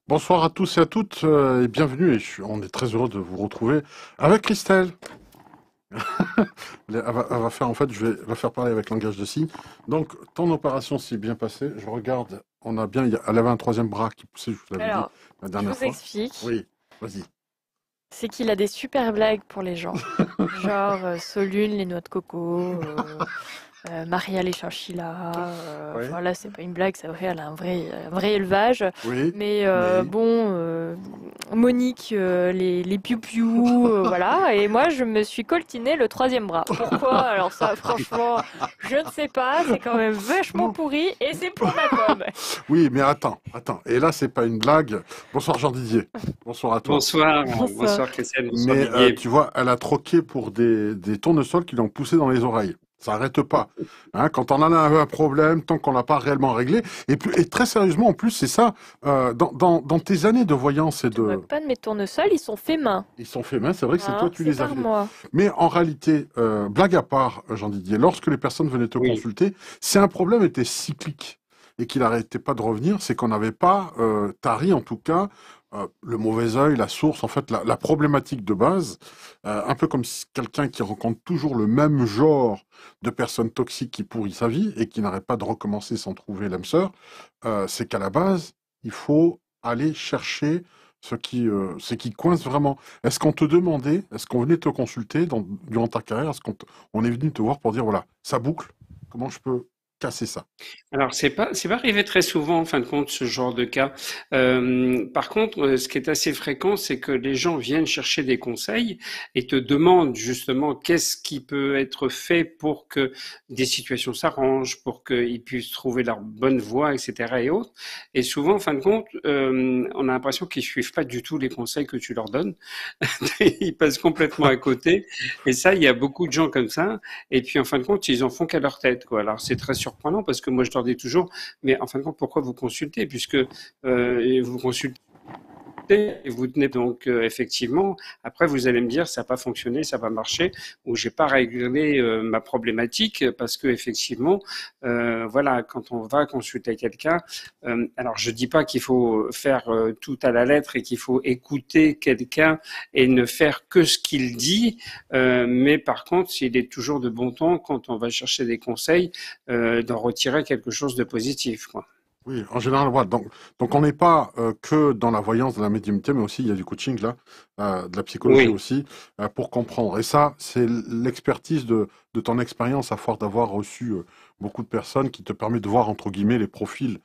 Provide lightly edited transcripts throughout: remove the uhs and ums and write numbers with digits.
Bonsoir à tous et à toutes et bienvenue. On est très heureux de vous retrouver avec Christelle. Elle va faire en fait, elle va faire parler avec langage de signes. Donc, ton opération s'est bien passée. Je regarde, on a bien, elle avait un troisième bras qui poussait, je vous l'avais dit Alors, la je dernière vous fois. explique. Oui, vas-y. C'est qu'il a des super blagues pour les gens. Genre Solune, les noix de coco, Maria les chinchillas. Oui, Enfin là, c'est pas une blague, c'est vrai, elle a un vrai élevage. oui, Mais oui. bon, Monique, les piou-piou, voilà. Et moi, je me suis coltiné le troisième bras. Pourquoi? Alors ça, franchement, je ne sais pas. C'est quand même vachement Non. pourri et c'est pour ma com. Oui, mais attends. Et là, c'est pas une blague. Bonsoir Jean Didier. Bonsoir à toi. Bonsoir, Bonsoir. bonsoir Christiane, bonsoir Mais Didier. tu vois, elle a troqué pour des tournesols qui l'ont poussé dans les oreilles. Ça arrête pas. Hein, quand on en a un problème, tant qu'on l'a pas réellement réglé. Et très sérieusement, en plus, c'est ça. Dans tes années de voyance et Te de, moque pas de mes tournesols, ils sont faits main. ils sont faits main. C'est vrai que c'est toi Hein, tu c'est les as par fait. moi. Mais en réalité, blague à part, Jean Didier, lorsque les personnes venaient te Oui, consulter, si un problème était cyclique et qu'il n'arrêtait pas de revenir, c'est qu'on n'avait pas tari, en tout cas, le mauvais œil, la source, en fait, la problématique de base, un peu comme si quelqu'un qui rencontre toujours le même genre de personnes toxiques qui pourrit sa vie et qui n'arrête pas de recommencer sans trouver l'âme sœur, c'est qu'à la base, il faut aller chercher ce qui coince vraiment. Est-ce qu'on te demandait, est-ce qu'on venait te consulter durant ta carrière, on est venu te voir pour dire, voilà, ça boucle, comment je peux casser ça? alors c'est pas arrivé très souvent en fin de compte ce genre de cas. Par contre, ce qui est assez fréquent, c'est que les gens viennent chercher des conseils et te demandent justement qu'est-ce qui peut être fait pour que des situations s'arrangent, pour qu'ils puissent trouver leur bonne voie, etc. et autres. Et souvent, en fin de compte, on a l'impression qu'ils suivent pas du tout les conseils que tu leur donnes. Ils passent complètement à côté. Et ça, il y a beaucoup de gens comme ça. Et puis, en fin de compte, ils en font qu'à leur tête, quoi. Alors, c'est très surprenant parce que moi, je leur dis toujours, mais en fin de compte, pourquoi vous consultez? Puisque vous consultez et vous tenez donc effectivement. Après, vous allez me dire, ça n'a pas fonctionné, ça n'a pas marché, ou j'ai pas réglé ma problématique parce que effectivement, voilà, quand on va consulter quelqu'un, alors je dis pas qu'il faut faire tout à la lettre et qu'il faut écouter quelqu'un et ne faire que ce qu'il dit, mais par contre, il est toujours de bon ton quand on va chercher des conseils d'en retirer quelque chose de positif, quoi. Oui, en général, voilà. Donc on n'est pas que dans la voyance, dans la médiumnité, mais aussi il y a du coaching là, de la psychologie Oui. aussi, pour comprendre. Et ça, c'est l'expertise de ton expérience à force d'avoir reçu beaucoup de personnes qui te permet de voir entre guillemets les profils.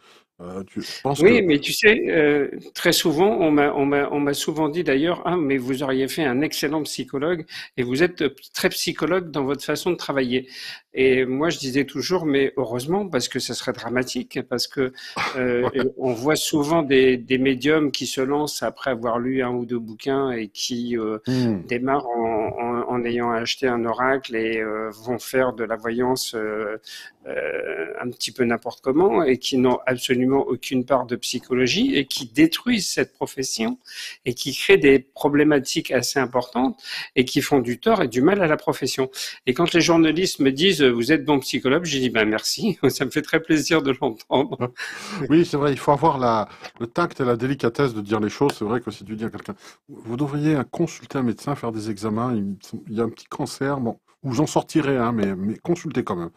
Je pense Oui, que mais tu sais, très souvent, on m'a souvent dit d'ailleurs, ah, mais vous auriez fait un excellent psychologue et vous êtes très psychologue dans votre façon de travailler. Et moi, je disais toujours, mais heureusement, parce que ça serait dramatique, parce que euh, on voit souvent des médiums qui se lancent après avoir lu un ou deux bouquins et qui Hmm. démarrent en ayant acheté un oracle et vont faire de la voyance un petit peu n'importe comment et qui n'ont absolument aucune part de psychologie et qui détruisent cette profession et qui créent des problématiques assez importantes et qui font du tort et du mal à la profession. Et quand les journalistes me disent vous êtes bon psychologue, je dis ben merci, ça me fait très plaisir de l'entendre. Oui, c'est vrai, il faut avoir le tact et la délicatesse de dire les choses. C'est vrai que si tu dis à quelqu'un, vous devriez consulter un médecin, faire des examens, il y a un petit cancer, bon, ou j'en sortirai, hein, mais consultez quand même.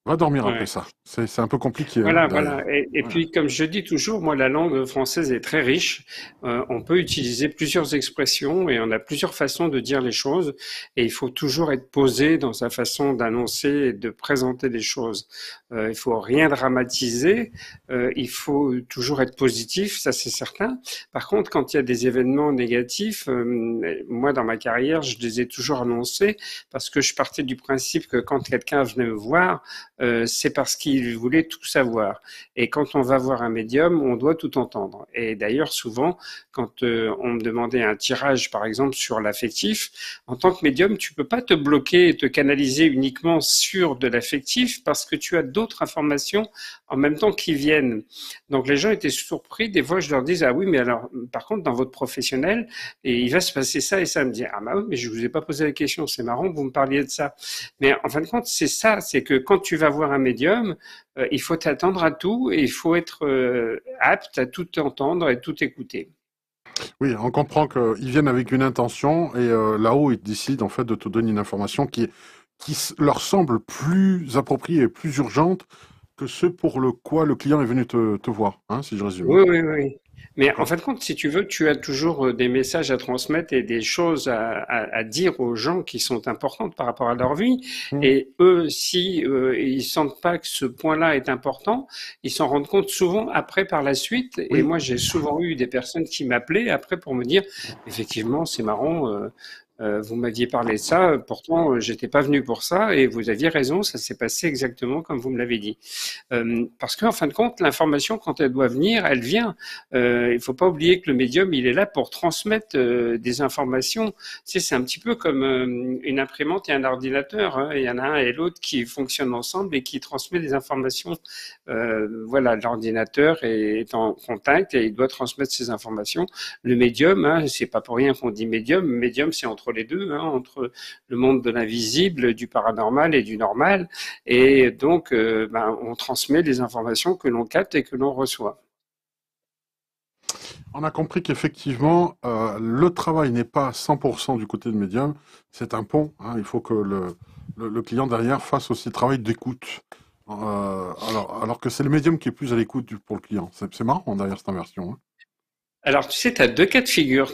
Va dormir après Ouais. ça. C'est un peu compliqué hein, Voilà, derrière. voilà. Et Ouais. puis, comme je dis toujours, moi, la langue française est très riche. On peut utiliser plusieurs expressions et on a plusieurs façons de dire les choses. Et il faut toujours être posé dans sa façon d'annoncer et de présenter les choses. Il faut rien dramatiser. Il faut toujours être positif, ça c'est certain. Par contre, quand il y a des événements négatifs, moi, dans ma carrière, je les ai toujours annoncés parce que je partais du principe que quand quelqu'un venait me voir, c'est parce qu'il voulait tout savoir. Et quand on va voir un médium, on doit tout entendre. Et d'ailleurs, souvent, quand on me demandait un tirage, par exemple, sur l'affectif, en tant que médium, tu peux pas te bloquer et te canaliser uniquement sur de l'affectif parce que tu as d'autres informations en même temps qui viennent. Donc les gens étaient surpris. Des fois, je leur dis, ah oui, mais alors, par contre, dans votre professionnel, et il va se passer ça et ça. Me dit, ah bah oui, mais je vous ai pas posé la question. C'est marrant que vous me parliez de ça. Mais en fin de compte, c'est ça, c'est que quand tu vas vas voir un médium, il faut t'attendre à tout et il faut être apte à tout entendre et tout écouter. Oui, on comprend qu'ils viennent avec une intention et là-haut, ils décident en fait de te donner une information leur semble plus appropriée et plus urgente que ce pour le quoi le client est venu te voir, hein, si je résume, hein. Oui, oui, oui. Mais en D'accord. fin de compte, si tu veux, tu as toujours des messages à transmettre et des choses à dire aux gens qui sont importantes par rapport à leur vie. Hmm. Et eux, si ils sentent pas que ce point-là est important, ils s'en rendent compte souvent après par la suite. Et Oui, moi, j'ai souvent eu des personnes qui m'appelaient après pour me dire, effectivement, c'est marrant. Vous m'aviez parlé de ça, pourtant j'étais pas venu pour ça et vous aviez raison, ça s'est passé exactement comme vous me l'avez dit. Parce qu'en fin de compte, l'information, quand elle doit venir, elle vient. Il faut pas oublier que le médium, il est là pour transmettre des informations. Tu sais, c'est un petit peu comme une imprimante et un ordinateur, hein. Il y en a un et l'autre qui fonctionnent ensemble et qui transmet des informations. Voilà, l'ordinateur est en contact et il doit transmettre ces informations. Le médium, hein, c'est pas pour rien qu'on dit médium. Médium, c'est entre les deux, hein, entre le monde de l'invisible, du paranormal et du normal. Et donc, on transmet les informations que l'on capte et que l'on reçoit. on a compris qu'effectivement, le travail n'est pas à 100% du côté de médium, c'est un pont, hein. Il faut que le client derrière fasse aussi le travail d'écoute. Alors que c'est le médium qui est plus à l'écoute pour le client. C'est marrant d'ailleurs cette inversion, hein. Alors, tu sais, tu as deux cas de figure.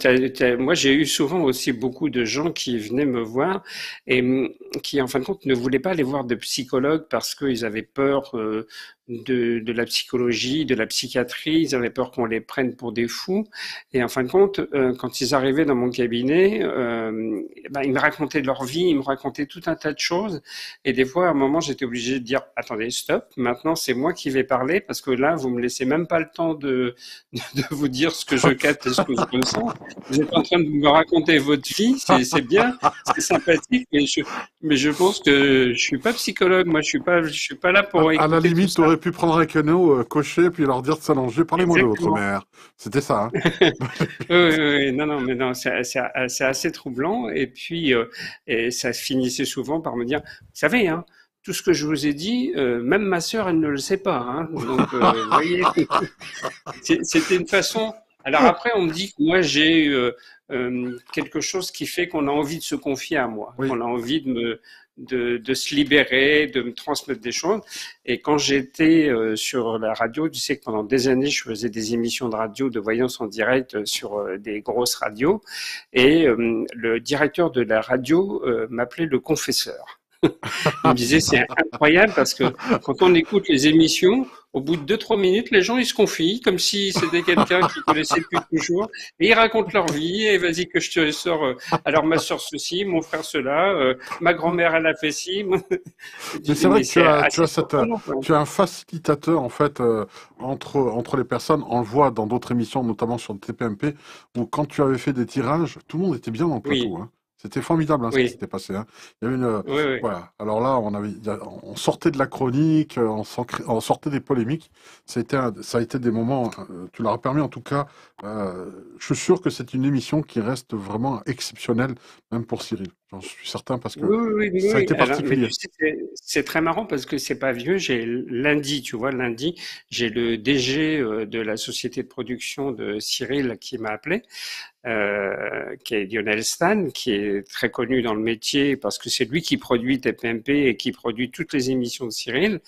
Moi, j'ai eu souvent aussi beaucoup de gens qui venaient me voir et qui, en fin de compte, ne voulaient pas aller voir de psychologue parce qu'ils avaient peur de la psychologie, de la psychiatrie. Ils avaient peur qu'on les prenne pour des fous. Et en fin de compte, quand ils arrivaient dans mon cabinet, ils me racontaient leur vie, ils me racontaient tout un tas de choses. Et des fois, à un moment, j'étais obligé de dire, attendez, stop, maintenant c'est moi qui vais parler parce que là, vous me laissez même pas le temps de vous dire ce que je capte et ce que je ressens. Vous êtes en train de me raconter votre vie, c'est bien, c'est sympathique, mais je pense que je suis pas psychologue, moi je suis pas là pour À la écouter tout limite, tu ça. aurais pu prendre un canot, cocher, puis leur dire de s'allonger. Parlez-moi de votre Exactement. mère. C'était ça, hein. Oui, oui, oui, non, non, mais non, c'est assez troublant. Et puis, et ça finissait souvent par me dire, vous savez, hein, tout ce que je vous ai dit, même ma sœur, elle ne le sait pas, hein. Donc, vous voyez, c'était une façon. Alors après, on me dit que moi j'ai quelque chose qui fait qu'on a envie de se confier à moi, Oui. qu'on a envie de se libérer, de me transmettre des choses. Et quand j'étais sur la radio, tu sais que pendant des années, je faisais des émissions de radio de voyance en direct sur des grosses radios. Et le directeur de la radio m'appelait le confesseur. Il me disait, c'est incroyable parce que quand on écoute les émissions, au bout de 2-3 minutes, les gens, ils se confient comme si c'était quelqu'un qu'ils connaissaient depuis toujours et ils racontent leur vie et vas-y que je te sors. Alors ma soeur ceci, mon frère cela, ma grand-mère elle a fait ci. Je Mais c'est disais, vrai mais que c'est tu assez as surprenant, quoi. tu as un facilitateur en fait entre les personnes. On le voit dans d'autres émissions, notamment sur le TPMP, où quand tu avais fait des tirages, tout le monde était bien dans le plateau, Oui, hein. C'était formidable, hein, ce qui oui, s'était passé, hein. Il y avait oui, oui. voilà. Alors là, on sortait de la chronique, on sortait des polémiques. Ça a été des moments. Tu leur as permis en tout cas. Je suis sûr que c'est une émission qui reste vraiment exceptionnelle, même pour Cyril. J'en suis certain parce que Oui, oui, oui, ça a oui. été Alors, mais particulier. tu sais, c'est très marrant parce que c'est pas vieux. J'ai lundi, tu vois, lundi, j'ai le DG de la société de production de Cyril qui m'a appelé, qui est Lionel Stan, qui est très connu dans le métier parce que c'est lui qui produit TPMP et qui produit toutes les émissions de Cyril.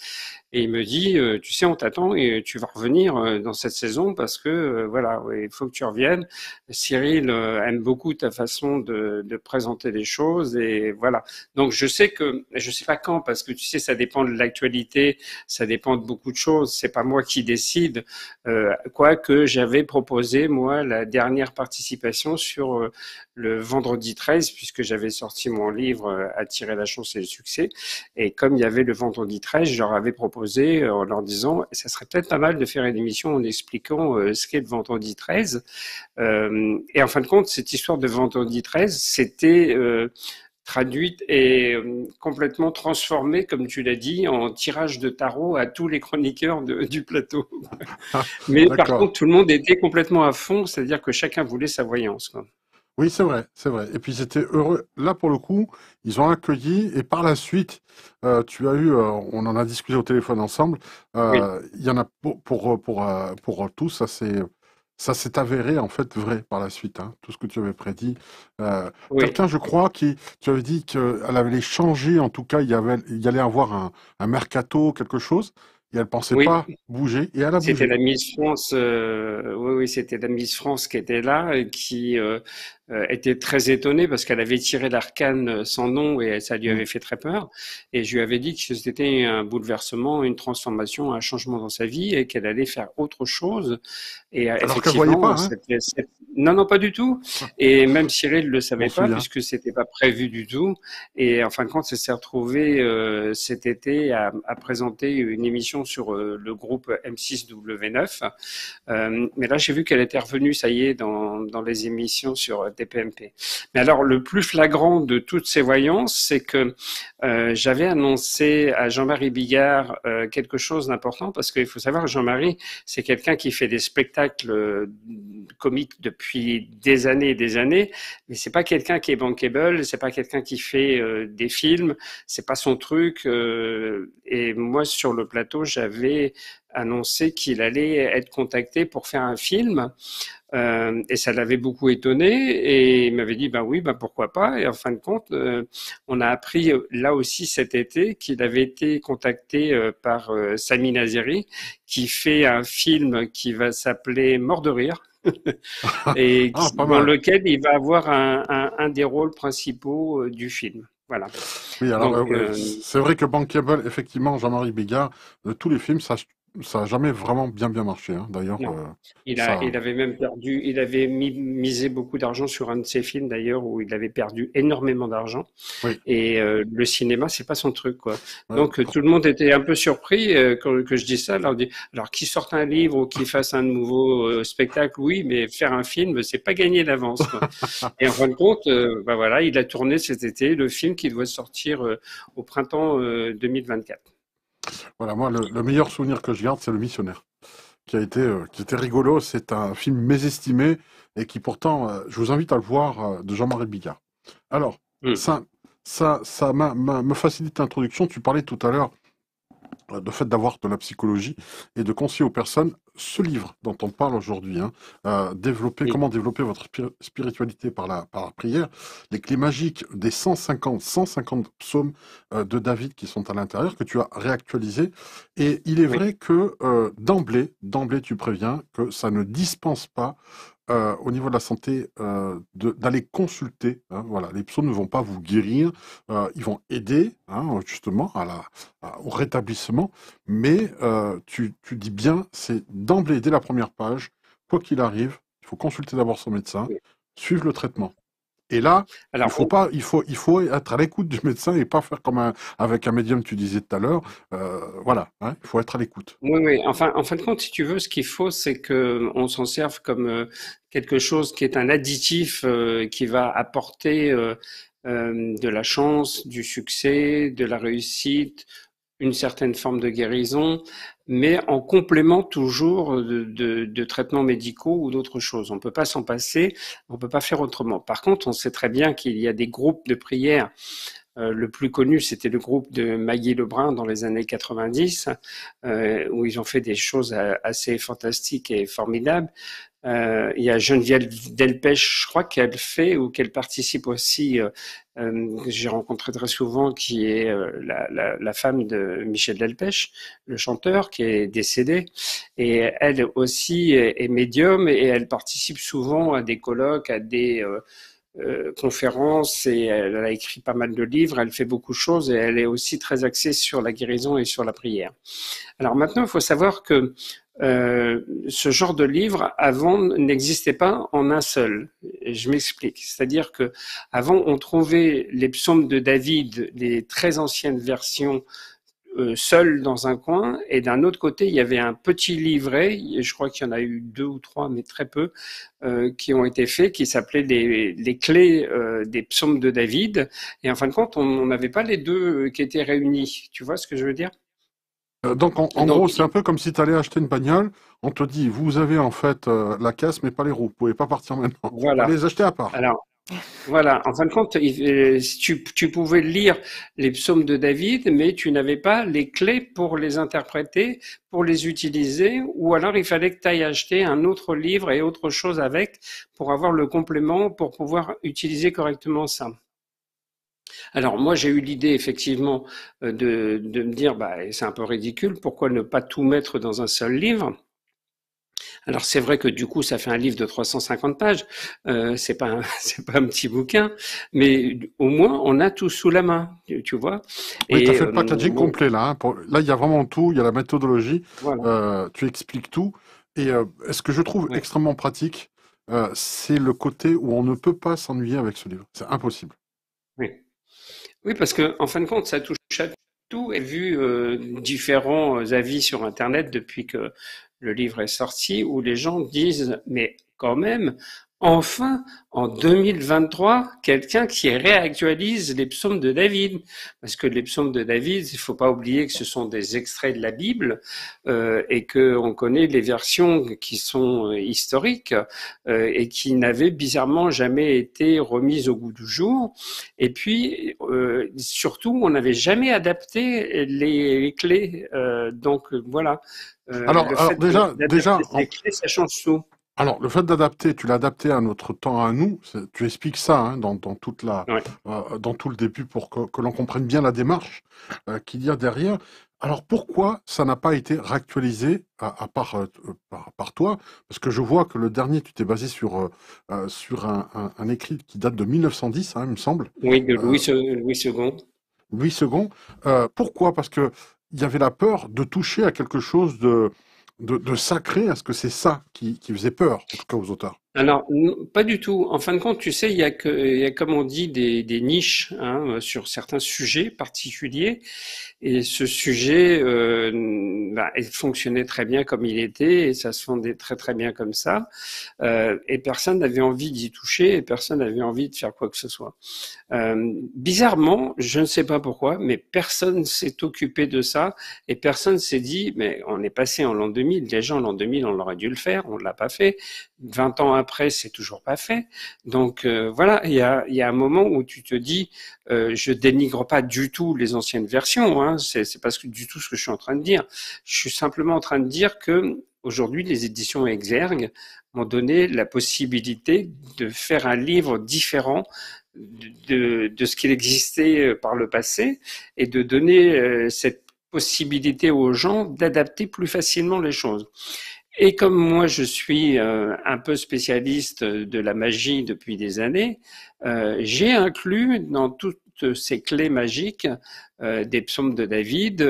Et il me dit, tu sais, on t'attend et tu vas revenir dans cette saison parce que voilà, ouais, il faut que tu reviennes. Cyril aime beaucoup ta façon de présenter les choses et voilà. Donc je sais que je sais pas quand parce que tu sais, ça dépend de l'actualité, ça dépend de beaucoup de choses. C'est pas moi qui décide. Quoique j'avais proposé moi la dernière participation sur le vendredi 13 puisque j'avais sorti mon livre Attirer la chance et le succès. Et comme il y avait le vendredi 13, je leur avais proposé en leur disant, ça serait peut-être pas mal de faire une émission en expliquant ce qu'est le vendredi 13. Et en fin de compte, cette histoire de vendredi 13, c'était traduite et complètement transformée, comme tu l'as dit, en tirage de tarot à tous les chroniqueurs du plateau. Mais par D'accord. contre, tout le monde était complètement à fond, c'est-à-dire que chacun voulait sa voyance, quoi. Oui, c'est vrai, c'est vrai. Et puis ils étaient heureux. Là, pour le coup, ils ont accueilli et par la suite, tu as eu, on en a discuté au téléphone ensemble. Oui, Il y en a pour tous, ça s'est avéré en fait vrai par la suite. Hein, tout ce que tu avais prédit. oui, Quelqu'un, je crois, tu avais dit qu'elle allait changer. En tout cas, il y allait avoir un mercato, quelque chose, et elle pensait pas oui. bouger, et elle a C'était bougé. la Miss France, oui, oui, c'était la Miss France qui était là et qui était très étonnée parce qu'elle avait tiré l'arcane sans nom et ça lui Mm. avait fait très peur. Et je lui avais dit que c'était un bouleversement, une transformation, un changement dans sa vie et qu'elle allait faire autre chose. Et Alors qu'elle voyait pas, effectivement, hein. non, non, pas du tout. Et même Cyril le Je m'en savait pas souviens. puisque c'était pas prévu du tout. Et en fin de compte, elle s'est retrouvée cet été à présenter une émission sur le groupe M6W9. Mais là, j'ai vu qu'elle était revenue, ça y est, dans les émissions sur TPMP. Mais alors, le plus flagrant de toutes ces voyances, c'est que j'avais annoncé à Jean-Marie Bigard quelque chose d'important parce qu'il faut savoir que Jean-Marie, c'est quelqu'un qui fait des spectacles comiques depuis des années, mais c'est pas quelqu'un qui est bankable, c'est pas quelqu'un qui fait des films, c'est pas son truc. Et moi, sur le plateau, j'avais annoncé qu'il allait être contacté pour faire un film. Et ça l'avait beaucoup étonné et il m'avait dit bah oui bah pourquoi pas et en fin de compte on a appris là aussi cet été qu'il avait été contacté par Sami Nazeri qui fait un film qui va s'appeler Mort de rire et Ah, pas dans mal. lequel il va avoir un des rôles principaux du film. Voilà. Oui, alors Donc c'est vrai que Bankable, effectivement, Jean-Marie Bigard, de tous les films, ça a jamais vraiment bien marché. Hein. D'ailleurs, non. ça, Il avait même perdu, il avait misé beaucoup d'argent sur un de ses films d'ailleurs où il avait perdu énormément d'argent. oui. Et le cinéma, c'est pas son truc, quoi. euh, Donc tout le monde était un peu surpris quand que je dis ça. Alors, on dit, alors qu'il sorte un livre ou qu'il fasse un nouveau spectacle, oui, mais faire un film, c'est pas gagné d'avance, quoi. Et en fin de compte, bah voilà, il a tourné cet été le film qui doit sortir au printemps 2024. voilà, moi, le meilleur souvenir que je garde, c'est Le Missionnaire, qui était rigolo. C'est un film mésestimé et qui pourtant, je vous invite à le voir, de Jean-Marie Bigard. Alors, Hmm. ça, me facilite l'introduction. Tu parlais tout à l'heure le fait d'avoir de la psychologie et de conseiller aux personnes ce livre dont on parle aujourd'hui, hein, Oui, comment développer votre spiritualité par la prière, les clés magiques des 150 psaumes de David qui sont à l'intérieur, que tu as réactualisé. Et il est oui, vrai que d'emblée, tu préviens que ça ne dispense pas au niveau de la santé, d'aller consulter. Hein, voilà, les psaumes ne vont pas vous guérir, ils vont aider hein, justement au rétablissement, mais tu dis bien, c'est d'emblée, dès la première page, quoi qu'il arrive, il faut consulter d'abord son médecin, oui. suivre le traitement. Et là, il Alors, faut pas, il faut être à l'écoute du médecin et pas faire comme avec un médium, tu disais tout à l'heure. Voilà, hein, il faut être à l'écoute. oui, oui. Enfin, en fin de compte, si tu veux, ce qu'il faut, c'est que on s'en serve comme quelque chose qui est un additif qui va apporter de la chance, du succès, de la réussite, une certaine forme de guérison, mais en complément toujours de traitements médicaux ou d'autres choses. On ne peut pas s'en passer, on ne peut pas faire autrement. Par contre, on sait très bien qu'il y a des groupes de prière. Le plus connu, c'était le groupe de Maggie Lebrun dans les années 90, où ils ont fait des choses assez fantastiques et formidables. Il y a Geneviève Delpech, je crois qu'elle fait ou qu'elle participe aussi, que j'ai rencontré très souvent, qui est la femme de Michel Delpech, le chanteur qui est décédé. Et elle aussi est médium et elle participe souvent à des colloques, à des conférences et elle a écrit pas mal de livres, elle fait beaucoup de choses et elle est aussi très axée sur la guérison et sur la prière. Alors maintenant, il faut savoir que ce genre de livre avant n'existait pas en un seul. Et je m'explique. C'est-à-dire que avant, on trouvait les psaumes de David, les très anciennes versions seul dans un coin, et d'un autre côté, il y avait un petit livret, et je crois qu'il y en a eu deux ou trois, mais très peu, qui ont été faits, qui s'appelaient les clés des psaumes de David, et en fin de compte, on n'avait pas les deux qui étaient réunis. Tu vois ce que je veux dire? Donc, en gros, Donc, c'est un peu comme si tu allais acheter une bagnole. On te dit, vous avez en fait la caisse, mais pas les roues. Vous pouvez pas partir maintenant. Faut voilà. les acheter à part. Alors, voilà, en fin de compte, tu pouvais lire les psaumes de David, mais tu n'avais pas les clés pour les interpréter, pour les utiliser, ou alors il fallait que tu ailles acheter un autre livre et autre chose avec pour avoir le complément pour pouvoir utiliser correctement ça. Alors moi j'ai eu l'idée effectivement de me dire bah c'est un peu ridicule, pourquoi ne pas tout mettre dans un seul livre? Alors c'est vrai que du coup ça fait un livre de 350 pages, c'est pas un, c'est pas un petit bouquin, mais au moins on a tout sous la main, tu vois. Oui, tu as Et fait le packaging bon, complet là, hein. Là, il y a vraiment tout. Il y a la méthodologie. voilà, Tu expliques tout. Et ce que je trouve ouais, extrêmement pratique, c'est le côté où on ne peut pas s'ennuyer avec ce livre. C'est impossible. oui. Oui, parce que en fin de compte ça touche à tout. Et vu différents avis sur Internet depuis que le livre est sorti, où les gens disent mais quand même. Enfin, en 2023, quelqu'un qui réactualise les psaumes de David. Parce que les psaumes de David, il faut pas oublier que ce sont des extraits de la Bible et que on connaît les versions qui sont historiques et qui n'avaient bizarrement jamais été remises au goût du jour. Et puis, surtout, on n'avait jamais adapté les clés. Donc voilà, le Alors fait déjà, d'adapter ces clés, ça change tout. alors, le fait d'adapter, tu l'as adapté à notre temps à nous. Tu expliques ça hein, dans toute Ouais. dans tout le début pour que l'on comprenne bien la démarche qu'il y a derrière. Alors, pourquoi ça n'a pas été réactualisé à part par toi? Parce que je vois que le dernier, tu t'es basé sur un écrit qui date de 1910, hein, il me semble. Oui, de Euh, Louis II. 8 secondes. Pourquoi? Parce que il y avait la peur de toucher à quelque chose de sacré. Est-ce que c'est ça qui faisait peur, en tout cas aux auteurs? Alors, pas du tout. En fin de compte, tu sais, il y a comme on dit des niches hein, sur certains sujets particuliers. Et ce sujet, bah, il fonctionnait très bien comme il était, et ça se vendait très très bien comme ça. Et personne n'avait envie d'y toucher, et personne n'avait envie de faire quoi que ce soit. Bizarrement, je ne sais pas pourquoi, mais personne s'est occupé de ça, et personne s'est dit, mais on est passé en l'an 2000, déjà en l'an 2000, on aurait dû le faire, on ne l'a pas fait. 20 ans après, c'est toujours pas fait. Donc voilà, il y a un moment où tu te dis, je dénigre pas du tout les anciennes versions, hein, c'est pas du tout ce que je suis en train de dire. Je suis simplement en train de dire que aujourd'hui, les éditions Exergue m'ont donné la possibilité de faire un livre différent de ce qu'il existait par le passé et de donner cette possibilité aux gens d'adapter plus facilement les choses. Et comme moi, je suis un peu spécialiste de la magie depuis des années, j'ai inclus dans toutes ces clés magiques des psaumes de David,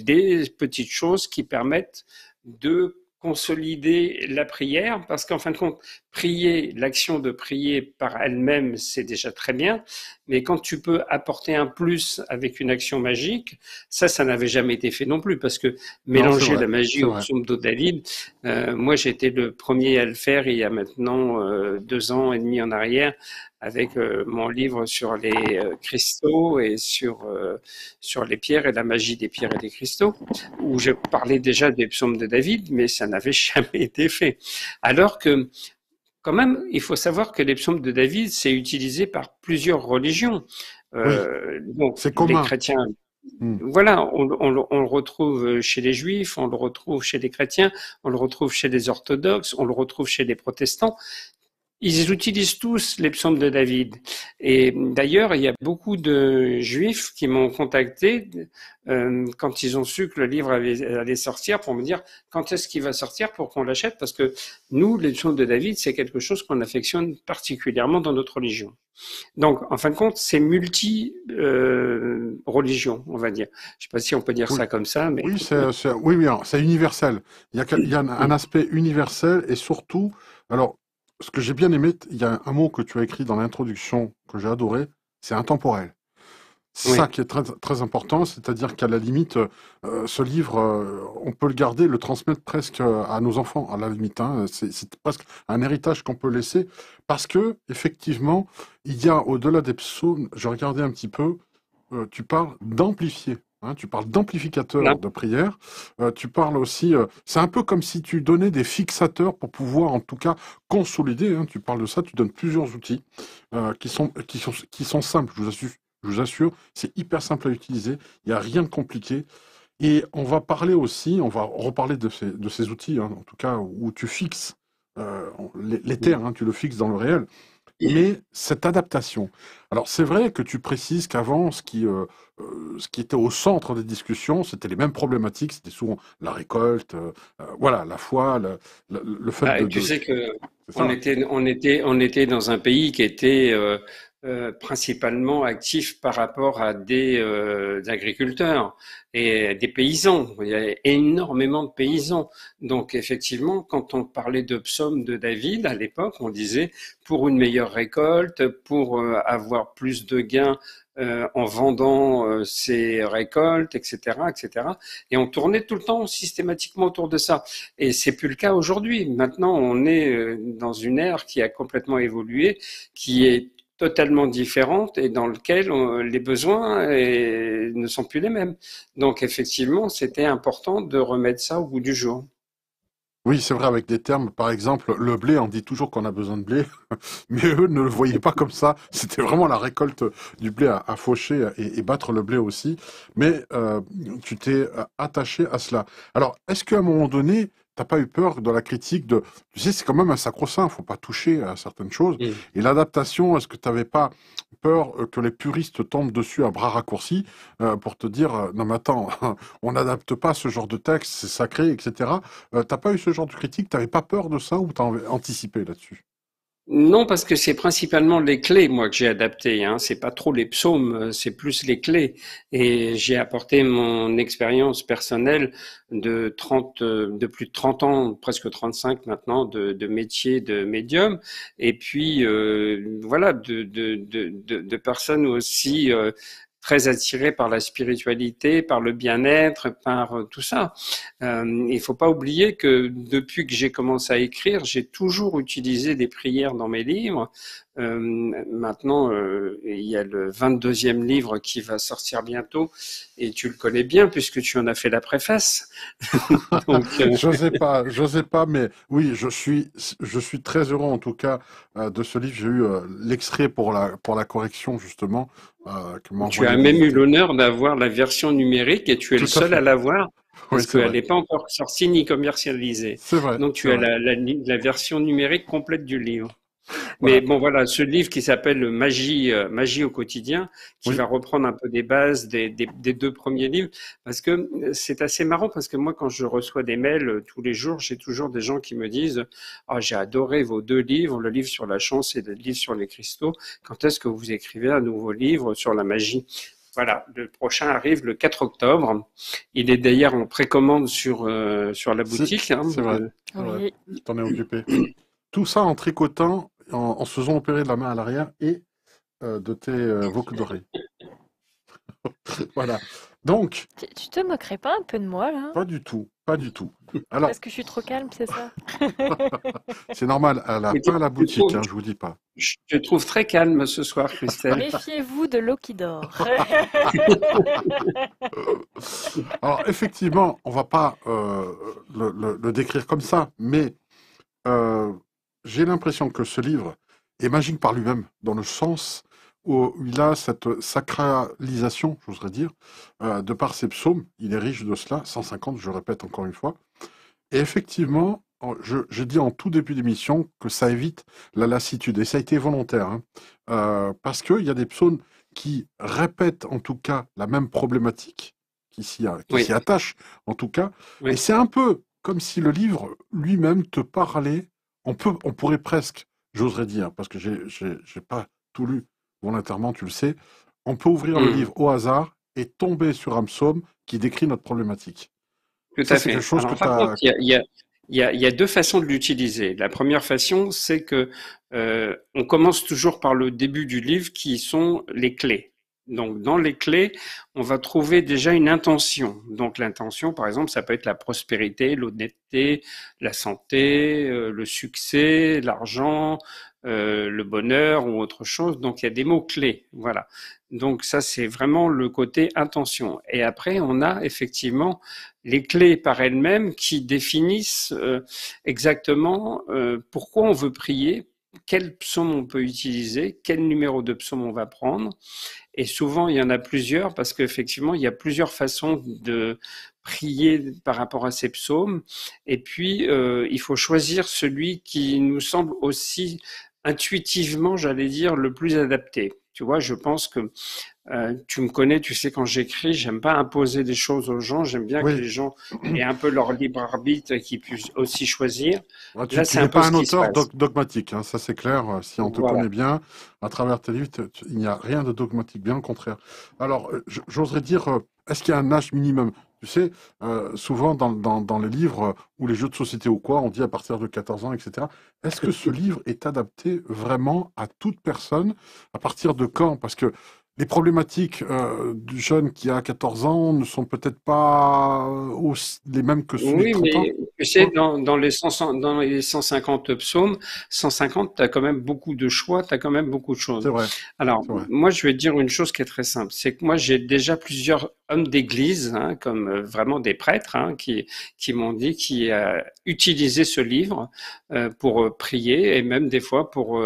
des petites choses qui permettent de consolider la prière, parce qu'en fin de compte, prier, l'action de prier par elle-même, c'est déjà très bien, mais quand tu peux apporter un plus avec une action magique, ça n'avait jamais été fait non plus, parce que Non, c'est mélanger vrai, la magie c'est au vrai. psaume de David, moi j'ai été le premier à le faire il y a maintenant 2 ans et demi en arrière, avec mon livre sur les cristaux et sur les pierres et la magie des pierres et des cristaux, où je parlais déjà des psaumes de David, mais ça n'avait jamais été fait. Alors que, quand même, il faut savoir que les psaumes de David, c'est utilisé par plusieurs religions. Oui, Donc, c'est les commun. chrétiens, Hmm. voilà, on le retrouve chez les juifs, on le retrouve chez les chrétiens, on le retrouve chez les orthodoxes, on le retrouve chez les protestants. Ils utilisent tous les psaumes de David. Et d'ailleurs, il y a beaucoup de juifs qui m'ont contacté quand ils ont su que le livre allait sortir pour me dire quand est-ce qu'il va sortir pour qu'on l'achète, parce que nous, les psaumes de David, c'est quelque chose qu'on affectionne particulièrement dans notre religion. Donc, en fin de compte, c'est multi-religion, on va dire. Je ne sais pas si on peut dire Oui, ça comme ça, mais oui, oui, alors, c'est universel. Il y a un aspect universel et surtout, alors, ce que j'ai bien aimé, il y a un mot que tu as écrit dans l'introduction que j'ai adoré, c'est intemporel. C'est ça oui, qui est très, très important, c'est-à-dire qu'à la limite, ce livre, on peut le garder, le transmettre presque à nos enfants, à la limite, hein. C'est presque un héritage qu'on peut laisser, parce que effectivement, il y a au-delà des psaumes, je regardais un petit peu, tu parles d'amplifier. hein, tu parles d'amplificateur Non. de prière, tu parles aussi, c'est un peu comme si tu donnais des fixateurs pour pouvoir en tout cas consolider, hein, tu parles de ça, tu donnes plusieurs outils qui sont simples, je vous assure, c'est hyper simple à utiliser, il n'y a rien de compliqué. Et on va parler aussi, on va reparler de ces outils, hein, en tout cas où tu fixes l'éther, hein, tu le fixes dans le réel. Mais cette adaptation. Alors c'est vrai que tu précises qu'avant, ce qui était au centre des discussions, c'était les mêmes problématiques, c'était souvent la récolte, voilà, la foi, le fait Ah, et tu sais que c'est ça. on était dans un pays qui était principalement actif par rapport à des agriculteurs et des paysans. Il y a énormément de paysans. Donc effectivement, quand on parlait de psaume de David à l'époque, on disait pour une meilleure récolte, pour avoir plus de gains en vendant ses récoltes, etc., etc. Et on tournait tout le temps systématiquement autour de ça. Et c'est plus le cas aujourd'hui. Maintenant, on est dans une ère qui a complètement évolué, qui est totalement différente et dans lequel les besoins ne sont plus les mêmes. Donc effectivement, c'était important de remettre ça au goût du jour. Oui, c'est vrai, avec des termes, par exemple, le blé, on dit toujours qu'on a besoin de blé, mais eux ne le voyaient pas comme ça. C'était vraiment la récolte du blé à faucher et battre le blé aussi. Mais tu t'es attaché à cela. Alors, est-ce qu'à un moment donné, t'as pas eu peur de la critique de... Tu sais, c'est quand même un sacro-saint, faut pas toucher à certaines choses. Mm. Et l'adaptation, est-ce que tu n'avais pas peur que les puristes tombent dessus à bras raccourcis pour te dire, non mais attends, on n'adapte pas ce genre de texte, c'est sacré, etc. T'as pas eu ce genre de critique? T'avais pas peur de ça ou t'as anticipé là-dessus? Non, parce que c'est principalement les clés, moi, que j'ai adaptées, hein. C'est pas trop les psaumes, c'est plus les clés. Et j'ai apporté mon expérience personnelle de plus de 30 ans, presque 35 maintenant, de métier de médium. Et puis, voilà, de personnes aussi, très attirées par la spiritualité, par le bien-être, par tout ça. Il faut pas oublier que depuis que j'ai commencé à écrire, j'ai toujours utilisé des prières dans mes livres. Maintenant, il y a le 22e livre qui va sortir bientôt et tu le connais bien puisque tu en as fait la préface. Donc, J'osais pas, mais oui, je suis très heureux en tout cas de ce livre. J'ai eu l'extrait pour la correction justement que m'a tu envoyé as même eu l'éditeur. l'honneur d'avoir la version numérique et tu es le Tout à seul à fait. l'avoir Oui, parce c'est qu'elle vrai. n'est pas encore sortie ni commercialisée. C'est vrai, Donc, c'est tu as vrai. la version numérique complète du livre. Mais Voilà. bon, voilà, ce livre qui s'appelle Magie, Magie au quotidien, qui Oui. va reprendre un peu des bases des deux premiers livres, parce que c'est assez marrant, parce que moi, quand je reçois des mails tous les jours, j'ai toujours des gens qui me disent, ah, j'ai adoré vos deux livres, le livre sur la chance et le livre sur les cristaux. Quand est-ce que vous écrivez un nouveau livre sur la magie? Voilà, le prochain arrive le 4 octobre. Il est d'ailleurs en précommande sur la boutique, hein. C'est vrai. C'est vrai. Oui. Tu t'en es occupé. Tout ça en tricotant, en se faisant opérer de la main à l'arrière et de tes boucles d'oreilles. Voilà. Donc, Tu te moquerais pas un peu de moi, là? pas du tout, pas du tout. Alors, Parce que je suis trop calme, c'est ça? c'est normal, elle a Et pas la tu boutique, trouves, hein, je vous dis pas. je te trouve très calme ce soir, Christelle. Méfiez-vous de l'eau qui dort. Alors, effectivement, on va pas le décrire comme ça, mais euh, j'ai l'impression que ce livre est magique par lui-même, dans le sens où il a cette sacralisation, j'oserais dire, de par ses psaumes. Il est riche de cela, 150, je répète encore une fois. Et effectivement, je dis en tout début d'émission que ça évite la lassitude. Et ça a été volontaire, hein. Parce qu'il y a des psaumes qui répètent en tout cas la même problématique, qui Oui, s'y attachent en tout cas. Et oui. c'est un peu comme si le livre lui-même te parlait. On pourrait presque, j'oserais dire, parce que j'ai pas tout lu volontairement, tu le sais, on peut ouvrir le Hmm, livre au hasard et tomber sur un psaume qui décrit notre problématique. tout Ça, à c'est quelque fait. chose que Alors, tu par contre, as... il y a deux façons de l'utiliser. La première façon, c'est que on commence toujours par le début du livre qui sont les clés. Donc, dans les clés, on va trouver déjà une intention. Donc, l'intention, par exemple, ça peut être la prospérité, l'honnêteté, la santé, le succès, l'argent, le bonheur ou autre chose. Donc, il y a des mots clés. Voilà. Donc, ça, c'est vraiment le côté intention. Et après, on a effectivement les clés par elles-mêmes qui définissent exactement pourquoi on veut prier, quel psaume on peut utiliser, quel numéro de psaume on va prendre. Et souvent, il y en a plusieurs parce qu'effectivement, il y a plusieurs façons de prier par rapport à ces psaumes. Et puis, il faut choisir celui qui nous semble aussi intuitivement, j'allais dire, le plus adapté. Tu vois, je pense que tu me connais, tu sais quand j'écris, j'aime pas imposer des choses aux gens, j'aime bien que Oui. les gens aient un peu leur libre arbitre et qu'ils puissent aussi choisir. Ouais, Là, tu c'est un n'es peu pas ce un qui se auteur passe. dogmatique, hein, ça c'est clair. Si on te Voilà. connaît bien, à travers tes livres, il n'y a rien de dogmatique, bien le contraire. Alors, j'oserais dire, est-ce qu'il y a un âge minimum? Tu sais, souvent dans les livres ou les jeux de société ou quoi, on dit à partir de 14 ans, etc. Est-ce que ce livre est adapté vraiment à toute personne? À partir de quand? Parce que les problématiques du jeune qui a 14 ans ne sont peut-être pas les mêmes que celui de Oui, 30 ans. mais tu sais, dans les 150 psaumes, 150, tu as quand même beaucoup de choix, tu as quand même beaucoup de choses. C'est vrai, Alors, c'est vrai. moi, je vais te dire une chose qui est très simple, c'est que moi, j'ai déjà plusieurs hommes d'église, hein, comme vraiment des prêtres, hein, qui m'ont dit, qui utilisaient ce livre pour prier et même des fois pour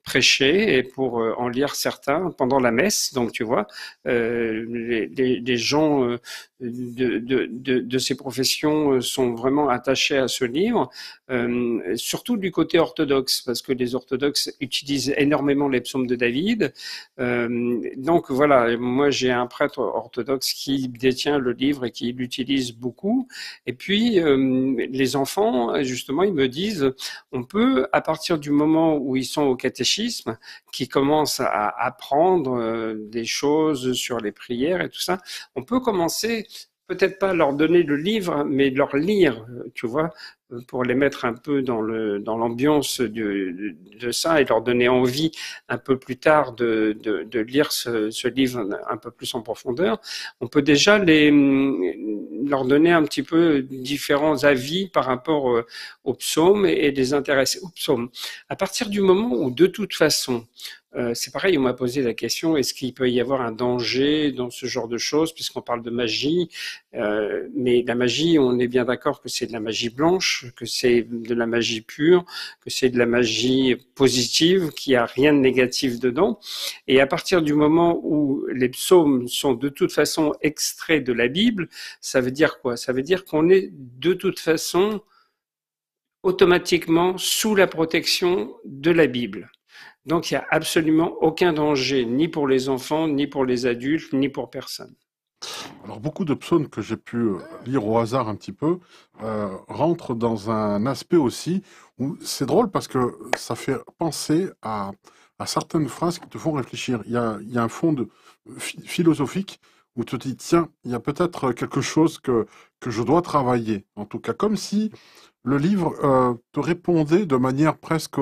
prêcher et pour en lire certains pendant la messe. Donc, tu vois, les gens de ces professions sont vraiment attachés à ce livre, surtout du côté orthodoxe, parce que les orthodoxes utilisent énormément les psaumes de David. Donc voilà, moi j'ai un prêtre orthodoxe qui détient le livre et qui l'utilise beaucoup. Et puis les enfants, justement, ils me disent, on peut, à partir du moment où ils sont au catéchisme, qui commencent à apprendre des choses sur les prières et tout ça, on peut commencer peut-être pas leur donner le livre, mais leur lire, tu vois, pour les mettre un peu dans l'ambiance de ça et leur donner envie un peu plus tard de lire ce livre un peu plus en profondeur. On peut déjà leur donner un petit peu différents avis par rapport aux psaumes et les intéresser aux psaumes. À partir du moment où, de toute façon, c'est pareil, on m'a posé la question, est-ce qu'il peut y avoir un danger dans ce genre de choses, puisqu'on parle de magie, mais la magie, on est bien d'accord que c'est de la magie blanche, que c'est de la magie pure, que c'est de la magie positive, qu'il n'y a rien de négatif dedans. Et à partir du moment où les psaumes sont de toute façon extraits de la Bible, ça veut dire quoi? Ça veut dire qu'on est de toute façon automatiquement sous la protection de la Bible. Donc, il n'y a absolument aucun danger, ni pour les enfants, ni pour les adultes, ni pour personne. Alors, beaucoup de psaumes que j'ai pu lire au hasard un petit peu rentrent dans un aspect aussi où c'est drôle parce que ça fait penser à certaines phrases qui te font réfléchir. Il y a un fond philosophique où tu te dis, tiens, il y a peut-être quelque chose que je dois travailler. En tout cas, comme si le livre te répondait de manière presque...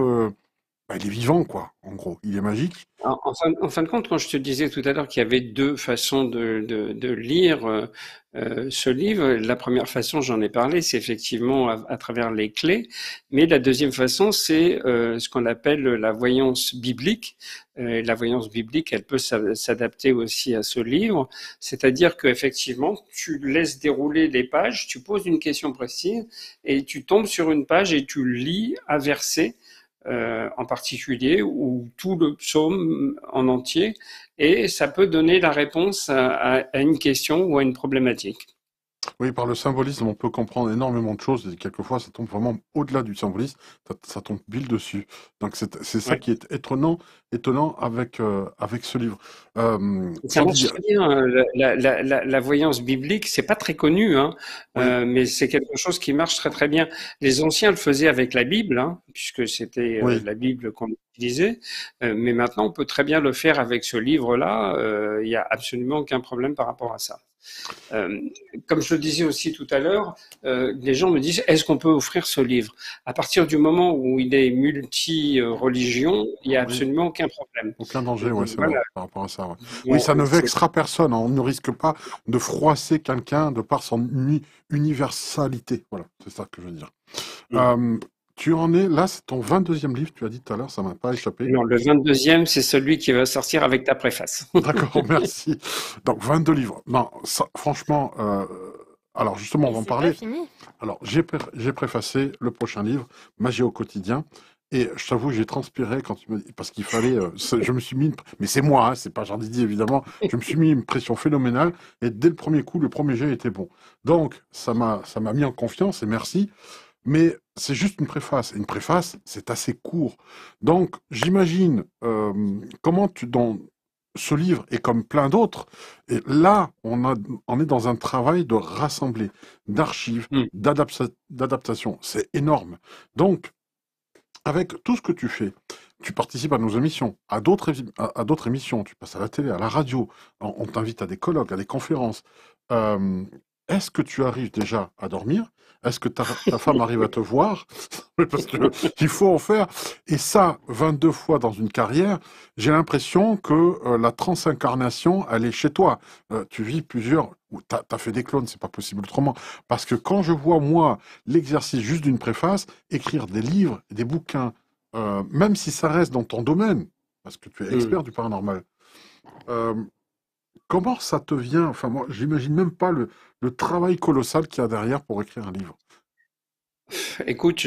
bah, il est vivant, quoi, en gros. Il est magique. En fin de compte, quand je te disais tout à l'heure qu'il y avait deux façons de lire ce livre, la première façon, j'en ai parlé, c'est effectivement à travers les clés, mais la deuxième façon, c'est ce qu'on appelle la voyance biblique. La voyance biblique, elle peut s'adapter aussi à ce livre, c'est-à-dire qu'effectivement, tu laisses dérouler les pages, tu poses une question précise et tu tombes sur une page et tu lis un verset en particulier ou tout le psaume en entier et ça peut donner la réponse à une question ou à une problématique. Oui, par le symbolisme, on peut comprendre énormément de choses et quelquefois, ça tombe vraiment au-delà du symbolisme, ça tombe pile dessus. Donc, c'est ça Ouais. qui est étonnant avec ce livre. Ça Sandy, marche très bien, la voyance biblique, c'est pas très connu, hein, oui, mais c'est quelque chose qui marche très très bien. Les anciens le faisaient avec la Bible, hein, puisque c'était oui, la Bible qu'on utilisé. Mais maintenant, on peut très bien le faire avec ce livre-là. Il n'y a absolument aucun problème par rapport à ça. Euh, Comme je le disais aussi tout à l'heure, les gens me disent, est-ce qu'on peut offrir ce livre? À partir du moment où il est multi-religion, il n'y a Oui, absolument aucun problème. aucun danger, ouais, c'est vrai, Voilà. par rapport à ça. Ouais. Oui, Bon, ça ne vexera personne, hein. On ne risque pas de froisser quelqu'un de par son universalité. Voilà, c'est ça que je veux dire. Euh, Tu en es, là, c'est ton 22e livre, tu as dit tout à l'heure, ça m'a pas échappé. non, le 22e, c'est celui qui va sortir avec ta préface. D'accord, merci. Donc, 22 livres. Non, ça, franchement, alors justement, on Et va en c'est pas parler. fini. Alors, j'ai préfacé le prochain livre, Magie au quotidien. Et je t'avoue, j'ai transpiré quand tu me dis, parce qu'il fallait, je me suis mis, mais c'est moi, hein, c'est pas Jean Didier évidemment, je me suis mis une pression phénoménale et dès le premier coup, le premier jet était bon. Donc, ça m'a mis en confiance et merci. Mais c'est juste une préface. Et une préface, c'est assez court. Donc, j'imagine comment tu, dans ce livre et comme plein d'autres, et là, on est dans un travail de rassembler, d'archives, Mm. d'adaptation. C'est énorme. Donc, avec tout ce que tu fais, tu participes à nos émissions, à d'autres émissions, tu passes à la télé, à la radio, on t'invite à des colloques, à des conférences. Euh, Est-ce que tu arrives déjà à dormir? Est-ce que ta femme arrive à te voir? Parce que il faut en faire. Et ça, 22 fois dans une carrière, j'ai l'impression que la transincarnation, elle est chez toi. Tu vis plusieurs... ou t'as fait des clones, c'est pas possible autrement. Parce que quand je vois, moi, l'exercice juste d'une préface, écrire des livres, des bouquins, même si ça reste dans ton domaine, parce que tu es Mm. expert du paranormal, euh, comment ça te vient? Enfin, moi, j'imagine même pas le travail colossal qu'il y a derrière pour écrire un livre. Écoute,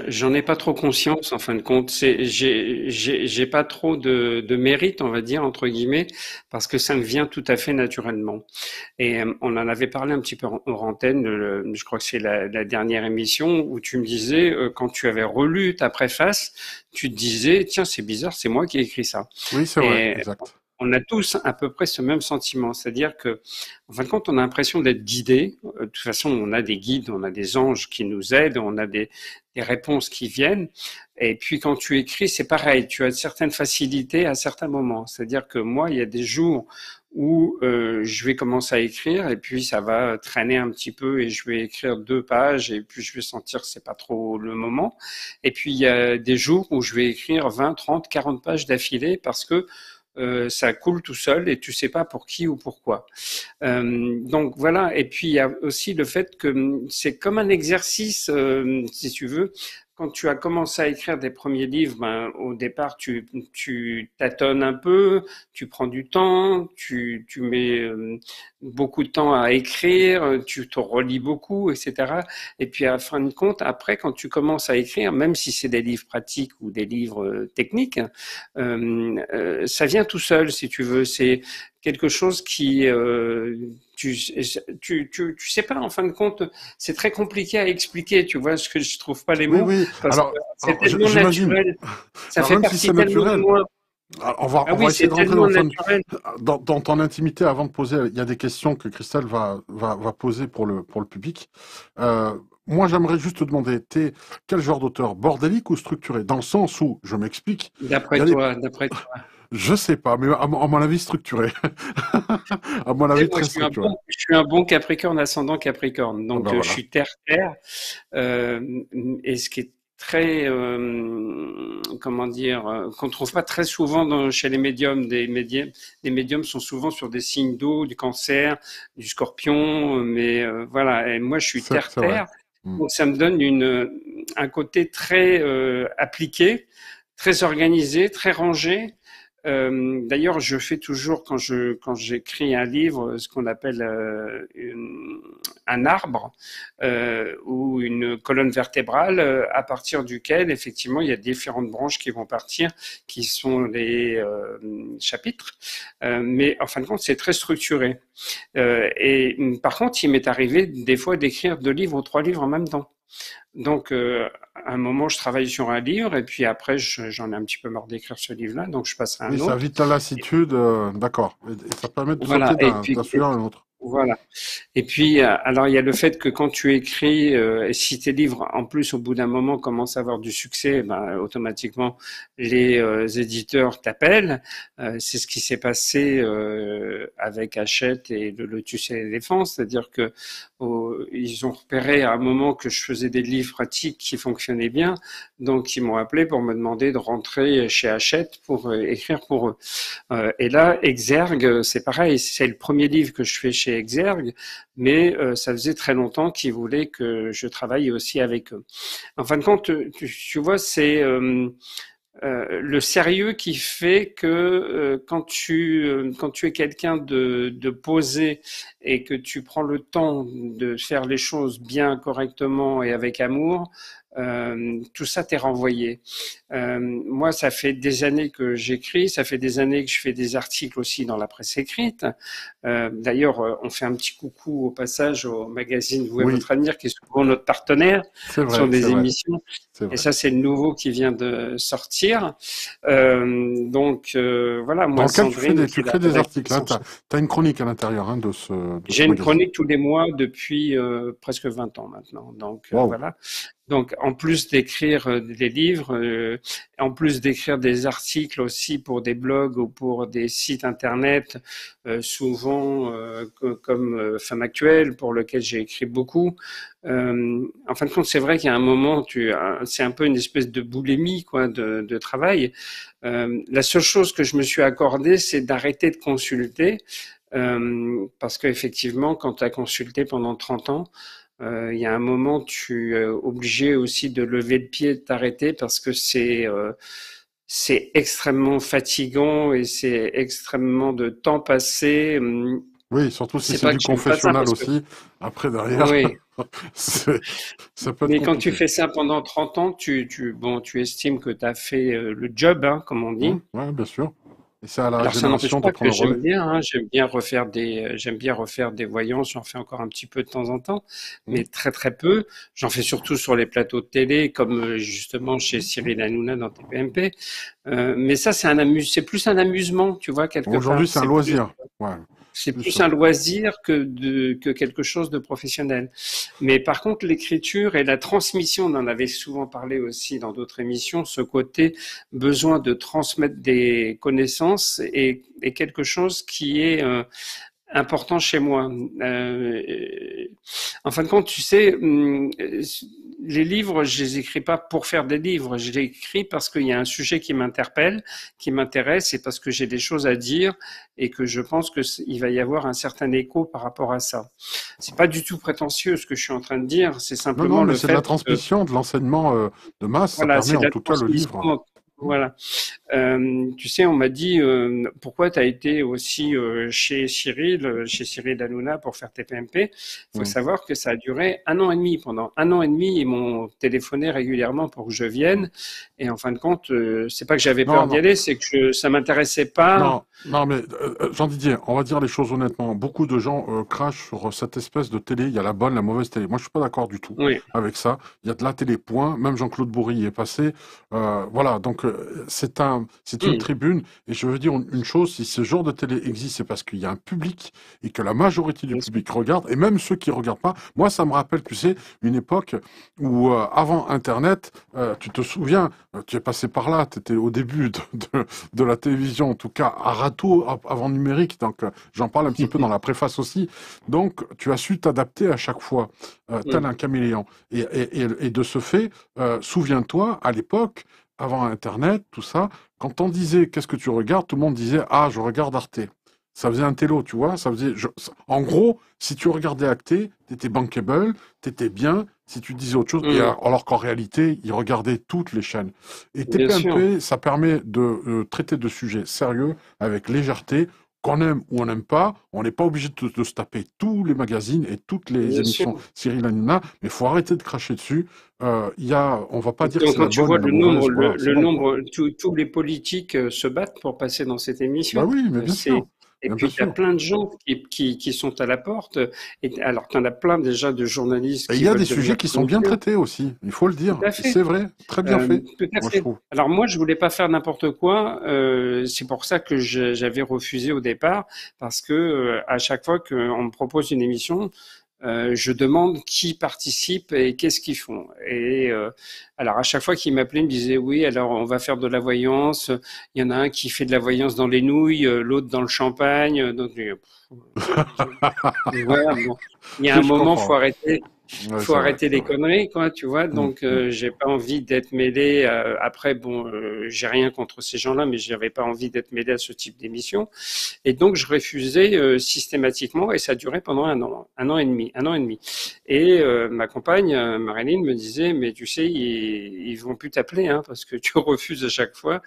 j'en ai pas trop conscience en fin de compte. J'ai pas trop de mérite, on va dire entre guillemets, parce que ça me vient tout à fait naturellement. Et on en avait parlé un petit peu hors antenne. Je crois que c'est la dernière émission où tu me disais quand tu avais relu ta préface, tu te disais tiens c'est bizarre, c'est moi qui ai écrit ça. Oui, c'est vrai, Et exact. on a tous à peu près ce même sentiment, c'est-à-dire que, en fin de compte, on a l'impression d'être guidé. De toute façon, on a des guides, on a des anges qui nous aident, on a des réponses qui viennent. Et puis, quand tu écris, c'est pareil. Tu as certaines facilités à certains moments. C'est-à-dire que moi, il y a des jours où je vais commencer à écrire et puis ça va traîner un petit peu et je vais écrire 2 pages et puis je vais sentir que c'est pas trop le moment. Et puis, il y a des jours où je vais écrire 20, 30, 40 pages d'affilée parce que ça coule tout seul et tu sais pas pour qui ou pourquoi. Donc voilà. Et puis il y a aussi le fait que c'est comme un exercice, si tu veux. Quand tu as commencé à écrire des premiers livres, ben, au départ, tu tâtonnes un peu, tu prends du temps, tu mets beaucoup de temps à écrire, tu te relis beaucoup, etc. Et puis, à fin de compte, après, quand tu commences à écrire, même si c'est des livres pratiques ou des livres techniques, ça vient tout seul, si tu veux. C'est quelque chose qui tu sais pas en fin de compte c'est très compliqué à expliquer tu vois ce que je trouve pas les Oui, mots oui. parce que c'est tellement J'imagine. naturel ça Alors, fait même si partie c'est tellement de naturel, moi on ah va oui essayer c'est de rentrer tellement naturel dans ton intimité avant de poser. Il y a des questions que Christelle va poser pour le public. Moi, j'aimerais juste te demander, t'es quel genre d'auteur? Bordélique ou structuré? Dans le sens où, je m'explique, il y a des... d'après toi. Je sais pas, mais à mon avis, structuré. À mon Tu sais, avis, moi très structuré. je suis un bon Capricorne ascendant Capricorne Ah donc ben je voilà. suis terre Euh, et ce qui est très, comment dire, qu'on trouve pas très souvent chez les médiums. Les médiums sont souvent sur des signes d'eau, du cancer, du scorpion, mais voilà. Et moi, je suis C'est vrai. terre-terre, Hmm. donc ça me donne un côté très appliqué, très organisé, très rangé. D'ailleurs, je fais toujours quand j'écris un livre ce qu'on appelle un arbre ou une colonne vertébrale à partir duquel effectivement il y a différentes branches qui vont partir, qui sont les chapitres. Mais en fin de compte, c'est très structuré. Et par contre, il m'est arrivé des fois d'écrire 2 livres ou 3 livres en même temps. Donc, à un moment, je travaille sur un livre et puis après, j'en ai un petit peu marre d'écrire ce livre-là, donc je passe à Oui, un ça autre. évite la lassitude, d'accord. Et ça permet de Voilà. sauter Et puis, d'un sujet à un autre. Voilà. Et puis, alors il y a le fait que quand tu écris, et si tes livres, en plus, au bout d'un moment, commencent à avoir du succès, ben, automatiquement, les éditeurs t'appellent. C'est ce qui s'est passé avec Hachette et le Lotus et l'éléphant, c'est-à-dire que ils ont repéré à un moment que je faisais des livres pratiques qui fonctionnaient bien, donc ils m'ont appelé pour me demander de rentrer chez Hachette pour écrire pour eux. Et là, Exergue, c'est pareil, c'est le premier livre que je fais chez Exergue, mais ça faisait très longtemps qu'ils voulaient que je travaille aussi avec eux. En fin de compte, tu vois, c'est le sérieux qui fait que quand tu es quelqu'un de posé et que tu prends le temps de faire les choses bien, correctement et avec amour, tout ça t'est renvoyé. Moi, ça fait des années que j'écris, ça fait des années que je fais des articles aussi dans la presse écrite. D'ailleurs, on fait un petit coucou au passage au magazine Vous et Oui, votre avenir, qui est souvent notre partenaire c'est sur vrai, c'est des vrai, émissions. c'est Et vrai. ça, c'est le nouveau qui vient de sortir. Donc, voilà, Dans moi, lequel Sandrine, qui tu est la crées des articles, hein, rédactrice en chef. t'as une chronique à l'intérieur hein, de J'ai ce une magazine. chronique tous les mois depuis presque 20 ans maintenant. Donc, Waouh. voilà. Donc, en plus d'écrire des livres, en plus d'écrire des articles aussi pour des blogs ou pour des sites internet, souvent comme Femme Actuelle, pour lequel j'ai écrit beaucoup. En fin de compte, c'est vrai qu'il y a un moment, c'est un peu une espèce de boulimie quoi, de travail. La seule chose que je me suis accordé, c'est d'arrêter de consulter, parce qu'effectivement, quand tu as consulté pendant 30 ans, il y a un moment, tu es obligé aussi de lever le pied, de t'arrêter parce que c'est extrêmement fatigant et c'est extrêmement de temps passé. Oui, surtout si C'est c'est pas que du j'aime pas ça confessionnal parce que aussi. Après, derrière, oui, c'est- ça peut être mais quand tu compliqué. fais ça pendant 30 ans, bon, tu estimes que tu as fait le job, hein, comme on dit. Ouais, bien sûr. Et c'est à la Alors ça n'empêche génération de pas que prendre le relais. j'aime bien, hein, j'aime bien refaire des voyances, j'en fais encore un petit peu de temps en temps, Hum, mais très très peu. J'en fais surtout sur les plateaux de télé, comme justement chez Cyril Hanouna dans TPMP. Mais ça c'est plus un amusement, tu vois, quelque Aujourd'hui, part. c'est un loisir. Ouais, C'est plus plus sûr. un loisir que quelque chose de professionnel. Mais par contre, l'écriture et la transmission, on en avait souvent parlé aussi dans d'autres émissions, ce côté besoin de transmettre des connaissances est quelque chose qui est important chez moi. En fin de compte, tu sais, les livres, je les écris pas pour faire des livres. Je les écris parce qu'il y a un sujet qui m'interpelle, qui m'intéresse, et parce que j'ai des choses à dire et que je pense que il va y avoir un certain écho par rapport à ça. C'est pas du tout prétentieux ce que je suis en train de dire. C'est Non, non, simplement mais le c'est de la fait que, transmission, de l'enseignement de masse. Ça voilà, permet c'est de en la tout cas le livre. transmission. Hum, Voilà. Tu sais, on m'a dit pourquoi tu as été aussi chez Cyril Hanouna pour faire TPMP. Il faut hum. savoir que ça a duré 1 an et demi. Pendant 1 an et demi, ils m'ont téléphoné régulièrement pour que je vienne. Et en fin de compte, c'est pas que j'avais Non, peur d'y non. aller, c'est que ça m'intéressait pas. Non, non, mais Jean-Didier, on va dire les choses honnêtement. Beaucoup de gens crachent sur cette espèce de télé. Il y a la bonne, la mauvaise télé. Moi, je suis pas d'accord du tout Oui. avec ça. Il y a de la télé, point. Même Jean-Claude Bourri y est passé. Voilà, donc c'est une Hum, tribune. Et je veux dire une chose, si ce genre de télé existe, c'est parce qu'il y a un public et que la majorité du bien sûr. public regarde. Et même ceux qui regardent pas. Moi, ça me rappelle, tu sais, une époque où avant Internet, tu te souviens, tu es passé par là. Tu étais au début de la télévision, en tout cas à râteau avant numérique. Donc, j'en parle un petit peu dans la préface aussi. Donc, tu as su t'adapter à chaque fois, tel Hum, un caméléon. Et de ce fait, souviens-toi, à l'époque, avant Internet, tout ça, quand on disait qu'est-ce que tu regardes, tout le monde disait ah, je regarde Arte. Ça faisait un télo, tu vois. Ça faisait, en gros, si tu regardais Arte, t'étais bankable, t'étais bien. Si tu disais autre chose, et hum, alors qu'en réalité, ils regardaient toutes les chaînes. Et bien sûr. TPMP, ça permet de traiter de sujets sérieux avec légèreté, qu'on aime ou on n'aime pas. On n'est pas obligé de se taper tous les magazines et toutes les Bien sûr. émissions Cyril Hanouna, mais il faut arrêter de cracher dessus. On va pas dire que Donc, c'est la quand tu bonne vois et la mauvaise, voilà, c'est le bon quoi. nombre, tous les politiques se battent pour passer dans cette Bah émission. oui, mais bien C'est sûr. Et bien puis, tu as sûr. plein de gens qui sont à la porte. Et, alors, tu en as plein déjà de journalistes Et il qui y a des veulent sujets devenir qui sont bien chroniqueurs. traités aussi, il faut le Tout dire. à fait. C'est vrai, très bien fait, Tout à moi je fait. trouve. Alors moi, je voulais pas faire n'importe quoi. C'est pour ça que j'avais refusé au départ, parce que à chaque fois qu'on me propose une émission, je demande qui participe et qu'est-ce qu'ils font. Et alors à chaque fois qu'ils m'appelaient, ils me disaient oui, alors on va faire de la voyance. Il y en a un qui fait de la voyance dans les nouilles, l'autre dans le champagne. Donc, voilà, bon. Il y a un Oui, je moment, comprends. Ouais, faut c'est vrai, arrêter c'est les vrai. conneries, quoi, tu vois. Mm, Donc, mm. j'ai pas envie d'être mêlé. Après, bon, j'ai rien contre ces gens-là, mais j'avais pas envie d'être mêlé à ce type d'émission. Et donc, je refusais systématiquement, et ça durait pendant un an et demi. Et ma compagne, Marilyn, me disait, mais tu sais, ils vont plus t'appeler, hein, parce que tu refuses à chaque fois.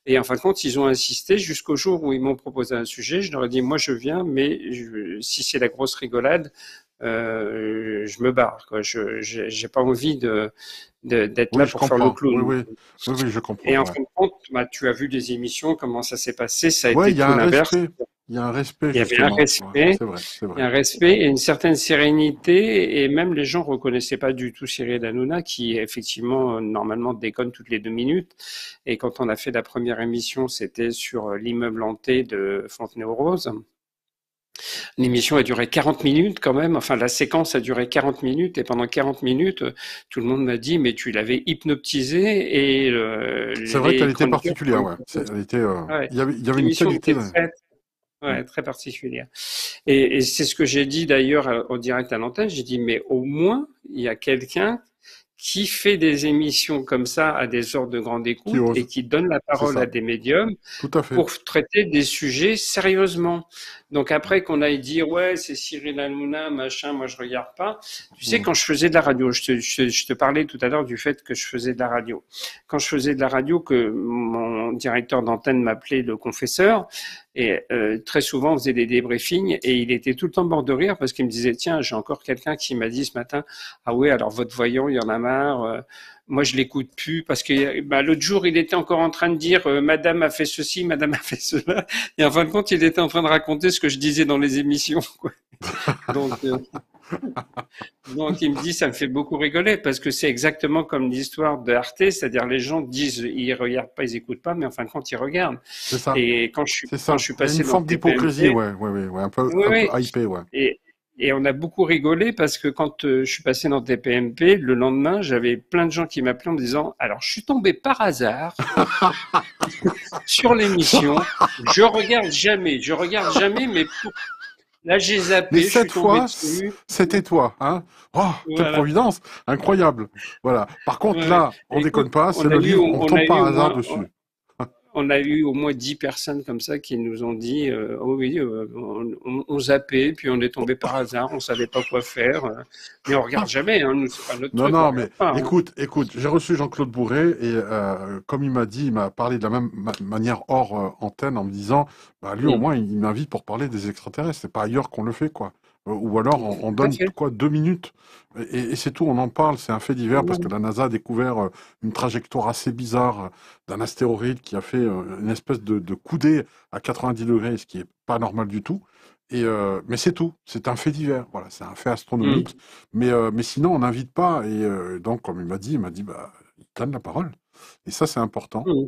Et en fin de compte, ils ont insisté jusqu'au jour où ils m'ont proposé un sujet. Je leur ai dit, moi, je viens, mais si c'est la grosse rigolade, je me barre, quoi. J'ai pas envie d'être Oui, là je pour faire le comprends. Oui, clown. oui, oui, oui, je Et comprends. en Ouais. fin de compte, bah, tu as vu des émissions, comment ça s'est passé, ça a Ouais, été il y a tout un l'inverse. respect. Il y a un respect Il y avait un justement. Ouais, respect, c'est vrai, c'est il y vrai. a un respect et une certaine sérénité, et même les gens reconnaissaient pas du tout Cyril Hanouna, qui effectivement normalement déconne toutes les 2 minutes. Et quand on a fait la première émission, c'était sur l'immeuble hanté de Fontenay-aux-Roses. L'émission a duré 40 minutes quand même, enfin la séquence a duré 40 minutes, et pendant 40 minutes, tout le monde m'a dit mais tu l'avais hypnotisé, et C'est vrai qu'elle les était chroniqueurs particulière, ouais. Elle était, ouais, il y avait une l'émission qualité. était très Mm. ouais, très particulière. Et c'est ce que j'ai dit d'ailleurs au direct à l'antenne. J'ai dit, mais au moins, il y a quelqu'un qui fait des émissions comme ça à des heures de grande Qui écoute ose. et qui donne la C'est parole à ça. des médiums Tout à fait. pour traiter des sujets sérieusement. Donc après qu'on aille dire ouais c'est Cyril Hanouna machin, moi je regarde pas. Tu sais Mm. quand je faisais de la radio, je te parlais tout à l'heure du fait que je faisais de la radio. Quand je faisais de la radio, que mon directeur d'antenne m'appelait le confesseur, et très souvent on faisait des débriefings et il était tout le temps mort de rire parce qu'il me disait tiens j'ai encore quelqu'un qui m'a dit ce matin ah ouais alors votre voyant il y en a marre. Moi, je l'écoute plus parce que bah, l'autre jour, il était encore en train de dire Madame a fait ceci, Madame a fait cela, et en fin de compte, il était en train de raconter ce que je disais dans les émissions, quoi. Donc, donc, il me dit, ça me fait beaucoup rigoler parce que c'est exactement comme l'histoire de Arte, c'est-à-dire les gens disent, ils regardent pas, ils écoutent pas, mais en fin de compte, ils regardent. C'est ça. Et C'est quand ça. je suis Il y a une passé dans forme d'hypocrisie, TPMP, ouais, ouais, ouais, ouais, oui, un peu oui, hypé, ouais. et, et on a beaucoup rigolé parce que quand je suis passé dans TPMP, le lendemain, j'avais plein de gens qui m'appelaient en me disant, alors, je suis tombé par hasard sur l'émission. Je regarde jamais, mais là j'ai Mais zappé, je cette suis tombé fois, dessus. c'était toi, hein? Oh, quelle Voilà. providence! Incroyable. Voilà. Par contre, Ouais. là, on Écoute, déconne pas, c'est le livre, on on a tombe eu par au hasard moins, dessus. on a eu au moins 10 personnes comme ça qui nous ont dit, oh oui, on zappait, puis on est tombé par hasard, on savait pas quoi faire, mais on regarde jamais, hein, nous c'est pas notre Non, truc, on non, mais regarde pas, hein. écoute, j'ai reçu Jean-Claude Bourré et comme il m'a dit, il m'a parlé de la même manière hors antenne en me disant, bah lui au Mm. moins il m'invite pour parler des extraterrestres, c'est pas ailleurs qu'on le fait quoi. Ou alors on Tout à donne fait. quoi 2 minutes et c'est tout, on en parle, c'est un fait divers parce que Voilà. la NASA a découvert une trajectoire assez bizarre d'un astéroïde qui a fait une espèce de coudée à 90 degrés, ce qui est pas normal du tout. Et mais c'est tout, c'est un fait divers, voilà, c'est un fait Mm. astronomique. Mais sinon, on n'invite pas. Et donc, comme il m'a dit, bah, il donne la parole. Et ça, c'est important. Mm.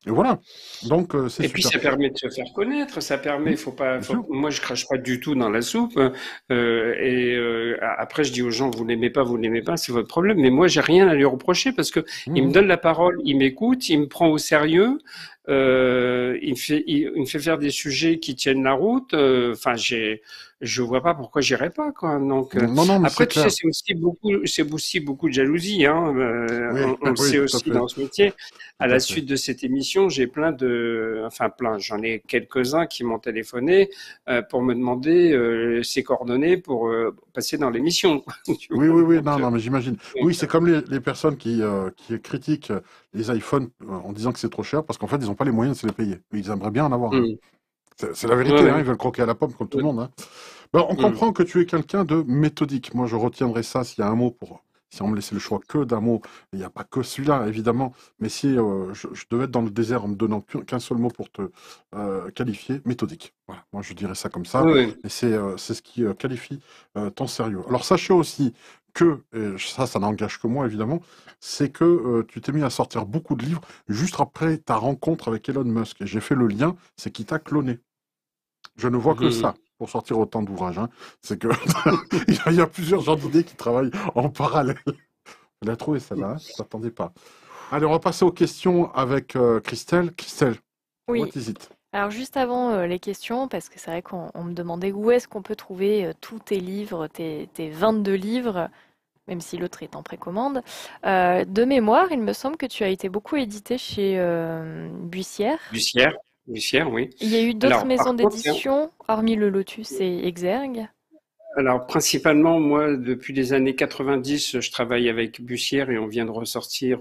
Et voilà. Donc, c'est Et puis super. ça permet de se faire connaître, ça permet, Hmm, faut pas, bien sûr. moi je crache pas du tout dans la soupe. Après je dis aux gens, vous l'aimez pas, c'est votre problème. Mais moi j'ai rien à lui reprocher parce que il me Mhm. donne la parole, il m'écoute, il me prend au sérieux, il me fait faire des sujets qui tiennent la route. Enfin je vois pas pourquoi j'irais pas quoi. Donc Non, non, mais c'est après tu sais clair. c'est aussi beaucoup de jalousie. Hein. Oui, On le oui, sait tout à aussi fait. dans ce métier. À Tout à la fait. suite de cette émission, j'ai plein, j'en ai quelques-uns qui m'ont téléphoné pour me demander ses coordonnées pour passer dans l'émission. Tu Oui, vois, oui, oui, donc, non, non, mais j'imagine. Oui, c'est comme les personnes qui critiquent les iPhones en disant que c'est trop cher parce qu'en fait, ils n'ont pas les moyens de se les payer. Ils aimeraient bien en avoir un. mm, C'est la ouais, vérité, hein, ouais, ils veulent croquer à la pomme comme tout le ouais, monde, hein. Ben, on mm, comprend que tu es quelqu'un de méthodique. Moi, je retiendrai ça s'il y a un mot pour si on me laissait le choix que d'un mot, il n'y a pas que celui-là, évidemment, mais si je devais être dans le désert en me donnant qu'un seul mot pour te qualifier, méthodique. Voilà, moi je dirais ça comme ça, Oui, oui. et c'est ce qui qualifie ton sérieux. Alors sachez aussi que, et ça n'engage que moi évidemment, c'est que tu t'es mis à sortir beaucoup de livres juste après ta rencontre avec Elon Musk. Et j'ai fait le lien, c'est qu'il t'a cloné. Je ne vois que Mhm. ça pour sortir autant d'ouvrages, hein. C'est que il y a plusieurs gens d'idées qui travaillent en parallèle. Elle a trouvé celle-là, hein, je t'attendais pas. Allez, on va passer aux questions avec Christelle. Christelle, what Oui. is it? Alors juste avant les questions, parce que c'est vrai qu'on me demandait où est-ce qu'on peut trouver tous tes livres, tes 22 livres, même si l'autre est en précommande. De mémoire, il me semble que tu as été beaucoup édité chez Buissière. Bussière, Bussière, oui. Il y a eu d'autres Alors, maisons par contre, d'édition, hormis le Lotus et Exergue. alors, principalement, moi, depuis les années 90, je travaille avec Bussière et on vient de ressortir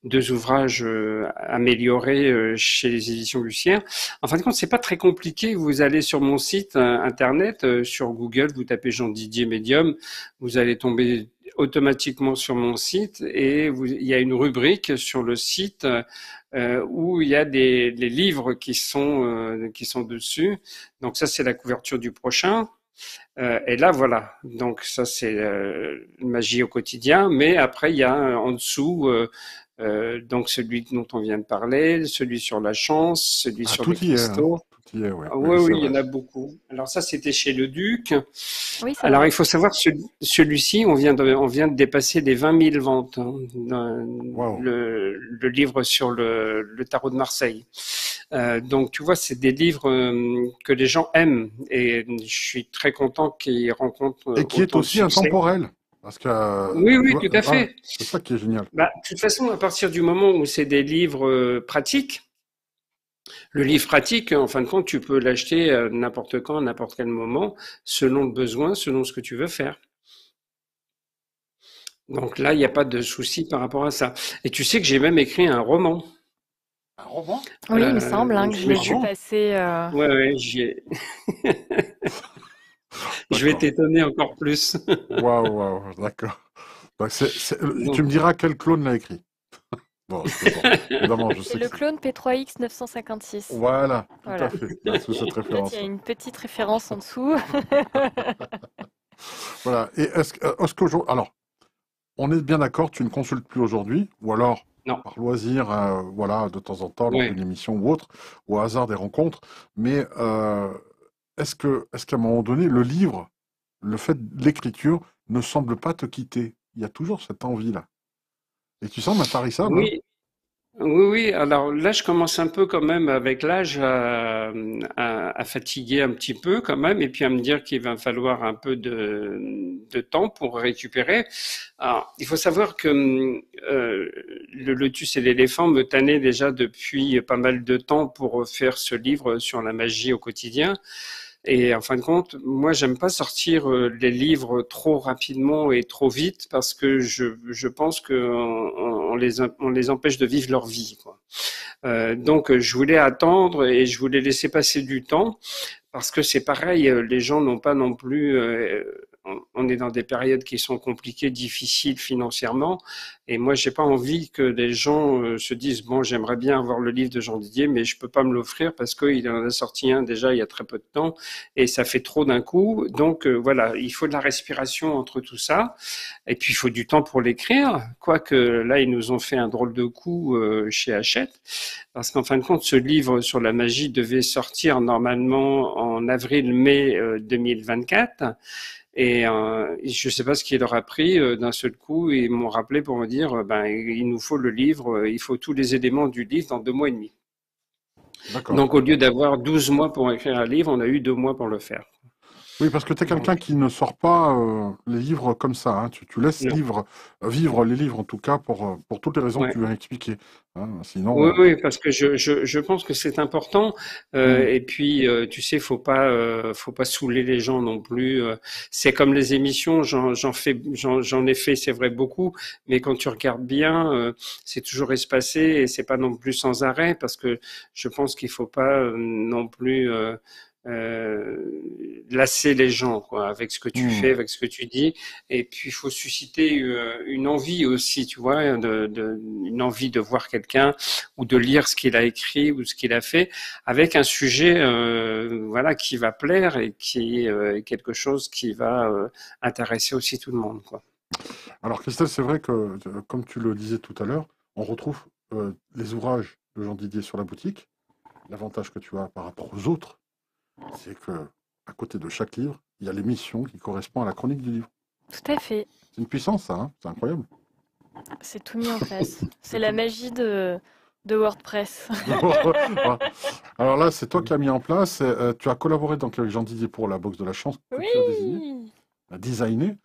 deux ouvrages améliorés chez les éditions Bussière. En fin de compte, c'est pas très compliqué. Vous allez sur mon site internet, sur Google, vous tapez Jean Didier Medium, vous allez tomber automatiquement sur mon site et il y a une rubrique sur le site où il y a les livres qui sont dessus. Donc ça, c'est la couverture du prochain. Et là, voilà. Donc ça, c'est magie au quotidien. Mais après, il y a en dessous, donc celui dont on vient de parler, celui sur la chance, celui Ah, sur les tout y est, hein. cristaux. Tout y est, ouais. Ah, Oui, oui, c'est oui, il y vrai. en a beaucoup. Alors ça, c'était chez Le Duc. Oui, c'est Alors vrai. il faut savoir, celui-ci, on vient de dépasser les 20 000 ventes, hein, Waouh. le livre sur le tarot de Marseille. Donc tu vois, c'est des livres que les gens aiment et je suis très content qu'ils rencontrent Et qui est autant de aussi succès. intemporel. Parce que, Oui, tu oui, vois, tout à voilà, fait. c'est ça qui est génial. Bah, de toute façon, à partir du moment où c'est des livres pratiques, le livre pratique, en fin de compte, tu peux l'acheter n'importe quand, à n'importe quel moment, selon le besoin, selon ce que tu veux faire. Donc là, il n'y a pas de souci par rapport à ça. Et tu sais que j'ai même écrit un roman. Un roman? Oui, il me semble hein, que je Je me l'ai Ah vu suis... bon? passer. Ouais, ouais, je vais D'accord. t'étonner encore plus. Waouh, waouh, d'accord. Donc tu Donc, me diras quel clone l'a écrit. Bon, je plaisante. Évidemment, je C'est sais que le c'est. clone P3X 956. Voilà, tout à Voilà. fait. Il y a sous cette Peut-être il y a référence. une petite référence en dessous. Voilà. Et est-ce qu'aujourd'hui. Alors, on est bien d'accord, tu ne consultes plus aujourd'hui, ou alors non, par loisir, voilà, de temps en temps, lors ouais. d'une émission ou autre, au hasard des rencontres. Mais est-ce qu'à un moment donné, le livre, le fait de l'écriture, ne semble pas te quitter? Il y a toujours cette envie-là. Et tu sembles intarissable, hein? Oui, oui, oui. Alors là, je commence un peu quand même avec l'âge à fatiguer un petit peu quand même, et puis à me dire qu'il va falloir un peu de temps pour récupérer. Alors, il faut savoir que le Lotus et l'éléphant me tannait déjà depuis pas mal de temps pour faire ce livre sur la magie au quotidien. Et en fin de compte, moi, j'aime pas sortir les livres trop rapidement et trop vite parce que je pense que on les empêche de vivre leur vie, quoi. Donc, je voulais attendre et je voulais laisser passer du temps parce que c'est pareil, les gens n'ont pas non plus. On est dans des périodes qui sont compliquées, difficiles financièrement, et moi j'ai pas envie que les gens se disent bon, j'aimerais bien avoir le livre de Jean Didier, mais je peux pas me l'offrir parce qu'il en a sorti un déjà il y a très peu de temps et ça fait trop d'un coup. Donc voilà, il faut de la respiration entre tout ça, et puis il faut du temps pour l'écrire. Quoique là ils nous ont fait un drôle de coup chez Hachette, parce qu'en fin de compte, ce livre sur la magie devait sortir normalement en avril-mai 2024. Et je ne sais pas ce qui leur a pris d'un seul coup. Ils m'ont rappelé pour me dire, ben, il nous faut le livre, il faut tous les éléments du livre dans 2 mois et demi. D'accord. Donc au lieu d'avoir 12 mois pour écrire un livre, on a eu 2 mois pour le faire. Oui, parce que tu es quelqu'un Donc, qui ne sort pas les livres comme ça, hein. Tu laisses non. vivre les livres, en tout cas, pour toutes les raisons que Ouais. tu viens expliquer, hein. Oui, Sinon, oui, parce que je pense que c'est important. hmm, Et puis, tu sais, faut pas saouler les gens non plus. C'est comme les émissions, j'en ai fait, c'est vrai beaucoup, mais quand tu regardes bien, c'est toujours espacé et c'est pas non plus sans arrêt, parce que je pense qu'il faut pas non plus lasser les gens, quoi, avec ce que tu fais, avec ce que tu dis. Et puis, il faut susciter une envie aussi, tu vois, une envie de voir quelqu'un ou de lire ce qu'il a écrit ou ce qu'il a fait, avec un sujet, voilà, qui va plaire et qui est quelque chose qui va intéresser aussi tout le monde, quoi. Alors, Christelle, c'est vrai que, comme tu le disais tout à l'heure, on retrouve les ouvrages de Jean Didier sur la boutique. L'avantage que tu as par rapport aux autres, c'est que à côté de chaque livre, il y a l'émission qui correspond à la chronique du livre. Tout à fait. C'est une puissance, ça, hein, c'est incroyable. C'est tout mis en place. C'est la magie de WordPress. Alors là, c'est toi qui as mis en place. Tu as collaboré donc avec Jean Didier pour la box de la chance que tu as Oui. designé.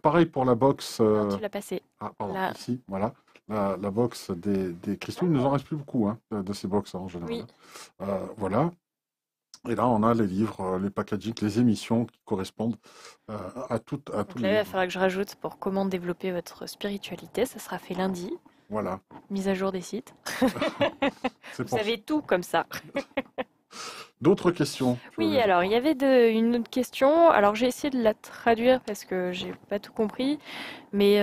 Pareil pour la box. Non, tu l'as passé. Ah, pardon, Là. ici, voilà. La box des cristaux. Il ne nous en reste plus beaucoup hein, de ces box en général. Oui. Voilà. Et là, on a les livres, les packaging, les émissions qui correspondent à tous Donc les là, il va livres. falloir que je rajoute pour comment développer votre spiritualité. Ça sera fait lundi. Voilà. Mise à jour des sites. C'est Vous pour savez tout comme ça. D'autres questions? Oui, alors il y avait une autre question. Alors j'ai essayé de la traduire parce que j'ai pas tout compris. Mais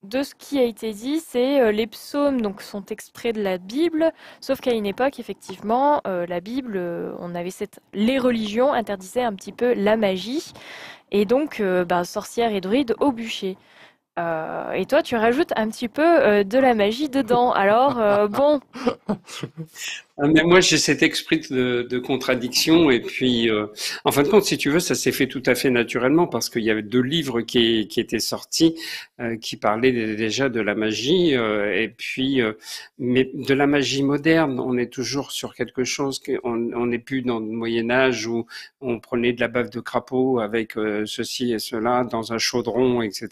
de ce qui a été dit, c'est les psaumes donc sont extraits de la Bible, sauf qu'à une époque, effectivement, la Bible, les religions interdisaient un petit peu la magie, et donc sorcières et druides au bûcher. Et toi, tu rajoutes un petit peu de la magie dedans. Alors, bon, Ah, mais moi, j'ai cet esprit de contradiction. Et puis, en fin de compte, si tu veux, ça s'est fait tout à fait naturellement parce qu'il y avait 2 livres qui étaient sortis, qui parlaient déjà de la magie. Mais de la magie moderne, on est toujours sur quelque chose on n'est plus dans le Moyen Âge où on prenait de la bave de crapaud avec ceci et cela dans un chaudron, etc.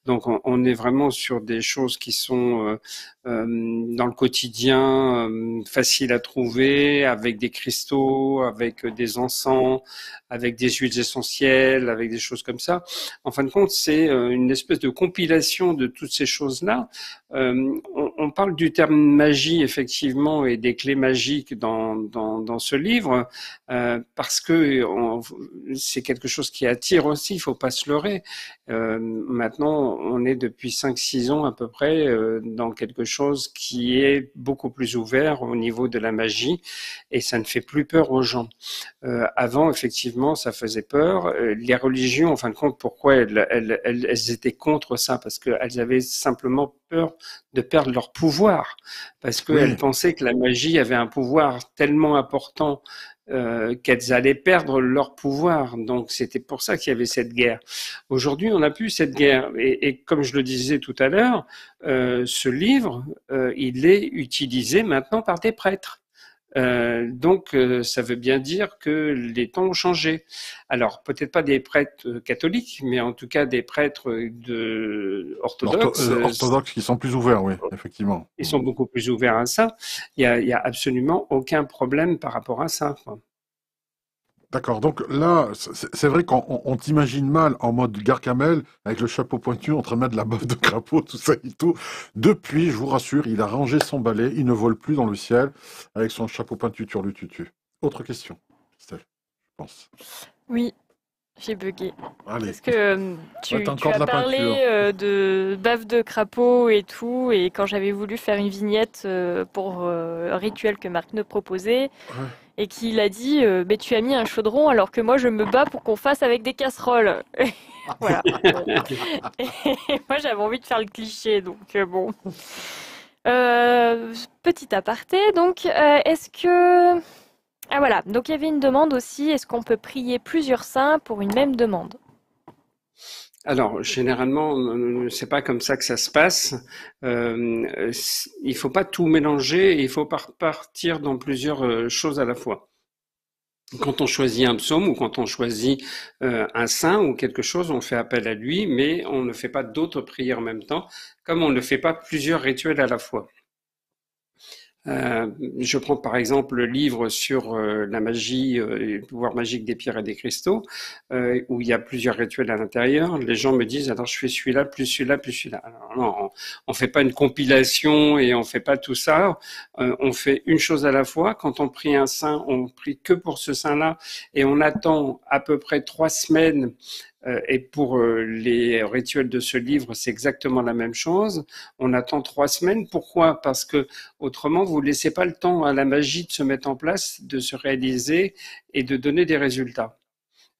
Donc, on est vraiment sur des choses qui sont dans le quotidien, facile à trouver, avec des cristaux, avec des encens, avec des huiles essentielles, avec des choses comme ça. En fin de compte, c'est une espèce de compilation de toutes ces choses-là. On parle du terme magie, effectivement, et des clés magiques dans ce livre, parce que c'est quelque chose qui attire aussi, il faut pas se leurrer. Maintenant, on est depuis 5-6 ans à peu près dans quelque chose qui est beaucoup plus ouvert au niveau de la magie et ça ne fait plus peur aux gens. Avant, effectivement, ça faisait peur. Les religions, en fin de compte, pourquoi elles étaient contre ça? Parce qu'elles avaient simplement peur de perdre leur pouvoir, parce qu'elles Oui, pensaient que la magie avait un pouvoir tellement important qu'elles allaient perdre leur pouvoir. Donc c'était pour ça qu'il y avait cette guerre. Aujourd'hui, on n'a plus cette guerre. Et comme je le disais tout à l'heure, ce livre, il est utilisé maintenant par des prêtres. Donc, ça veut bien dire que les temps ont changé. Alors, peut-être pas des prêtres catholiques, mais en tout cas des prêtres orthodoxes. orthodoxes qui sont plus ouverts, oui, effectivement. Ils sont beaucoup plus ouverts à ça. Il y a absolument aucun problème par rapport à ça, quoi. D'accord, donc là, c'est vrai qu'on t'imagine mal en mode Gargamel, avec le chapeau pointu, en train de mettre de la bave de crapaud, tout ça et tout. Depuis, je vous rassure, il a rangé son balai, il ne vole plus dans le ciel, avec son chapeau pointu turlututu. Autre question, Christelle, je pense. oui, j'ai bugué. Allez, Parce que ouais, t'as tu encore de as la parlé peinture. de bave de crapaud et tout, et quand j'avais voulu faire une vignette pour un rituel que Marc nous proposait, Ouais. et qu'il a dit mais tu as mis un chaudron alors que moi je me bats pour qu'on fasse avec des casseroles. Voilà. Bon. Et moi j'avais envie de faire le cliché, donc bon. Petit aparté, donc est-ce que... Ah voilà, donc il y avait une demande aussi, est-ce qu'on peut prier plusieurs saints pour une même demande? Alors, généralement, c'est pas comme ça que ça se passe. Il faut pas tout mélanger, il faut partir dans plusieurs choses à la fois. Quand on choisit un psaume ou quand on choisit un saint ou quelque chose, on fait appel à lui, mais on ne fait pas d'autres prières en même temps, comme on ne fait pas plusieurs rituels à la fois. Je prends par exemple le livre sur la magie, et le pouvoir magique des pierres et des cristaux, où il y a plusieurs rituels à l'intérieur. Les gens me disent, alors je fais celui-là, plus celui-là, plus celui-là. Alors non, on fait pas une compilation et on fait pas tout ça. On fait une chose à la fois. Quand on prie un saint, on prie que pour ce saint-là et on attend à peu près 3 semaines. Et pour les rituels de ce livre, c'est exactement la même chose. On attend 3 semaines. Pourquoi? Parce que autrement, vous laissez pas le temps à la magie de se mettre en place, de se réaliser et de donner des résultats.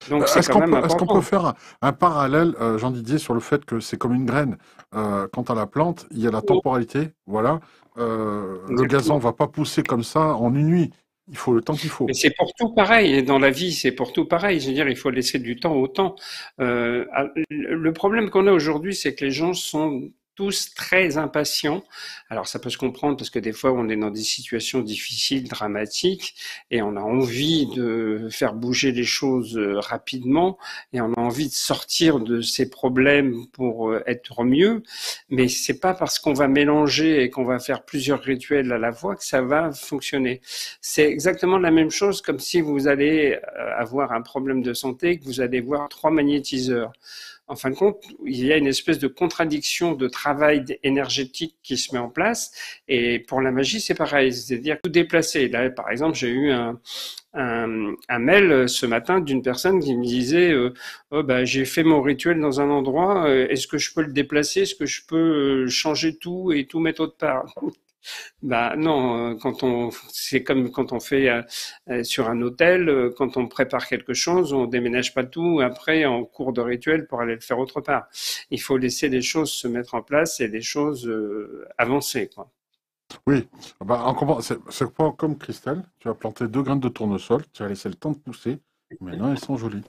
Donc c'est quand même Est-ce qu'on peut important. faire un parallèle, Jean Didier, sur le fait que c'est comme une graine. Quant à la plante, il y a la temporalité, voilà. Le gazon Exactement. va pas pousser comme ça en une nuit. Il faut le temps qu'il Mais faut. c'est pour tout pareil. Et dans la vie, c'est pour tout pareil. Je veux dire, il faut laisser du temps au temps. Le problème qu'on a aujourd'hui, c'est que les gens sont tous très impatients. Alors ça peut se comprendre parce que des fois on est dans des situations difficiles, dramatiques, et on a envie de faire bouger les choses rapidement, et on a envie de sortir de ces problèmes pour être mieux. Mais c'est pas parce qu'on va mélanger et qu'on va faire plusieurs rituels à la fois que ça va fonctionner. C'est exactement la même chose comme si vous allez avoir un problème de santé et que vous allez voir 3 magnétiseurs. En fin de compte, il y a une espèce de contradiction de travail énergétique qui se met en place. Et pour la magie, c'est pareil, c'est-à-dire tout déplacer. Là, par exemple, j'ai eu un mail ce matin d'une personne qui me disait oh, bah, j'ai fait mon rituel dans un endroit, est-ce que je peux le déplacer, est-ce que je peux changer tout et tout mettre autre part? Bah non, c'est comme quand on fait sur un hôtel, quand on prépare quelque chose, on déménage pas tout après en cours de rituel pour aller le faire autre part. Il faut laisser les choses se mettre en place et les choses avancer, quoi. Oui, ah bah, c'est pas comme Christelle. Tu as planté 2 graines de tournesol, tu as laissé le temps de pousser. Maintenant, elles sont jolies.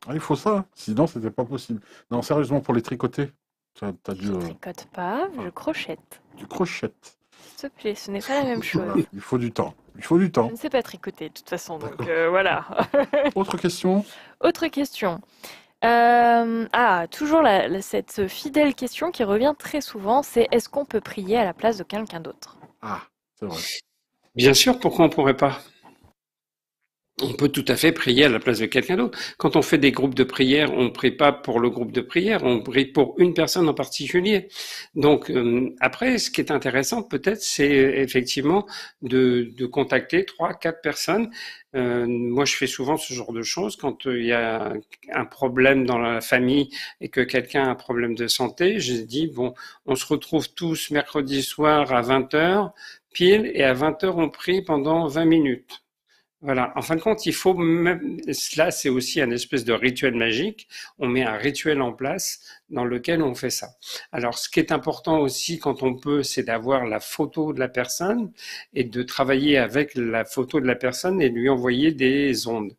Ah, il faut ça, hein. Sinon, c'était pas possible. Non, sérieusement, pour les tricoter, t'as dû, Je tricote pas, je ah, crochette. tu crochettes. S'il te plaît, ce n'est pas la même Voilà, chose. il faut du temps. Il faut du Je temps. ne sais pas tricoter de toute façon, donc D'accord. voilà. Autre question? Autre question. Toujours cette fidèle question qui revient très souvent, c'est est-ce qu'on peut prier à la place de quelqu'un d'autre? Ah, c'est vrai. Bien sûr, pourquoi on pourrait pas? On peut tout à fait prier à la place de quelqu'un d'autre. Quand on fait des groupes de prière, on ne prie pas pour le groupe de prière, on prie pour une personne en particulier. Donc après, ce qui est intéressant peut-être, c'est effectivement de contacter 3, 4 personnes. Moi, je fais souvent ce genre de choses quand il y a un problème dans la famille et que quelqu'un a un problème de santé. Je dis, bon, on se retrouve tous mercredi soir à 20h pile, et à 20h, on prie pendant 20 minutes. Voilà. En fin de compte, il faut même, cela, c'est aussi un espèce de rituel magique. On met un rituel en place dans lequel on fait ça. Alors, ce qui est important aussi quand on peut, c'est d'avoir la photo de la personne et de travailler avec la photo de la personne et lui envoyer des ondes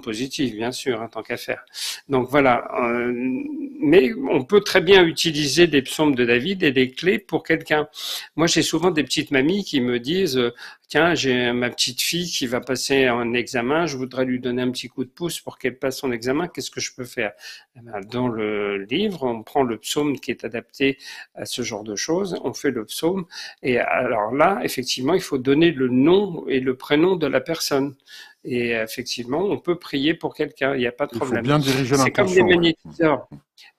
positives, bien sûr, hein, tant qu'à faire. Donc voilà. Mais on peut très bien utiliser des psaumes de David et des clés pour quelqu'un. Moi, j'ai souvent des petites mamies qui me disent tiens, j'ai ma petite fille qui va passer un examen, je voudrais lui donner un petit coup de pouce pour qu'elle passe son examen, qu'est-ce que je peux faire? Dans le livre, on prend le psaume qui est adapté à ce genre de choses, on fait le psaume, et alors là, effectivement, il faut donner le nom et le prénom de la personne. Et effectivement, on peut prier pour quelqu'un, il n'y a pas de Il faut problème. bien diriger C'est comme les l'intention, ouais. magnétiseurs.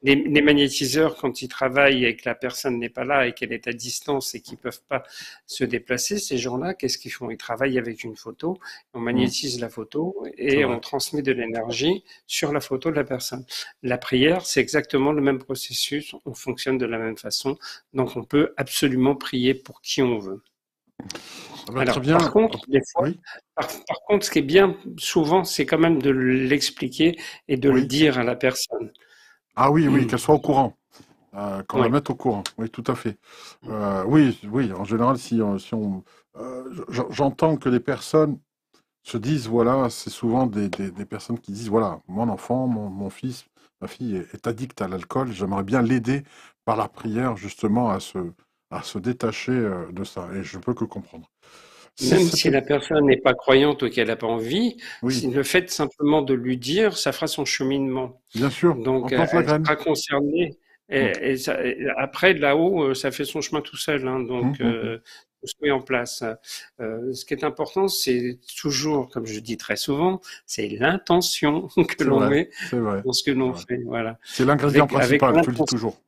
Les magnétiseurs, quand ils travaillent et que la personne n'est pas là et qu'elle est à distance et qu'ils ne peuvent pas se déplacer, ces gens-là, qu'est-ce qu'ils font? Ils travaillent avec une photo, on Mm, magnétise la photo c'est et vrai. on transmet de l'énergie sur la photo de la personne. La prière, c'est exactement le même processus, on fonctionne de la même façon, donc on peut absolument prier pour qui on veut. Ah bah, très Alors, bien. par contre, des fois, Oui, par contre, ce qui est bien souvent, c'est quand même de l'expliquer et de le oui. dire à la personne. Ah oui, oui, qu'elle soit au courant. Qu'on la Oui. mette au courant. Oui, tout à fait. Oui, oui, en général, j'entends que les personnes se disent, voilà, c'est souvent des personnes qui disent, voilà, mon enfant, mon fils, ma fille est addict à l'alcool, j'aimerais bien l'aider par la prière, justement, à se détacher de ça. Et je peux que comprendre. Si Même si c'était... la personne n'est pas croyante ou qu'elle n'a pas envie, Oui, le fait simplement de lui dire, ça fera son cheminement. bien sûr, on Donc, plante la elle graine. sera concernée. Hum, Et après, de là-haut, ça fait son chemin tout seul, hein. hum, Donc, hum, hum. tout se met en place. Ce qui est important, c'est toujours, comme je dis très souvent, c'est l'intention que C'est l'on vrai, met c'est vrai, dans ce que c'est l'on vrai. fait. Voilà. C'est l'ingrédient Avec principal, je te le dis l'intention. toujours.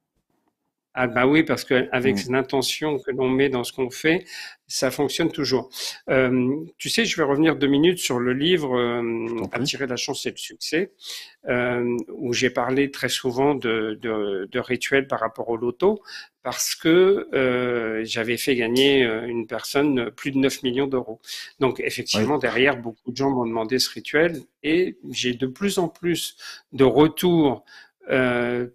Ah bah oui, parce que avec Mm. l'intention que l'on met dans ce qu'on fait, ça fonctionne toujours. Tu sais, je vais revenir 2 minutes sur le livre Je t'en prie. Attirer la chance et le succès, où j'ai parlé très souvent de rituels par rapport au loto, parce que j'avais fait gagner une personne plus de 9 millions d'euros. Donc Oui, effectivement, derrière, beaucoup de gens m'ont demandé ce rituel, et j'ai de plus en plus de retours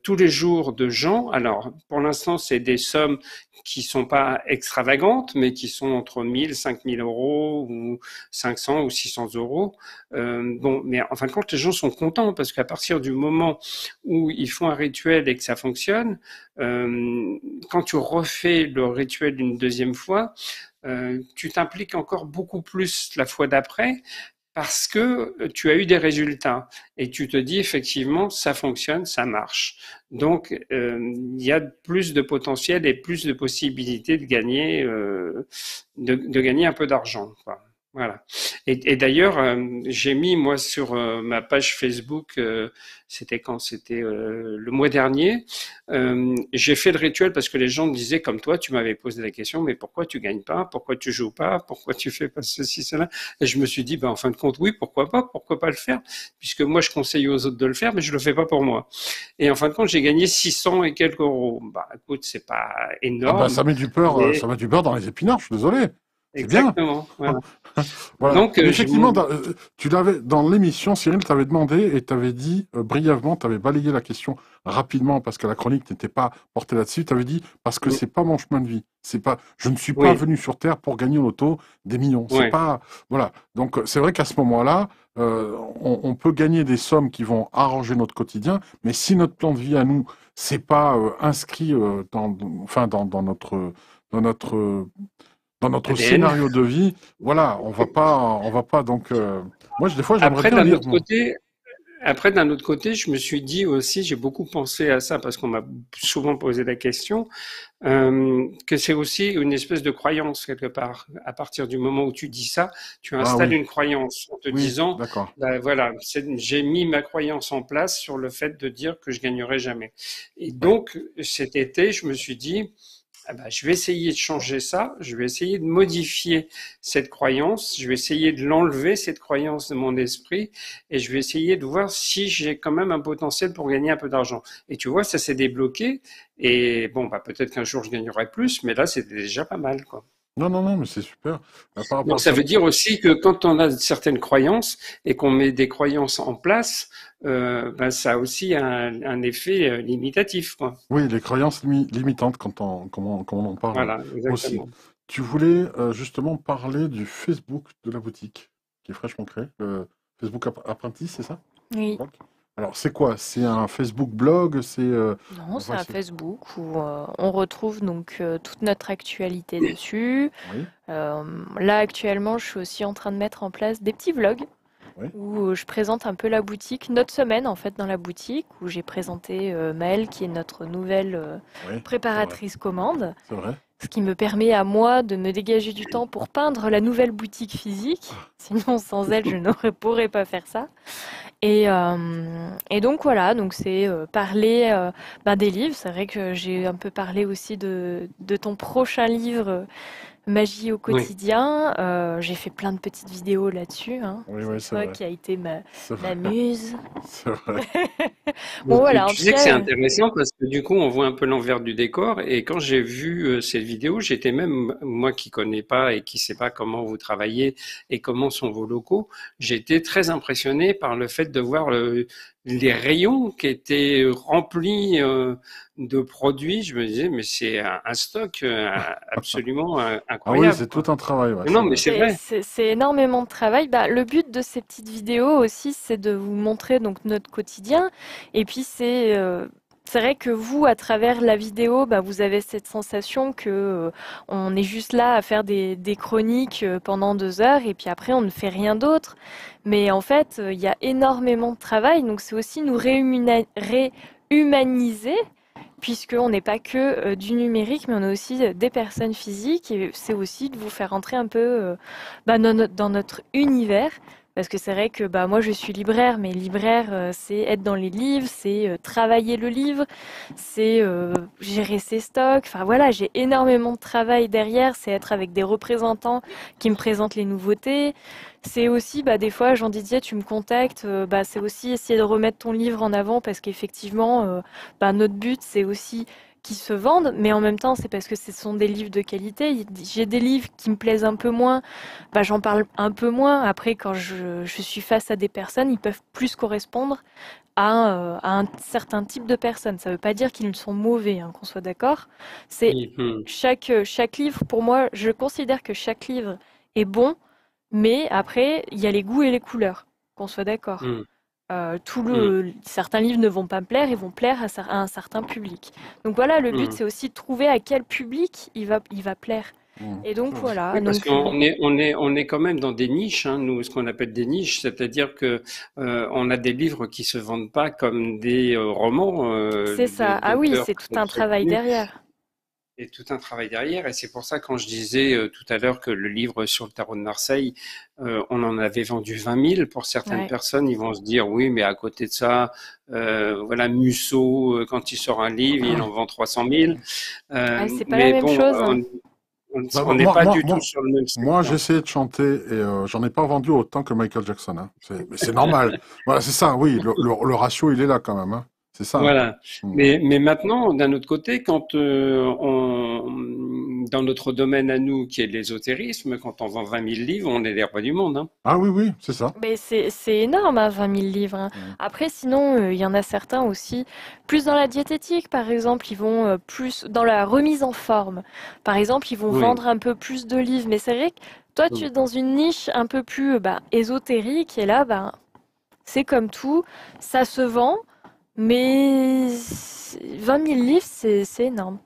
tous les jours de gens. Alors, pour l'instant, c'est des sommes qui sont pas extravagantes, mais qui sont entre 1000, 5000 euros ou 500 ou 600 euros. Bon, mais en fin de compte, les gens sont contents parce qu'à partir du moment où ils font un rituel et que ça fonctionne, quand tu refais le rituel une deuxième fois, tu t'impliques encore beaucoup plus la fois d'après parce que tu as eu des résultats et tu te dis effectivement ça fonctionne, ça marche. Donc il y a plus de potentiel et plus de possibilités de gagner, de gagner un peu d'argent, quoi. Voilà. Et d'ailleurs, j'ai mis moi sur ma page Facebook, c'était quand? C'était le mois dernier. J'ai fait le rituel parce que les gens me disaient comme toi, tu m'avais posé la question, mais pourquoi tu gagnes pas? Pourquoi tu joues pas? Pourquoi tu fais pas ceci, cela? Et je me suis dit, ben, en fin de compte, oui, pourquoi pas le faire? Puisque moi, je conseille aux autres de le faire, mais je le fais pas pour moi. Et en fin de compte, j'ai gagné 600 et quelques euros. Bah, écoute, c'est pas ah bah énorme, ça mais met du beurre dans les épinards, je suis désolé. C'est bien. exactement, voilà. Voilà. Donc, Mais j'ai effectivement, tu l'avais dans l'émission, Cyril t'avait demandé et t'avais dit brièvement, t'avais balayé la question rapidement parce que la chronique n'était pas portée là-dessus. T'avais dit parce que c'est pas mon chemin de vie. C'est pas, je ne suis pas oui, venu sur Terre pour gagner au loto des millions. C'est ouais. pas, voilà. Donc c'est vrai qu'à ce moment-là, on peut gagner des sommes qui vont arranger notre quotidien, mais si notre plan de vie à nous, c'est pas inscrit enfin dans notre dans notre ADN. scénario de vie, voilà, on va pas donc. Moi, des fois, j'aimerais Après, bien d'un lire. autre côté, Après, d'un autre côté, je me suis dit aussi, j'ai beaucoup pensé à ça parce qu'on m'a souvent posé la question, que c'est aussi une espèce de croyance quelque part. À partir du moment où tu dis ça, tu Ah installes oui, une croyance en te oui, disant, d'accord. bah, voilà, j'ai mis ma croyance en place sur le fait de dire que je gagnerai jamais. Et Ouais. donc, cet été, je me suis dit, ah bah, je vais essayer de changer ça, je vais essayer de modifier cette croyance, je vais essayer de l'enlever, cette croyance de mon esprit, et je vais essayer de voir si j'ai quand même un potentiel pour gagner un peu d'argent. Et tu vois, ça s'est débloqué, et bon, bah, peut-être qu'un jour je gagnerai plus, mais là, c'était déjà pas mal, quoi. Non, non, non, mais c'est super. Par rapport Donc, à ça ça, veut dire aussi que quand on a certaines croyances et qu'on met des croyances en place, bah, ça a aussi un effet limitatif, quoi. oui, les croyances limitantes quand on en parle Voilà, aussi. exactement. Tu voulais justement parler du Facebook de la boutique, qui est fraîchement créé, le Facebook Apprenti, c'est ça? Oui. Donc, alors, c'est quoi? C'est un Facebook blog? C'est Non, c'est enfin, un Facebook où on retrouve donc toute notre actualité dessus. oui, Là, actuellement, je suis aussi en train de mettre en place des petits vlogs oui, où je présente un peu la boutique, notre semaine en fait dans la boutique, où j'ai présenté Maëlle qui est notre nouvelle oui, c'est vrai, préparatrice commande, c'est vrai. ce qui me permet à moi de me dégager du temps pour peindre la nouvelle boutique physique. Sinon, sans elle, je pourrais pas faire ça. Et donc voilà, donc c'est parler des livres. C'est vrai que j'ai un peu parlé aussi de ton prochain livre, Magie au Oui. quotidien. J'ai fait plein de petites vidéos là-dessus, hein. Oui, C'est oui, c'est toi vrai. qui as été C'est ma vrai. muse. C'est vrai. Bon Tu, voilà, en tu tout sais que c'est cas, intéressant parce que du coup, on voit un peu l'envers du décor. Et quand j'ai vu cette vidéo, j'étais même, moi qui connais pas et qui sais pas comment vous travaillez et comment sont vos locaux, j'ai été très impressionné par le fait de voir les rayons qui étaient remplis de produits. Je me disais, mais c'est un stock absolument Ah oui, incroyable, c'est tout quoi. un travail, ouais, Non, c'est mais vrai. c'est vrai. c'est énormément de travail. Bah, le but de ces petites vidéos aussi, c'est de vous montrer donc notre quotidien. Et puis c'est vrai que vous, à travers la vidéo, bah, vous avez cette sensation que on est juste là à faire des chroniques pendant 2 heures et puis après on ne fait rien d'autre. Mais en fait, il y a énormément de travail. Donc c'est aussi nous réhumaniser puisqu'on n'est pas que du numérique, mais on est aussi des personnes physiques, et c'est aussi de vous faire entrer un peu dans notre univers. Parce que c'est vrai que moi je suis libraire, mais libraire c'est être dans les livres, c'est travailler le livre, c'est gérer ses stocks. Enfin voilà, j'ai énormément de travail derrière. C'est être avec des représentants qui me présentent les nouveautés. C'est aussi des fois Jean Didier, tu me contactes, c'est aussi essayer de remettre ton livre en avant parce qu'effectivement notre but c'est aussi qu'ils se vendent, mais en même temps c'est parce que ce sont des livres de qualité. J'ai des livres qui me plaisent un peu moins, j'en parle un peu moins. Après, quand je suis face à des personnes, ils peuvent plus correspondre à un certain type de personnes. Ça ne veut pas dire qu'ils sont mauvais, hein, qu'on soit d'accord. C'est Mhm. chaque livre, pour moi, je considère que chaque livre est bon, mais après, il y a les goûts et les couleurs, qu'on soit d'accord. Mhm. Mhm. Certains livres ne vont pas me plaire, ils vont plaire à un certain public. Donc voilà, le but, Mhm. c'est aussi de trouver à quel public il va plaire. Et donc C'est vrai. voilà, Oui, parce donc qu'on est quand même dans des niches, hein, nous, ce qu'on appelle des niches, c'est-à-dire que on a des livres qui se vendent pas comme des romans c'est ça. Ah oui, d'auteurs c'est tout un très travail connus. derrière. Et tout un travail derrière. Et c'est pour ça, quand je disais tout à l'heure que le livre sur le tarot de Marseille, on en avait vendu 20 000. Pour certaines Ouais. personnes, ils vont se dire, oui, mais à côté de ça, voilà, Musso, quand il sort un livre, il en vend 300 000. Ah, c'est pas la Mais même bon, chose, hein. on n'est pas du tout sur le même Moi, secteur. j'essayais de chanter et j'en ai pas vendu autant que Michael Jackson. Hein. Mais c'est normal. Voilà, c'est ça. Oui, le ratio, il est là quand même. Hein. C'est ça. Hein. Voilà. Mm. Mais maintenant, d'un autre côté, quand dans notre domaine à nous, qui est l'ésotérisme, quand on vend 20 000 livres, on est les rois du monde, hein. Ah oui, oui, c'est ça. Mais c'est énorme, hein, 20 000 livres, hein. Mm. Après, sinon, il y en a certains aussi, plus dans la diététique, par exemple, ils vont plus dans la remise en forme. Par exemple, ils vont Oui. vendre un peu plus de livres. Mais c'est vrai que toi, tu Mm. es dans une niche un peu plus ésotérique, et là, c'est comme tout, ça se vend, mais 20 000 livres, c'est énorme.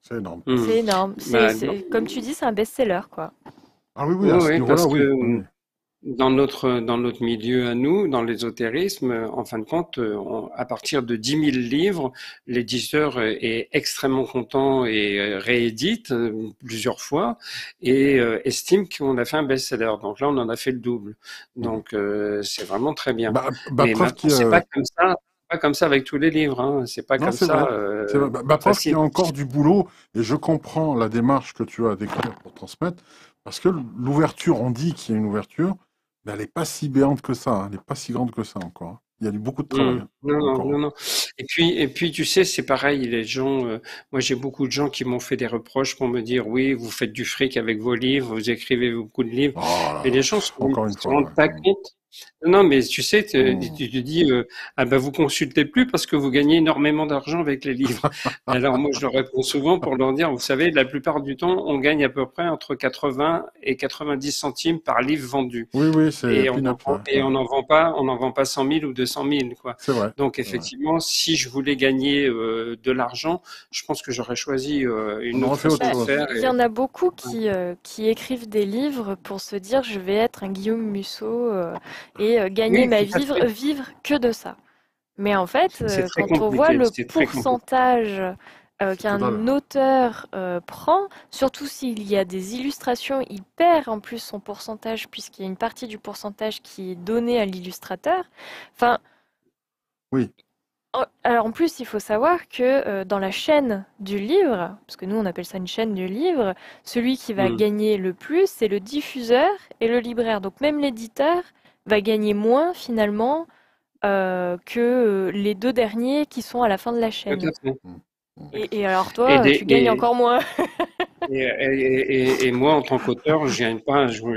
C'est énorme. Mm. C'est énorme. Bah, non. Comme tu dis, c'est un best-seller, quoi. Ah oui, oui, à Oui, ce oui, niveau-là, parce oui. que Oui. dans notre milieu à nous, dans l'ésotérisme, en fin de compte, à partir de 10 000 livres, l'éditeur est extrêmement content et réédite plusieurs fois et estime qu'on a fait un best-seller. Donc là, on en a fait le double. Mm. Donc c'est vraiment très bien. Mais Preuve maintenant, qu'il y c'est a... pas comme ça. Pas comme ça avec tous les livres, hein. C'est pas Non, comme c'est vrai. ça C'est vrai. Preuve qu'il y facile. a encore du boulot et je comprends la démarche que tu as à décrire pour transmettre parce que l'ouverture, on dit qu'il y a une ouverture, mais elle n'est pas si béante que ça. Hein. Elle n'est pas si grande que ça encore. Hein. Il y a eu beaucoup de travail. Hein. Non, non, Encore. non, non. Et puis, tu sais, c'est pareil. Les gens, moi, j'ai beaucoup de gens qui m'ont fait des reproches pour me dire, oui, vous faites du fric avec vos livres, vous écrivez beaucoup de livres. Oh Mais là les là, gens encore une se fois. rendent Ouais. pas compte. Non, mais tu sais, Mm. tu te dis, ah ben, vous consultez plus parce que vous gagnez énormément d'argent avec les livres. Alors, moi, je leur réponds souvent pour leur dire, vous savez, la plupart du temps, on gagne à peu près entre 80 et 90 centimes par livre vendu. Oui, oui, c'est Et peanuts. Ouais. Ouais. on n'en vend pas 100 000 ou 200 000, quoi. C'est vrai. Donc C'est vrai. effectivement, si je voulais gagner de l'argent, je pense que j'aurais choisi On une aurait autre fait façon autre Bah, de chose. faire. il y en a beaucoup qui écrivent des livres pour se dire je vais être un Guillaume Musso et gagner Oui, ma tout à fait. vivre que de ça. Mais en fait, C'est très quand on voit compliqué. le C'est très compliqué. pourcentage Total. qu'un auteur prend, surtout s'il y a des illustrations, il perd en plus son pourcentage puisqu'il y a une partie du pourcentage qui est donnée à l'illustrateur. Enfin, Oui. alors en plus, il faut savoir que dans la chaîne du livre, parce que nous on appelle ça une chaîne du livre, celui qui va Hmm. gagner le plus, c'est le diffuseur et le libraire. Donc même l'éditeur va gagner moins finalement que les deux derniers qui sont à la fin de la Tout à chaîne. fait. Mm. Mm. Et alors Et, toi, des, tu gagnes encore moins. et moi, en tant qu'auteur, je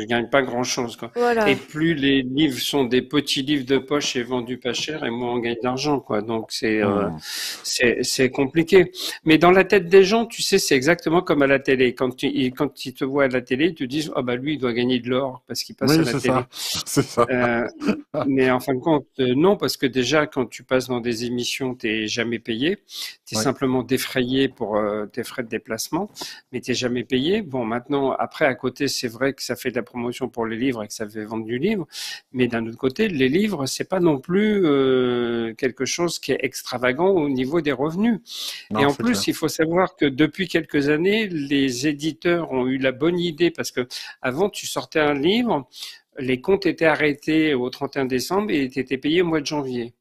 gagne pas grand-chose, quoi. Et Voilà. plus les livres sont des petits livres de poche et vendus pas cher, et moins on gagne d'argent, quoi. Donc Mm. c'est compliqué. Mais dans la tête des gens, tu sais, c'est exactement comme à la télé. Quand ils te voient à la télé, ils te disent, ah bah lui, il doit gagner de l'or parce qu'il passe à Oui, la c'est télé. ça. C'est ça. Euh, mais en fin de compte, non, parce que déjà, quand tu passes dans des émissions, t'es jamais payé. T'es Ouais. simplement défrayé pour tes frais de déplacement, mais t'es n'était jamais payé. Bon, maintenant, après, à côté, c'est vrai que ça fait de la promotion pour les livres et que ça fait vendre du livre. Mais d'un autre côté, les livres, c'est pas non plus quelque chose qui est extravagant au niveau des revenus. Et Non, en c'est clair. plus, il faut savoir que depuis quelques années, les éditeurs ont eu la bonne idée parce que avant, tu sortais un livre, les comptes étaient arrêtés au 31 décembre et étaient payés au mois de janvier.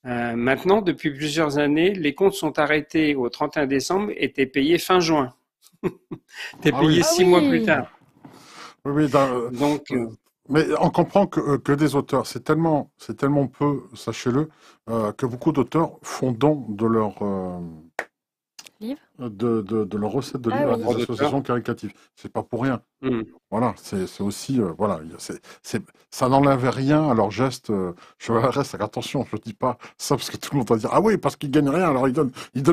Maintenant, depuis plusieurs années, les comptes sont arrêtés au 31 décembre et t'es payé fin juin. T'es Ah oui, payé Ah 6 mois plus oui, tard. oui, oui. Donc, Mais on comprend que des auteurs, c'est tellement peu, sachez-le, que beaucoup d'auteurs font don de livre. de leurs recettes de Ah livres à oui. des droit d'auteur. associations caritatives. C'est pas pour rien. Hmm. Voilà, c'est aussi, voilà, ça n'enlève rien à leur geste. Je reste, attention, je dis pas ça parce que tout le monde va dire, ah oui, parce qu'ils gagnent rien, alors ils donnent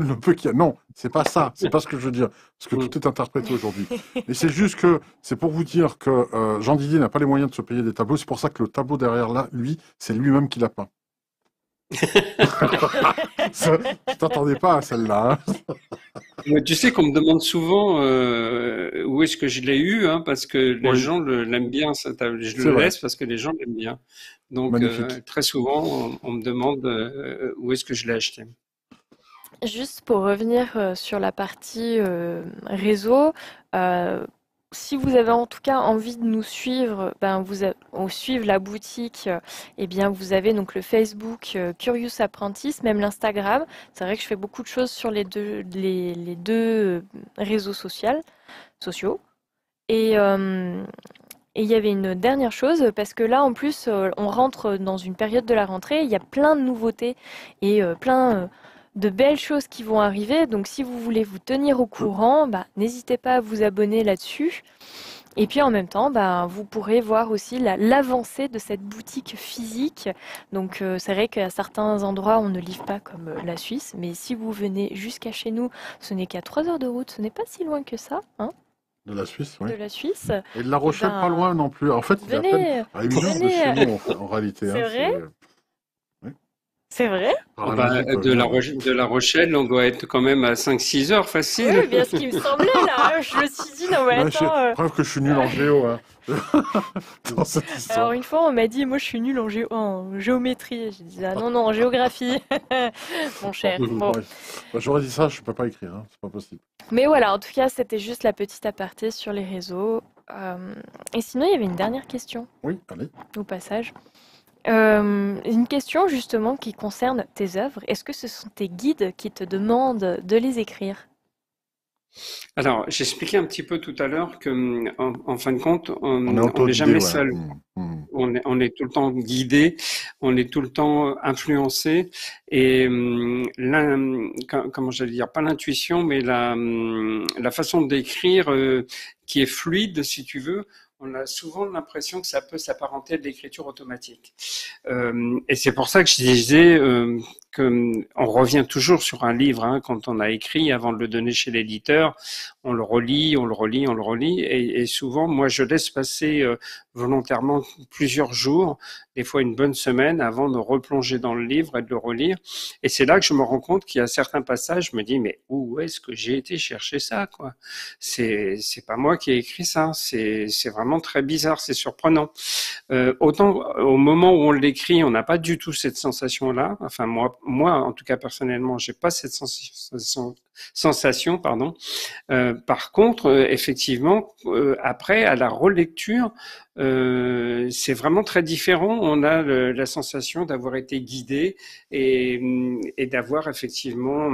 le peu qu'il y a. Non, c'est pas ça, c'est pas ce que je veux dire, parce que Hmm. tout est interprété aujourd'hui. Et c'est juste que, c'est pour vous dire que Jean Didier n'a pas les moyens de se payer des tableaux, c'est pour ça que le tableau derrière là, lui, c'est lui-même qui l'a peint. Je t'attendais pas à celle-là, hein. Mais tu sais qu'on me demande souvent où est-ce que je l'ai eu, hein, parce que les Oui, gens l'aiment bien. Je c'est le vrai, laisse parce que les gens l'aiment bien. Donc, magnifique. très souvent, on me demande où est-ce que je l'ai acheté. Juste pour revenir sur la partie réseau, euh, si vous avez en tout cas envie de nous suivre, ben ou suivre la boutique, eh bien vous avez donc le Facebook Curious Apprentice, même l'Instagram. C'est vrai que je fais beaucoup de choses sur les deux réseaux sociaux. Et et il y avait une dernière chose, parce que là, en plus, on rentre dans une période de la rentrée, il y a plein de nouveautés et plein de belles choses qui vont arriver. Donc, si vous voulez vous tenir au courant, bah, n'hésitez pas à vous abonner là-dessus. Et puis, en même temps, bah, vous pourrez voir aussi l'avancée de cette boutique physique. Donc, c'est vrai qu'à certains endroits, on ne livre pas comme la Suisse. Mais si vous venez jusqu'à chez nous, ce n'est qu'à 3 heures de route. Ce n'est pas si loin que ça, hein, De la Suisse, oui. de la Suisse. Et de La Et Rochelle, pas ben, loin non plus. En fait, il est à peine venez, à 1 heure de chez venez. nous, en réalité, C'est hein. vrai? Oui, C'est vrai? par Oh la bah, magie, quoi. Venir. De La Rochelle, on doit être quand même à 5-6 heures Oui, facile. bien ce qui me semblait là. Je me suis dit, non mais Ouais, attends. preuve que je suis nul en géo, hein, dans cette Alors histoire. une fois, on m'a dit, moi je suis nulle en géométrie. J'ai dit, ah non, non, en géographie, mon cher. Bon, Bon. bref. Bah, j'aurais dit ça, je peux pas écrire, hein, c'est pas possible. Mais voilà, en tout cas, c'était juste la petite aparté sur les réseaux. Et sinon, il y avait une dernière question Oui, allez. au passage. Une question justement qui concerne tes œuvres. Est-ce que ce sont tes guides qui te demandent de les écrire? Alors, j'expliquais un petit peu tout à l'heure que, en fin de compte, On est on n'est autodidé, jamais ouais. seul. On est tout le temps guidé, on est tout le temps influencé, et comment j'allais dire, pas l'intuition, mais la façon d'écrire qui est fluide, si tu veux. On a souvent l'impression que ça peut s'apparenter à de l'écriture automatique. Et c'est pour ça que je disais que on revient toujours sur un livre, hein, quand on a écrit, avant de le donner chez l'éditeur, on le relit, on le relit, on le relit, et souvent, moi, je laisse passer volontairement plusieurs jours, des fois une bonne semaine, avant de replonger dans le livre et de le relire. Et c'est là que je me rends compte qu'il y a certains passages, je me dis, mais où est-ce que j'ai été chercher ça, quoi? C'est pas moi qui ai écrit ça. C'est vraiment très bizarre, c'est surprenant. Autant au moment où on l'écrit, on n'a pas du tout cette sensation-là. Enfin, moi, en tout cas personnellement, j'ai pas cette sensation, pardon. Par contre, effectivement, après, à la relecture, c'est vraiment très différent. On a la sensation d'avoir été guidé et d'avoir effectivement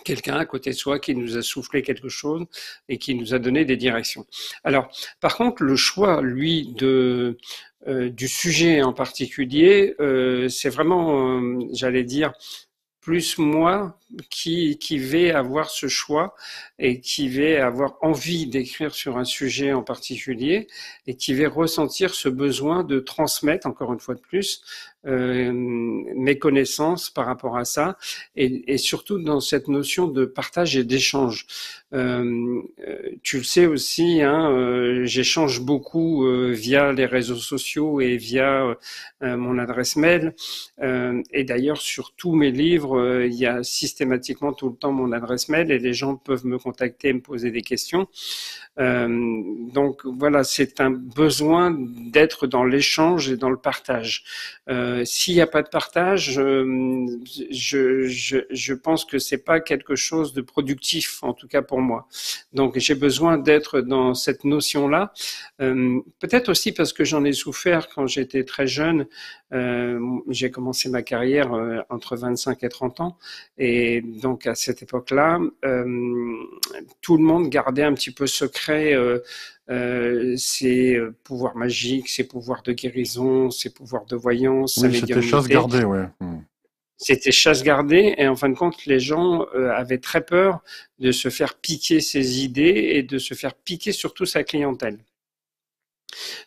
quelqu'un à côté de soi qui nous a soufflé quelque chose et qui nous a donné des directions. Alors, par contre, le choix, lui, du sujet en particulier, c'est vraiment, j'allais dire, plus moi qui vais avoir ce choix et qui vais avoir envie d'écrire sur un sujet en particulier et qui vais ressentir ce besoin de transmettre, encore une fois de plus, mes connaissances par rapport à ça, et surtout dans cette notion de partage et d'échange. Tu le sais aussi, hein, j'échange beaucoup via les réseaux sociaux et via mon adresse mail. Et d'ailleurs, sur tous mes livres, il y a systématiquement tout le temps mon adresse mail et les gens peuvent me contacter et me poser des questions. Donc voilà, c'est un besoin d'être dans l'échange et dans le partage. S'il n'y a pas de partage, je pense que c'est pas quelque chose de productif, en tout cas pour moi. Donc j'ai besoin d'être dans cette notion-là. Peut-être aussi parce que j'en ai souffert quand j'étais très jeune. J'ai commencé ma carrière entre 25 et 30 ans, et donc à cette époque-là, tout le monde gardait un petit peu secret ses pouvoirs magiques, ses pouvoirs de guérison, ses pouvoirs de voyance, sa Oui, c'était chasse médiumnité. gardée, ouais. C'était chasse gardée, et en fin de compte, les gens avaient très peur de se faire piquer ses idées et de se faire piquer surtout sa clientèle.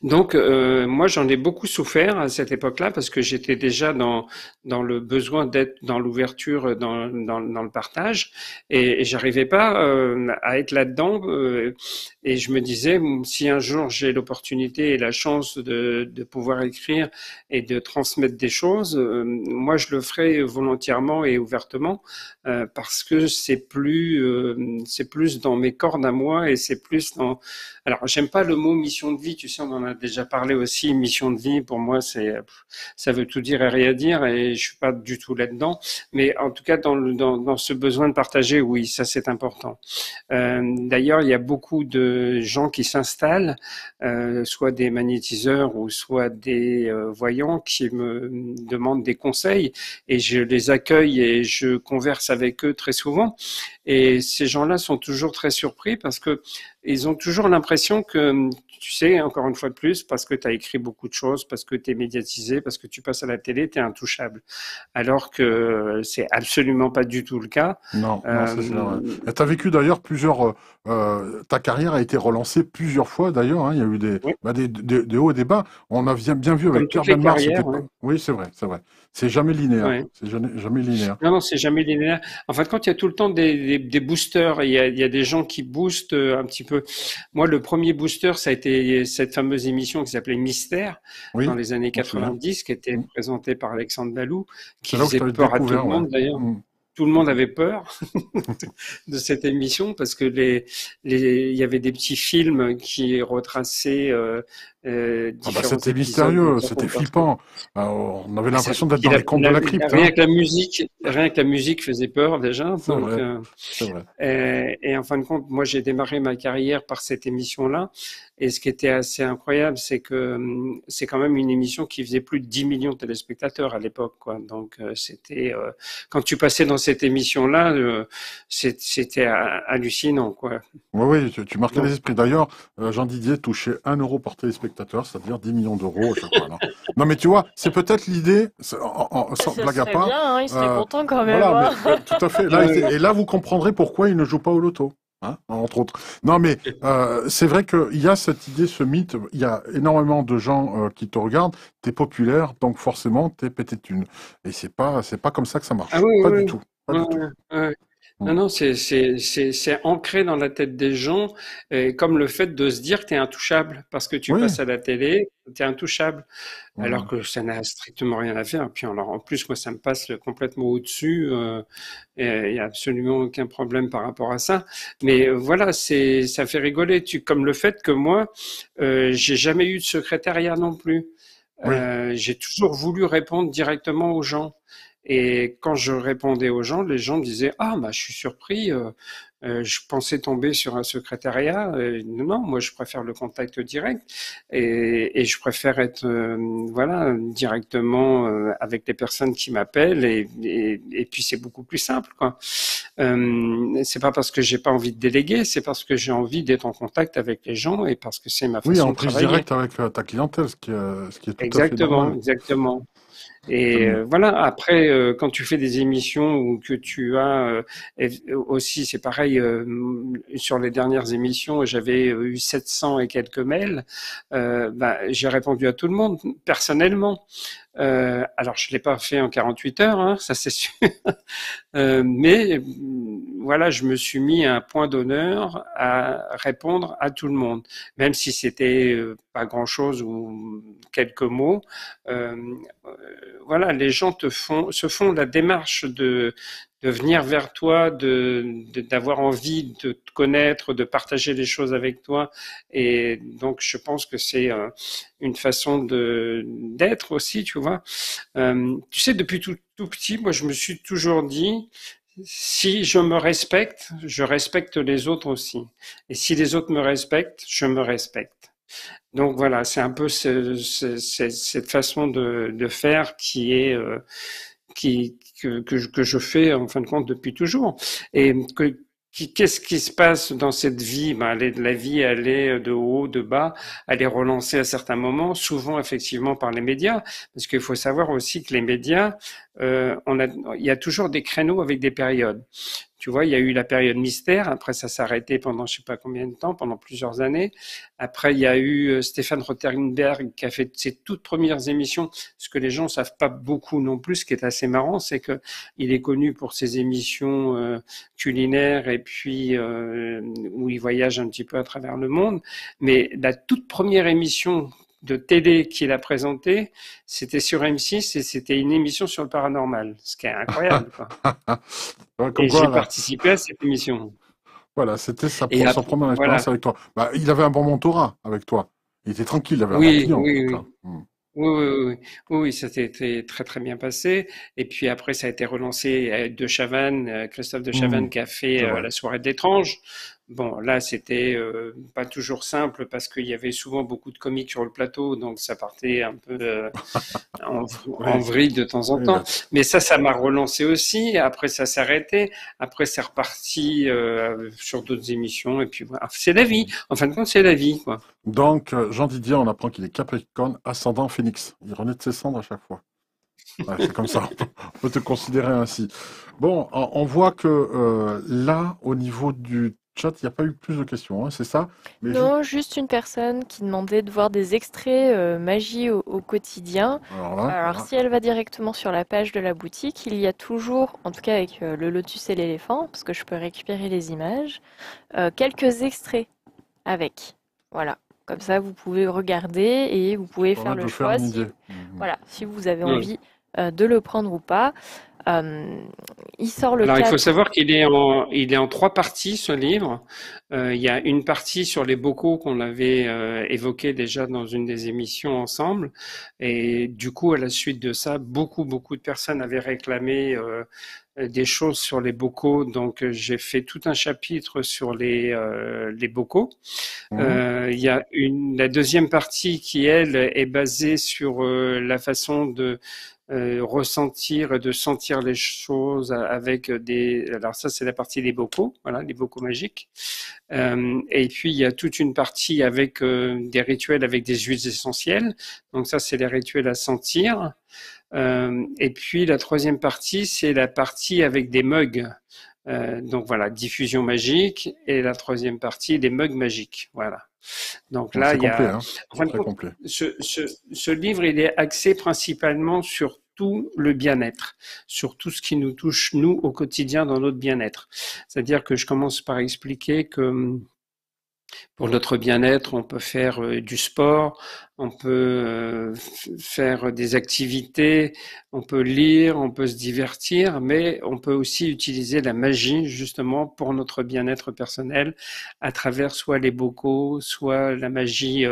Donc, moi, j'en ai beaucoup souffert à cette époque-là parce que j'étais déjà dans le besoin d'être dans l'ouverture, dans le partage, et j'arrivais pas à être là-dedans. Et je me disais, si un jour j'ai l'opportunité et la chance de pouvoir écrire et de transmettre des choses, moi, je le ferai volontairement et ouvertement parce que c'est plus dans mes cordes à moi, et c'est plus dans. Alors, j'aime pas le mot mission de vie, tu sais, on en a déjà parlé aussi. Mission de vie, pour moi, ça veut tout dire et rien dire, et je suis pas du tout là-dedans. Mais en tout cas, dans ce besoin de partager, oui, ça c'est important. D'ailleurs, il y a beaucoup de gens qui s'installent, soit des magnétiseurs ou soit des voyants, qui me demandent des conseils, et je les accueille et je converse avec eux très souvent. Et ces gens-là sont toujours très surpris parce que ils ont toujours l'impression que, tu sais, encore une fois de plus, parce que tu as écrit beaucoup de choses, parce que tu es médiatisé, parce que tu passes à la télé, tu es intouchable. Alors que c'est absolument pas du tout le cas. Non, non, c'est sûr. Ouais. Tu as vécu d'ailleurs plusieurs. Ta carrière a été relancée plusieurs fois d'ailleurs, hein. Il y a eu Oui, des hauts et des bas. On a bien vu avec comme Pierre toutes les Bellemare, c'était carrières. pas. Oui. Oui, c'est vrai, c'est vrai. C'est jamais linéaire. Ouais. C'est jamais linéaire. Non, non, c'est jamais linéaire. En fin de compte, il y a tout le temps des boosters. Il y a des gens qui boostent un petit peu. Moi, le premier booster, ça a été cette fameuse émission qui s'appelait Mystère dans Oui, les années on se souvient. 90, qui était Mm. présentée par Alexandre Balou, C'est qui là où je faisait t'avais peur à tout le découvert, ouais. monde d'ailleurs. Mm. Tout le monde avait peur de cette émission parce que il y avait des petits films qui retraçaient Ah bah différents c'était épisodes de mystérieux, ton c'était comportement. flippant. On avait Ah, l'impression d'être puis dans les contes de la crypte, hein. rien que la musique faisait peur déjà. C'est Donc, vrai, c'est vrai. et en fin de compte, moi, j'ai démarré ma carrière par cette émission-là. Et ce qui était assez incroyable, c'est que c'est quand même une émission qui faisait plus de 10 millions de téléspectateurs à l'époque, quoi. Donc, c'était quand tu passais dans cette émission-là, c'était hallucinant, quoi. Oui, oui, tu marquais Donc, les esprits. D'ailleurs, Jean Didier touchait 1 euro par téléspectateur, c'est-à-dire 10 millions d'euros à chaque fois. Non, mais tu vois, c'est peut-être l'idée, sans Ça blague à serait part. bien, hein, il serait euh, content quand même, voilà, mais hein. tout à fait. Là, ouais, et là, vous comprendrez pourquoi il ne joue pas au loto. Hein, entre autres. Non, mais c'est vrai qu'il y a cette idée, ce mythe. Il y a énormément de gens qui te regardent. T'es populaire, donc forcément, t'es pété de thunes. Et c'est pas comme ça que ça ah marche. oui, Pas oui, du oui. tout. Pas Ouais, du tout. ouais, ouais. Mm. Non, non, c'est ancré dans la tête des gens, comme le fait de se dire que tu es intouchable parce que tu Oui. passes à la télé, tu es intouchable, alors Mm. que ça n'a strictement rien à faire. Puis alors, en plus, moi, ça me passe complètement au-dessus, et il y a absolument aucun problème par rapport à ça. Mais voilà, ça fait rigoler. Comme le fait que moi, j'ai jamais eu de secrétariat non plus. Oui. J'ai toujours voulu répondre directement aux gens. Et quand je répondais aux gens, les gens disaient: «Ah, bah, je suis surpris, je pensais tomber sur un secrétariat». Non, non, moi, je préfère le contact direct, et je préfère être, voilà, directement avec les personnes qui m'appellent, et puis c'est beaucoup plus simple, quoi. C'est pas parce que j'ai pas envie de déléguer, c'est parce que j'ai envie d'être en contact avec les gens et parce que c'est ma Oui, façon en de prise travailler. directe avec ta clientèle, ce qui est tout à fait Exactement, normal. exactement. Et Totalement. voilà, après, quand tu fais des émissions ou que tu as aussi, c'est pareil, sur les dernières émissions, j'avais eu 700 et quelques mails. Bah, j'ai répondu à tout le monde personnellement. Alors, je l'ai pas fait en 48 heures, hein, ça c'est sûr. Mais voilà, je me suis mis un point d'honneur à répondre à tout le monde, même si c'était pas grand-chose ou quelques mots. Euh, voilà, les gens se font la démarche de venir vers toi, d'avoir envie de te connaître, de partager les choses avec toi. Et donc, je pense que c'est une façon d'être aussi, tu vois. Tu sais, depuis tout petit, moi, je me suis toujours dit, si je me respecte, je respecte les autres aussi. Et si les autres me respectent, je me respecte. Donc voilà, c'est un peu cette façon de faire qui est que je fais en fin de compte depuis toujours. Et qu'est-ce qui se passe dans cette vie? Ben, la vie, elle est de haut, de bas, elle est relancée à certains moments, souvent effectivement par les médias, parce qu'il faut savoir aussi que les médias, il y a toujours des créneaux avec des périodes. Tu vois, il y a eu la période mystère, après ça s'est arrêté pendant je sais pas combien de temps, pendant plusieurs années. Après, il y a eu Stéphane Rothenberg qui a fait ses toutes premières émissions. Ce que les gens savent pas beaucoup non plus, ce qui est assez marrant, c'est que il est connu pour ses émissions culinaires et puis où il voyage un petit peu à travers le monde. Mais la toute première émission de télé qu'il a présentée, c'était sur M6 et c'était une émission sur le paranormal, ce qui est incroyable, quoi. Ouais, comme Et quoi, j'ai là, participé à cette émission. voilà, c'était Et sa après, première expérience voilà. avec toi. Bah, il avait un bon mentorat avec toi. Il était tranquille, il avait l'air d'un Oui, client, en tout oui, cas. oui. Oui, oui, oui, oui, oui, oui, ça s'était très très bien passé. Et puis après, ça a été relancé avec De Chavannes, Christophe De Hmm, Chavannes qui a fait c'est vrai. la soirée de l'étrange. Bon, là, c'était pas toujours simple parce qu'il y avait souvent beaucoup de comiques sur le plateau, donc ça partait un peu en, en Oui, vrille de temps en oui, temps. Mais ça m'a relancé aussi. Après, ça s'est arrêté. Après, c'est reparti sur d'autres émissions. Et puis voilà, c'est la vie. En fin de compte, c'est la vie, quoi. donc, Jean Didier, on apprend qu'il est Capricorne, ascendant Phénix. Il renaît de ses cendres à chaque fois. Ouais, c'est comme ça, on peut te considérer ainsi. Bon, on voit que là, au niveau du chat, il n'y a pas eu plus de questions, hein, c'est ça? Mais juste, Non, juste une personne qui demandait de voir des extraits magie au quotidien. alors là, Alors, voilà. si elle va directement sur la page de la boutique, il y a toujours, en tout cas avec le lotus et l'éléphant, parce que je peux récupérer les images, quelques extraits avec. Voilà. Comme ça, vous pouvez regarder et vous pouvez faire Permettre le de faire choix une si, idée. Mhm. voilà, si vous avez Oui. envie de le prendre ou pas. Euh, il sort le Alors, il faut 4. savoir il est en trois parties, ce livre. Il y a une partie sur les bocaux qu'on avait évoqué déjà dans une des émissions ensemble. Et du coup, à la suite de ça, beaucoup de personnes avaient réclamé des choses sur les bocaux. Donc, j'ai fait tout un chapitre sur les bocaux. Mhm. Il y a la deuxième partie qui, elle, est basée sur la façon de ressentir et de sentir les choses avec des. Alors ça, c'est la partie des bocaux, voilà, les bocaux magiques. Et puis il y a toute une partie avec des rituels avec des huiles essentielles. Donc ça, c'est les rituels à sentir. Et puis la troisième partie, c'est la partie avec des mugs. Donc voilà, diffusion magique. Et la troisième partie, les mugs magiques. Voilà. Donc Donc là, c'est il y complet, a, hein. en C'est fin de très compte, complet. ce livre, il est axé principalement sur tout le bien-être, sur tout ce qui nous touche, nous, au quotidien, dans notre bien-être. C'est-à-dire que je commence par expliquer que pour notre bien-être, on peut faire du sport, on peut faire des activités, on peut lire, on peut se divertir, mais on peut aussi utiliser la magie justement pour notre bien-être personnel à travers soit les bocaux, soit la magie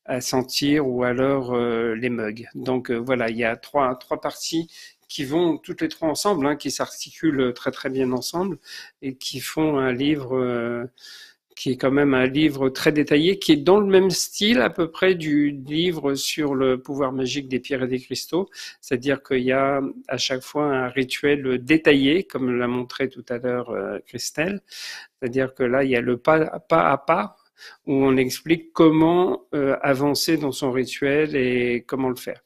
à sentir ou alors les mugs. Donc voilà, il y a trois parties qui vont toutes les trois ensemble, hein, qui s'articulent très très bien ensemble et qui font un livre qui est quand même un livre très détaillé, qui est dans le même style à peu près du livre sur le pouvoir magique des pierres et des cristaux. C'est-à-dire qu'il y a à chaque fois un rituel détaillé, comme l'a montré tout à l'heure Christelle. C'est-à-dire que là, il y a le pas à pas où on explique comment avancer dans son rituel et comment le faire.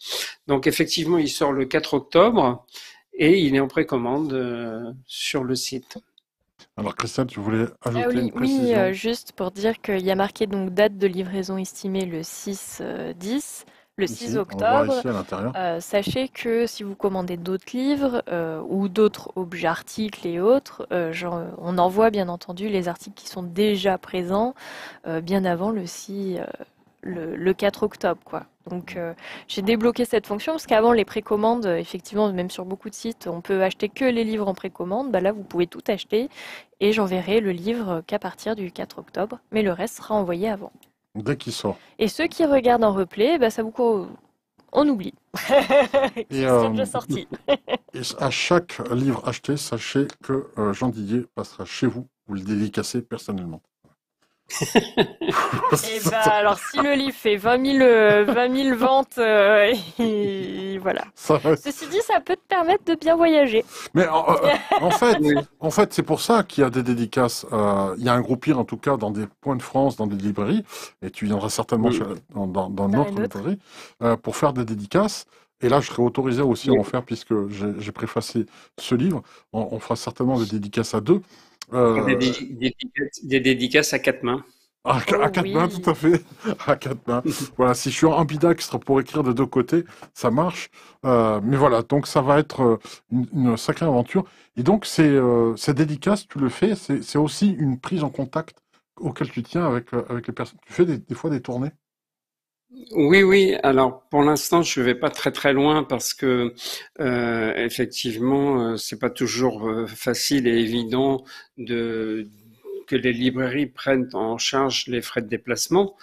Donc effectivement, il sort le 4 octobre et il est en précommande sur le site. Alors Christelle, tu voulais Ah ajouter une oui, oui, précision? juste pour dire qu'il y a marqué donc date de livraison estimée le 6-10, le 6 Ici, on le voit octobre. ici à l'intérieur. Sachez que si vous commandez d'autres livres ou d'autres objets, articles et autres, on envoie bien entendu les articles qui sont déjà présents bien avant le 4 octobre, quoi. Donc j'ai débloqué cette fonction parce qu'avant les précommandes, effectivement, même sur beaucoup de sites, on peut acheter que les livres en précommande. Bah là, vous pouvez tout acheter et j'enverrai le livre qu'à partir du 4 octobre, mais le reste sera envoyé avant. Dès qu'il sort. Et ceux qui regardent en replay, bah ça vous on oublie. Et, Qui sont déjà sortis. et à chaque livre acheté, sachez que Jean Didier passera chez vous, vous le dédicacez personnellement. Et bah alors si le livre fait 20 000 ventes, et voilà. Ça va être- Ceci dit, ça peut te permettre de bien voyager. Mais en fait, Oui. en fait, c'est pour ça qu'il y a des dédicaces. Il y a un groupir, en tout cas, dans des points de France, dans des librairies, et tu viendras certainement Mm. dans Dans notre la nôtre. librairie, pour faire des dédicaces. Et là, je serai autorisé aussi à Oui. en faire, puisque j'ai préfacé ce livre. On fera certainement des dédicaces à deux. Des, Euh, des dédicaces à quatre mains. à Oh quatre mains, tout oui. à fait. À quatre mains. Voilà, si je suis ambidextre pour écrire des deux côtés, ça marche. Mais voilà, donc ça va être une sacrée aventure. Et donc, ces dédicaces, tu le fais, c'est aussi une prise en contact auquel tu tiens avec les personnes. Tu fais des fois des tournées. Oui, oui. Alors, pour l'instant, je vais pas très très loin parce que effectivement, c'est pas toujours facile et évident de que les librairies prennent en charge les frais de déplacement,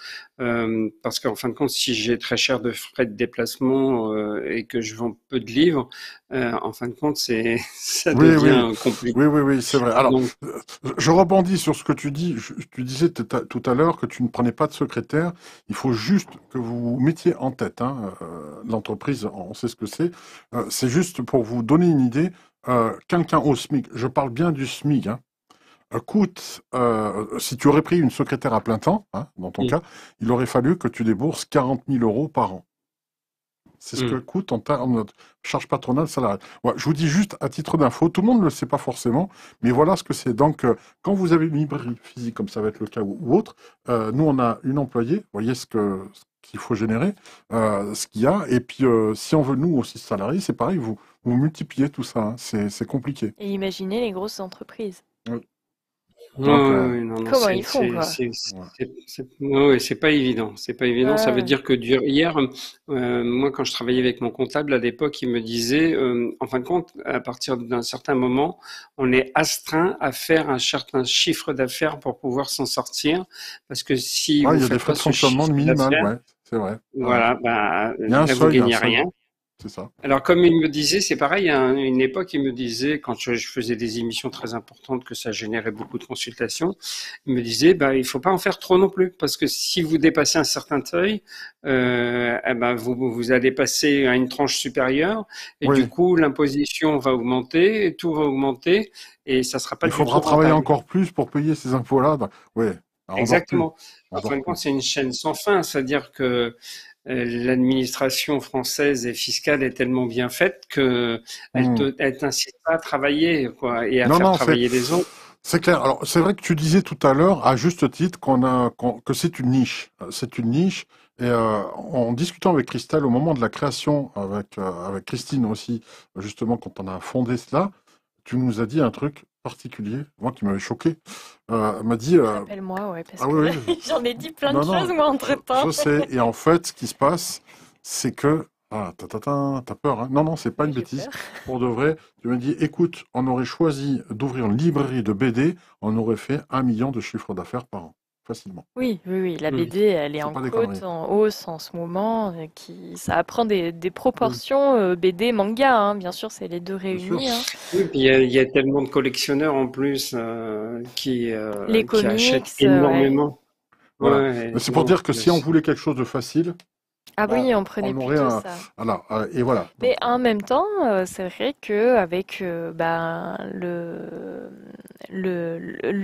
parce qu'en fin de compte, si j'ai très cher de frais de déplacement et que je vends peu de livres, en fin de compte, c'est ça Oui, oui, devient compliqué. oui, c'est vrai. Alors, Donc, je rebondis sur ce que tu dis. Tu disais tout à l'heure que tu ne prenais pas de secrétaire. Il faut juste que vous mettiez en tête, hein, l'entreprise, on sait ce que c'est. C'est juste pour vous donner une idée. Quelqu'un au SMIC, je parle bien du SMIC, hein, coûte, si tu aurais pris une secrétaire à plein temps, hein, dans ton mm, cas, il aurait fallu que tu débourses 40 000 euros par an. C'est ce que mm. coûte en termes de charge patronale salariale. Ouais, je vous dis juste à titre d'info, tout le monde ne le sait pas forcément, mais voilà ce que c'est. Donc, quand vous avez une librairie physique, comme ça va être le cas ou autre, nous, on a une employée, vous voyez ce qu'il faut générer, ce qu'il y a, et puis si on veut, nous aussi, salariés, c'est pareil, vous multipliez tout ça, hein, c'est compliqué. Et imaginez les grosses entreprises. Oui. Ouais, Donc, ouais, ouais, non, non, Comment ils font, quoi? ouais. ouais, ouais, c'est pas évident. C'est pas évident. Ça veut Ouais. dire que hier, moi, quand je travaillais avec mon comptable à l'époque, il me disait, en fin de compte, à partir d'un certain moment, on est astreint à faire un certain chiffre d'affaires pour pouvoir s'en sortir, parce que si Ouais, vous il y a des faites frais pas de ce fonctionnement chiffre minimal, d'affaires, ouais, c'est vrai. Ouais. voilà, bah, Il y a un là, vous seuil, il y a un gagnez seuil, rien. c'est ça. Alors, comme il me disait, c'est pareil, à une époque, il me disait, quand je faisais des émissions très importantes, que ça générait beaucoup de consultations, il me disait, bah, il faut pas en faire trop non plus, parce que si vous dépassez un certain seuil, eh ben, vous allez passer à une tranche supérieure, et du Oui, coup, l'imposition va augmenter, et tout va augmenter, et ça sera pas il du faudra tout travailler rentable. encore plus pour payer ces impôts-là. Oui, on dort plus. Exactement. On En fin dort de compte, plus. c'est une chaîne sans fin, c'est-à-dire que l'administration française et fiscale est tellement bien faite que Hmm. elle t'incite pas à travailler, quoi, et à Non, faire non, travailler les autres. c'est clair. Alors, c'est vrai que tu disais tout à l'heure, à juste titre, que c'est une niche. C'est une niche. Et en discutant avec Christelle au moment de la création, avec Christine aussi, justement, quand on a fondé cela, tu nous as dit un truc particulier, moi qui m'avait choqué. Elle m'a dit, Rappelle-moi, ouais, parce ah que oui, oui, j'en ai dit plein de non, choses, non, moi, je, entre-temps. je sais. Et en fait, ce qui se passe, c'est que... Ah, t'as peur, hein? Non, non, c'est pas Oui, une j'ai bêtise. peur. Pour de vrai, tu me dis, écoute, on aurait choisi d'ouvrir une librairie de BD, on aurait fait 1 million de chiffre d'affaires par an. Facilement. Oui, oui, oui, la Mm. BD, elle est C'est en pas des côte, conneries. en hausse en ce moment, ça prend des Mm. proportions BD, manga, hein, bien sûr, c'est les deux Bien sûr. réunis, hein. Oui, puis il y a tellement de collectionneurs en plus Les qui achètent comics, ouais. énormément. Voilà. Ouais, Mais c'est pour donc dire que si on voulait quelque chose de facile, Ah bah, oui, on prenait on aurait plutôt un... ça. Voilà. Et voilà. Mais Donc, en même temps, c'est vrai que avec ben, le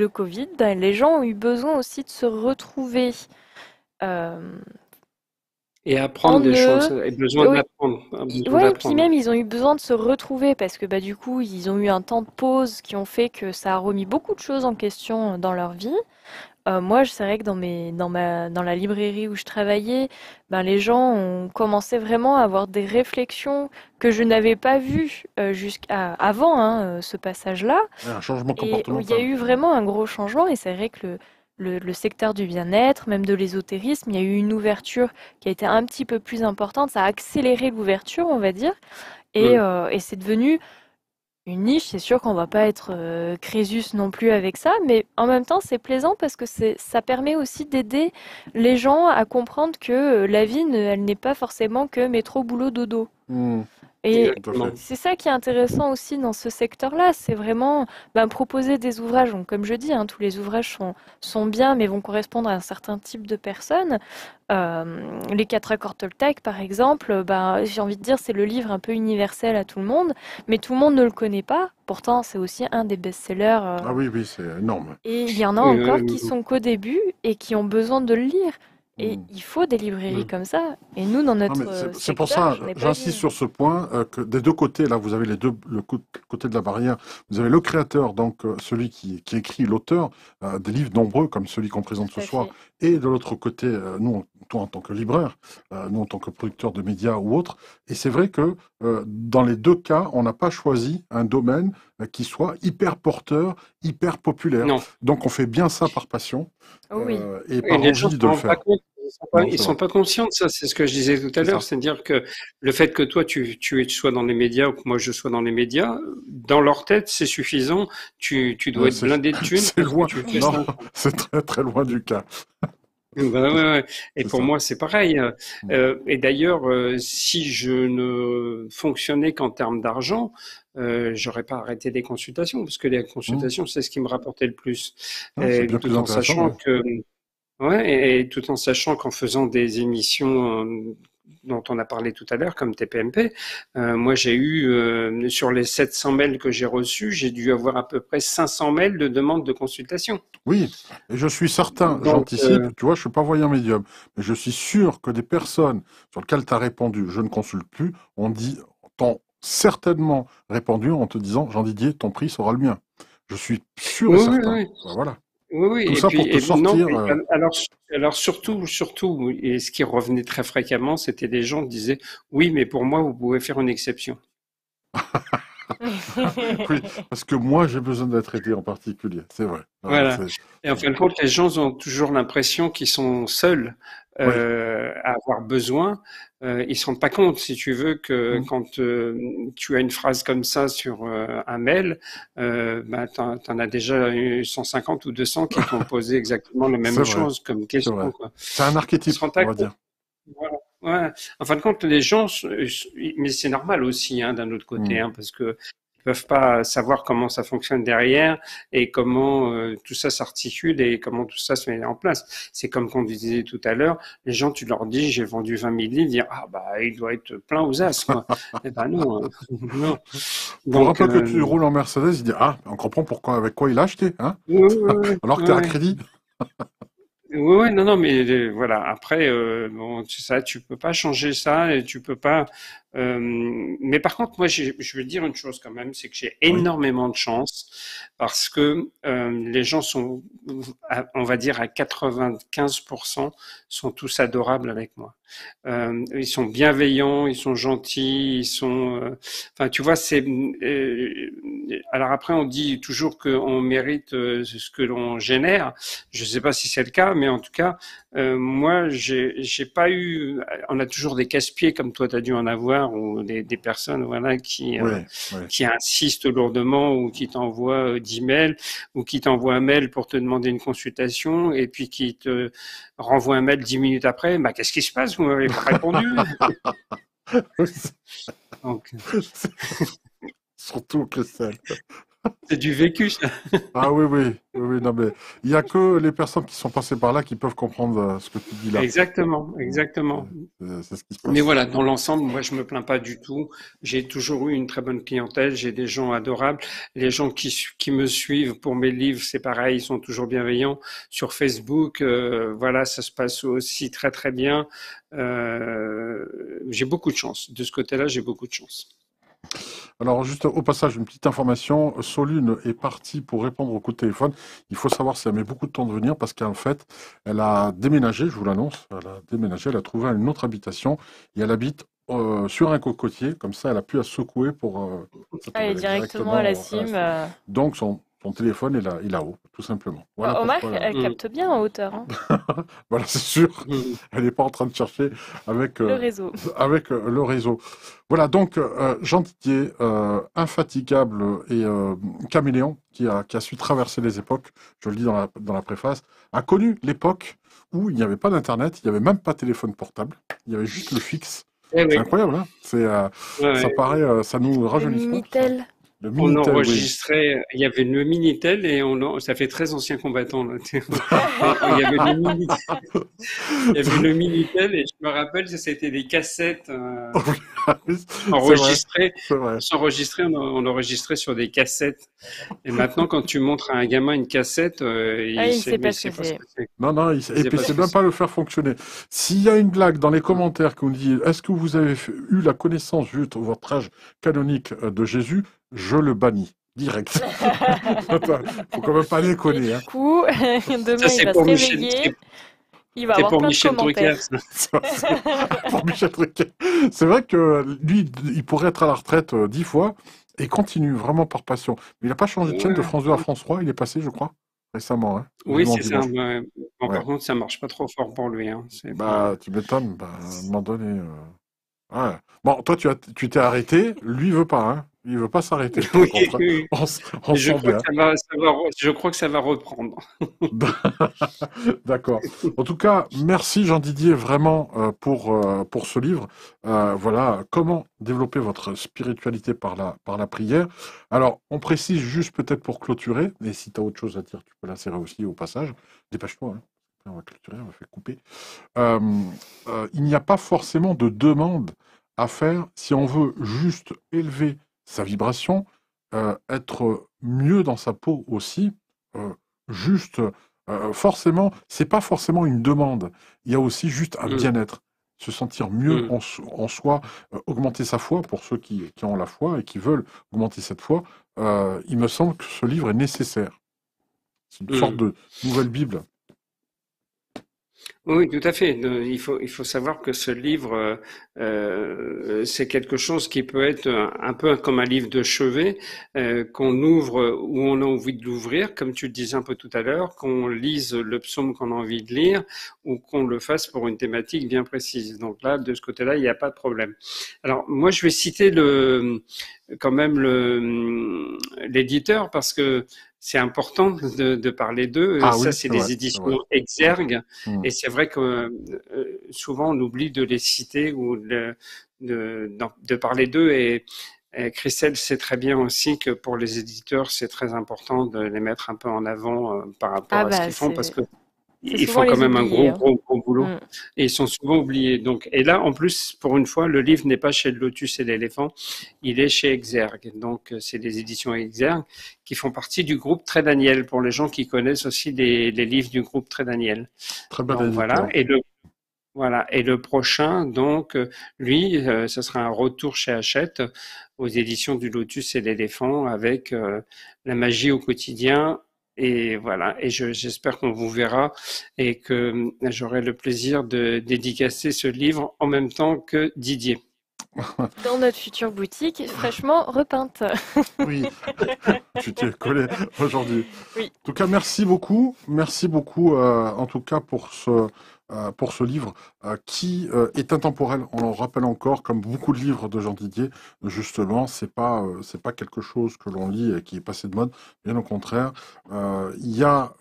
Covid, ben, les gens ont eu besoin aussi de se retrouver euh, et en apprendre des choses, eux. et besoin Oui, d'apprendre, a besoin ouais, et puis d'apprendre. même ils ont eu besoin de se retrouver parce que bah du coup ils ont eu un temps de pause qui ont fait que ça a remis beaucoup de choses en question dans leur vie. Moi, c'est vrai que dans la librairie où je travaillais, ben, les gens ont commencé vraiment à avoir des réflexions que je n'avais pas vues jusqu'à avant ce passage-là, Ouais, un changement et où il y a comportemental. eu vraiment un gros changement. Et c'est vrai que le secteur du bien-être, même de l'ésotérisme, il y a eu une ouverture qui a été un petit peu plus importante. Ça a accéléré l'ouverture, on va dire, Mm. et c'est devenu une niche. C'est sûr qu'on va pas être Crésus non plus avec ça, mais en même temps, c'est plaisant parce que ça permet aussi d'aider les gens à comprendre que la vie, elle n'est pas forcément que métro, boulot, dodo. Hmm, Et tout à fait. Exactement. c'est ça qui est intéressant aussi dans ce secteur-là, c'est vraiment ben, proposer des ouvrages. Donc, comme je dis, hein, tous les ouvrages sont bien, mais vont correspondre à un certain type de personnes. Les quatre accords Toltec, par exemple, ben, j'ai envie de dire, c'est le livre un peu universel à tout le monde, mais tout le monde ne le connaît pas. Pourtant, c'est aussi un des best-sellers. Ah oui, oui, c'est énorme. Et il y en a Oui, encore qui oui, sont qu'au début et qui ont besoin de le lire. Et Hmm. il faut des librairies oui. comme ça. Et nous, dans Non, mais notre c'est pour secteur, ça, j'en ai pas vu. j'insiste sur ce point, que des deux côtés, là, vous avez les deux, côté de la barrière, vous avez le créateur, donc celui qui écrit, l'auteur, des livres nombreux, comme celui qu'on présente ce Tout à soir, fait. et de l'autre côté, nous, toi en tant que libraire, nous en tant que producteur de médias ou autre. Et c'est vrai que dans les deux cas, on n'a pas choisi un domaine qui soit hyper porteur, hyper populaire. Non. Donc on fait bien ça par passion Oh oui. et Et par les gens ne envie se de le rendent pas faire. compte. Non, Ils c'est vrai, sont pas conscients de ça. C'est ce que je disais tout à c'est l'heure. ça. C'est-à-dire que le fait que toi, tu sois dans les médias ou que moi, je sois dans les médias, dans leur tête, c'est suffisant. Tu dois être C'est blindé de thunes c'est parce que loin. tu fais Non, ça. c'est très très loin du cas. Bah, ouais, ouais. Et C'est pour ça. moi, c'est pareil. Mm. Et d'ailleurs, si je ne fonctionnais qu'en termes d'argent, j'aurais pas arrêté les consultations, parce que les Mm. consultations, c'est ce qui me rapportait le plus. Ah, c'est bien plus Tout en intéressant, sachant ouais. que ouais, et tout en sachant qu'en faisant des émissions dont on a parlé tout à l'heure, comme TPMP, moi j'ai eu, sur les 700 mails que j'ai reçus, j'ai dû avoir à peu près 500 mails de demandes de consultation. Oui, et je suis certain, Donc, j'anticipe, tu vois, je suis pas voyant médium, mais je suis sûr que des personnes sur lesquelles tu as répondu, je ne consulte plus, t'ont certainement répondu en te disant, Jean Didier, ton prix sera le mien. Je suis sûr et oui, oui, certain. oui. Ben voilà. Oui, oui, Tout et ça puis pour te non, sortir. alors surtout, et ce qui revenait très fréquemment, c'était des gens qui disaient, oui, mais pour moi, vous pouvez faire une exception. Oui, parce que moi, j'ai besoin d'être aidé en particulier. C'est vrai. Ouais, Voilà. Et en fin de compte, les gens ont toujours l'impression qu'ils sont seuls oui. à avoir besoin. Ils se rendent pas compte, si tu veux, que Mm. quand tu as une phrase comme ça sur un mail, bah, t'en as déjà eu 150 ou 200 qui t'ont posé exactement la même C'est vrai. chose comme C'est vrai. question, quoi. C'est un Ils se archétype, rendent on pas va compte. dire. Voilà. Ouais. En fin de compte, les gens, mais c'est normal aussi, hein, d'un autre côté, Mm. hein, parce que ils peuvent pas savoir comment ça fonctionne derrière et comment tout ça s'articule et comment tout ça se met en place. C'est comme qu'on disait tout à l'heure, les gens, tu leur dis, j'ai vendu 20 000 livres, ils disent, ah bah, il doit être plein aux as, quoi. Eh ben non, non. Pour un Donc, peu que tu roules en Mercedes, il dit, ah, on comprend pourquoi, avec quoi il a acheté, hein? oui, oui, oui, Alors que oui, tu es à oui. crédit. Oui, ouais, non, non, mais voilà. Après, bon, ça, tu peux pas changer ça et tu peux pas. Mais par contre, moi, je veux dire une chose quand même, c'est que j'ai Oui. énormément de chance parce que les gens sont, on va dire à 95%, sont tous adorables avec moi. Ils sont bienveillants, ils sont gentils, ils sont. Enfin, tu vois, c'est. Alors après, on dit toujours qu'on mérite ce que l'on génère. Je ne sais pas si c'est le cas, mais en tout cas, moi, j'ai pas eu. On a toujours des casse-pieds comme toi, tu as dû en avoir, ou des personnes, voilà, Oui, oui. qui insistent lourdement ou qui t'envoient 10 mails ou qui t'envoient un mail pour te demander une consultation et puis qui te renvoient un mail 10 minutes après. Bah, qu'est-ce qui se passe? Vous m'avez pas répondu. Donc, Surtout Christelle. c'est du vécu, ça. Ah oui, oui, oui, oui, non, mais il y a que les personnes qui sont passées par là qui peuvent comprendre ce que tu dis là. Exactement, Mm. exactement. C'est ce qui se Mais passe. voilà, dans l'ensemble, moi, je me plains pas du tout. J'ai toujours eu une très bonne clientèle. J'ai des gens adorables. Les gens qui me suivent pour mes livres, c'est pareil, ils sont toujours bienveillants. Sur Facebook, voilà, ça se passe aussi très, très bien. J'ai beaucoup de chance. De ce côté-là, j'ai beaucoup de chance. Alors, juste au passage, une petite information. Solune est partie pour répondre au coup de téléphone. Il faut savoir si elle met beaucoup de temps de venir parce qu'en fait, elle a déménagé, je vous l'annonce. Elle a déménagé, elle a trouvé une autre habitation et elle habite sur un cocotier. Comme ça, elle a pu à secouer pour Allez, s'atterrir directement à la directement à la cime. cime. Donc, son téléphone est là-haut, tout simplement. Voilà Remarque, pourquoi. elle Mm. capte bien en hauteur, hein. Voilà, c'est sûr. Mm. Elle n'est pas en train de chercher avec, Le réseau. le réseau. Voilà, donc Jean Didier, infatigable et caméléon, qui a su traverser les époques, je le dis dans la préface, a connu l'époque où il n'y avait pas d'Internet, il n'y avait même pas de téléphone portable, il y avait juste le fixe. Eh C'est oui, incroyable, hein. ouais, Ça ouais. paraît, ça nous Le rajeunit pas, tout ça. Minitel. Le On Minitel, oui. enregistrait, il y avait le Minitel et ça fait très ancien combattant, là. Il y avait le Minitel, il y avait le Minitel et je me rappelle que c'était des cassettes Oui, c'est vrai, enregistrées. c'est vrai. On enregistrait sur des cassettes. Et maintenant, quand tu montres à un gamin une cassette, Ah, il sait mais pas il ce que sait pas ce c'est. que c'est. Non, non, Il et sait puis pas ce c'est que même pas c'est. le faire fonctionner. S'il y a une blague dans les commentaires qui nous dit est-ce que vous avez eu la connaissance, vu votre âge canonique de Jésus, je le bannis. Direct. Attends, faut quand même pas Et déconner, du hein. coup, Ça, demain, il c'est va se pour Michel, réveiller, il va c'est avoir pour plein de Michel Drucker, commentaires. ça. Pour Michel Drucker. C'est vrai que lui, il pourrait être à la retraite 10 fois et continue vraiment par passion. Mais il n'a pas changé de chaîne de Ouais. France 2 à France 3, il est passé, je crois, récemment, hein, du Oui, dimanche c'est ça. dimanche. Ouais. Bon, Ouais. par contre, ça marche pas trop fort pour lui, hein. C'est pas. Bah, tu m'étonnes, bah, à un moment donné. Ouais. Bon, toi, tu t'es arrêté, lui, il veut pas, hein. Il veut pas s'arrêter, par Oui, contre, hein. oui. On Je sent crois que bien. je crois que ça va reprendre. D'accord. En tout cas, merci Jean Didier vraiment pour ce livre. Voilà, comment développer votre spiritualité par la prière. Alors, on précise juste peut-être pour clôturer, et si tu as autre chose à dire, tu peux l'insérer aussi au passage. Dépêche-toi, hein. On va clôturer, on va faire couper. Euh, il n'y a pas forcément de demande à faire si on veut juste élever sa vibration, être mieux dans sa peau aussi, juste, forcément, c'est pas forcément une demande. Il y a aussi juste un Mm, bien-être, se sentir mieux mm, en soi, augmenter sa foi pour ceux qui ont la foi et qui veulent augmenter cette foi. Il me semble que ce livre est nécessaire. C'est une sorte mm. de nouvelle Bible. Oui, tout à fait. Il faut savoir que ce livre, c'est quelque chose qui peut être un peu comme un livre de chevet, qu'on ouvre où on a envie de l'ouvrir, comme tu le disais un peu tout à l'heure, qu'on lise le psaume qu'on a envie de lire, ou qu'on le fasse pour une thématique bien précise. Donc là, de ce côté-là, il n'y a pas de problème. Alors, moi, je vais citer quand même l'éditeur parce que c'est important de parler d'eux. Ah Ça, oui, c'est c'est vrai, les c'est vrai. éditions Exergue. Mm. Et c'est vrai que souvent on oublie de les citer ou de parler d'eux. Et Christelle sait très bien aussi que pour les éditeurs, c'est très important de les mettre un peu en avant par rapport Ah à ce bah, qu'ils font parce que c'est ils souvent font quand les même un oubliés, gros, hein. gros, gros boulot. Mm. Et ils sont souvent oubliés. Donc, et là, en plus, pour une fois, le livre n'est pas chez le Lotus et l'éléphant, il est chez Exergue. Donc, c'est les éditions Exergue qui font partie du groupe Très Daniel, pour les gens qui connaissent aussi les livres du groupe Très Daniel. Très bel Donc voilà. éditeur. Voilà. Et le prochain, donc, lui, ce sera un retour chez Hachette aux éditions du Lotus et l'éléphant avec la magie au quotidien. Et voilà. Et j'espère qu'on vous verra et que j'aurai le plaisir de dédicacer ce livre en même temps que Didier. Dans notre future boutique, fraîchement repeinte. Oui, tu t'y es collé aujourd'hui. Oui. En tout cas, merci beaucoup en tout cas pour ce livre qui est intemporel. On le rappelle encore, comme beaucoup de livres de Jean Didier, justement, c'est pas quelque chose que l'on lit et qui est passé de mode. Bien au contraire, il y a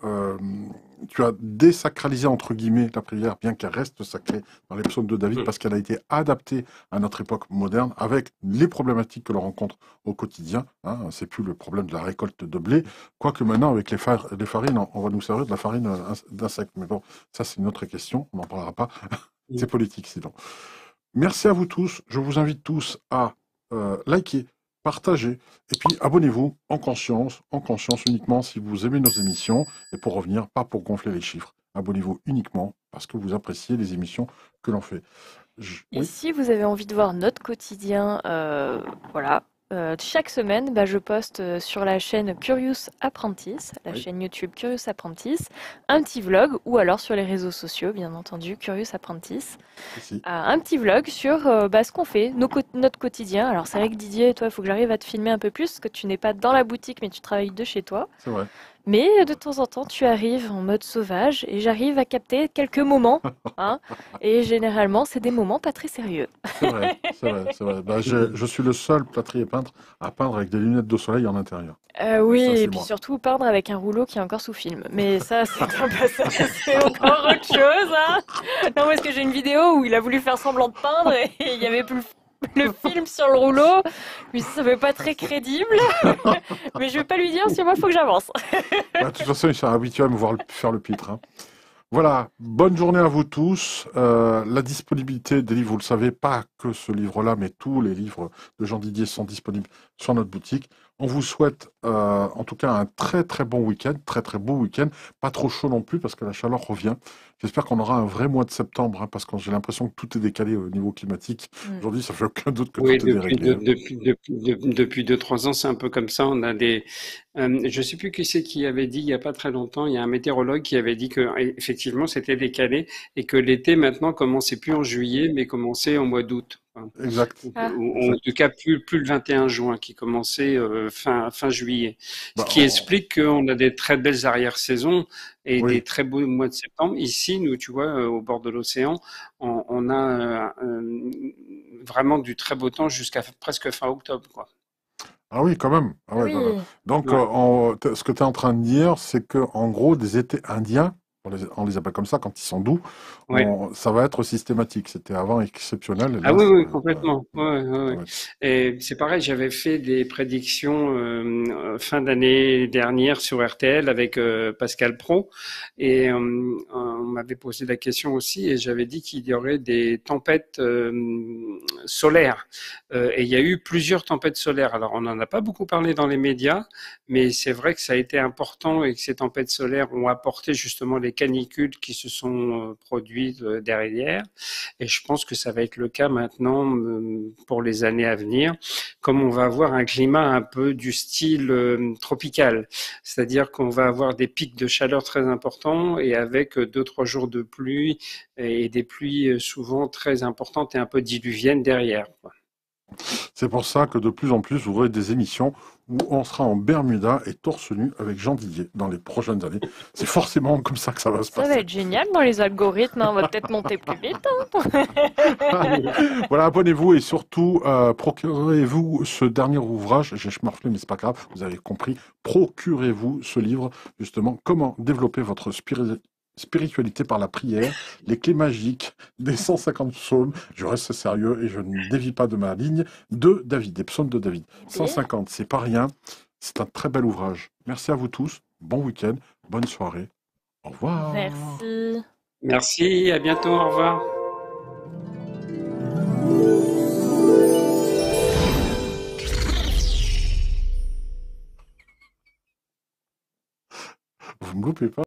tu as désacralisé entre guillemets la prière, bien qu'elle reste sacrée dans les psaumes de David, parce qu'elle a été adaptée à notre époque moderne avec les problématiques que l'on rencontre au quotidien. Hein. C'est plus le problème de la récolte de blé, quoique maintenant avec les farines, on va nous servir de la farine d'insectes. Mais bon, ça c'est une autre question, on n'en parlera pas. C'est politique sinon. Merci à vous tous. Je vous invite tous à liker, partager et puis abonnez-vous en conscience uniquement si vous aimez nos émissions. Et pour revenir, pas pour gonfler les chiffres. Abonnez-vous uniquement parce que vous appréciez les émissions que l'on fait. Et Oui, si vous avez envie de voir notre quotidien, voilà, chaque semaine, je poste sur la chaîne Curious Apprentice, la Oui, chaîne YouTube Curious Apprentice, un petit vlog, ou alors sur les réseaux sociaux, bien entendu, Curious Apprentice, si. un petit vlog sur ce qu'on fait, notre quotidien. Alors c'est vrai que Didier, toi, il faut que j'arrive à te filmer un peu plus, parce que tu n'es pas dans la boutique, mais tu travailles de chez toi. C'est vrai. Mais de temps en temps, tu arrives en mode sauvage et j'arrive à capter quelques moments, hein. Et généralement, c'est des moments pas très sérieux. C'est vrai, c'est vrai, c'est vrai. Bah, je suis le seul plâtrier peintre à peindre avec des lunettes de soleil en intérieur. Et Oui, ça, et c'est puis moi. surtout peindre avec un rouleau qui est encore sous film. Mais ça, c'est un passage, c'est encore autre chose, hein. Non, parce que j'ai une vidéo où il a voulu faire semblant de peindre et il y avait plus le film sur le rouleau. Puis ça fait pas très crédible. Mais je vais pas lui dire, parce que moi, il faut que j'avance. Bah, de toute façon, ils sont habitués à me voir faire le pitre, hein. Voilà, bonne journée à vous tous. La disponibilité des livres, vous le savez, pas que ce livre-là, mais tous les livres de Jean Didier sont disponibles sur notre boutique. On vous souhaite en tout cas un très très bon week-end, très très beau week-end. Pas trop chaud non plus parce que la chaleur revient. J'espère qu'on aura un vrai mois de septembre, hein, parce que j'ai l'impression que tout est décalé au niveau climatique. Mm. Aujourd'hui, ça fait aucun doute que Oui, tout est déréglé, hein. depuis 2, 3 ans, c'est un peu comme ça. On a je sais plus qui c'est qui avait dit il y a pas très longtemps, il y a un météorologue qui avait dit que effectivement c'était décalé et que l'été maintenant commençait plus en juillet mais commençait en mois d'août. Enfin, Exact, Ah, ou en exact. tout cas plus le 21 juin qui commençait fin juillet. Ce Bah, qui explique qu'on a des très belles arrière-saisons et des oui. très beaux mois de septembre. Ici, nous, tu vois, au bord de l'océan, on a vraiment du très beau temps jusqu'à presque fin octobre, quoi. Ah oui, quand même. Ah ouais, oui. donc, Ouais. ce que tu es en train de dire, c'est que en gros, des étés indiens, on les appelle comme ça quand ils sont doux, Ouais. ça va être systématique. C'était avant exceptionnel, et Ah là, oui, ça oui, va être, complètement. Ouais, ouais, ça ouais. va être- Et c'est pareil, j'avais fait des prédictions fin d'année dernière sur RTL avec Pascal Pro et on m'avait posé la question aussi et j'avais dit qu'il y aurait des tempêtes solaires. Et il y a eu plusieurs tempêtes solaires. Alors on n'en a pas beaucoup parlé dans les médias, mais c'est vrai que ça a été important et que ces tempêtes solaires ont apporté justement les canicules qui se sont produites derrière. Et je pense que ça va être le cas maintenant pour les années à venir, comme on va avoir un climat un peu du style tropical, c'est-à-dire qu'on va avoir des pics de chaleur très importants et avec 2, 3 jours de pluie et des pluies souvent très importantes et un peu diluviennes derrière, quoi. C'est pour ça que de plus en plus, vous aurez des émissions où on sera en Bermuda et torse nu avec Jean Didier dans les prochaines années. C'est forcément comme ça que ça va se Ça va passer. être génial dans les algorithmes, hein. On va peut-être monter plus vite, hein. Allez, voilà, abonnez-vous et surtout, procurez-vous ce dernier ouvrage. J'ai schmorflé, mais c'est pas grave, vous avez compris. Procurez-vous ce livre, justement, Comment développer votre spiritualité par la prière, les clés magiques des 150 psaumes. Je reste sérieux et je ne dévie pas de ma ligne de David, des psaumes de David. Bien. 150, c'est pas rien. C'est un très bel ouvrage. Merci à vous tous. Bon week-end, bonne soirée. Au revoir. Merci. Merci, à bientôt, au revoir. Vous me loupez pas.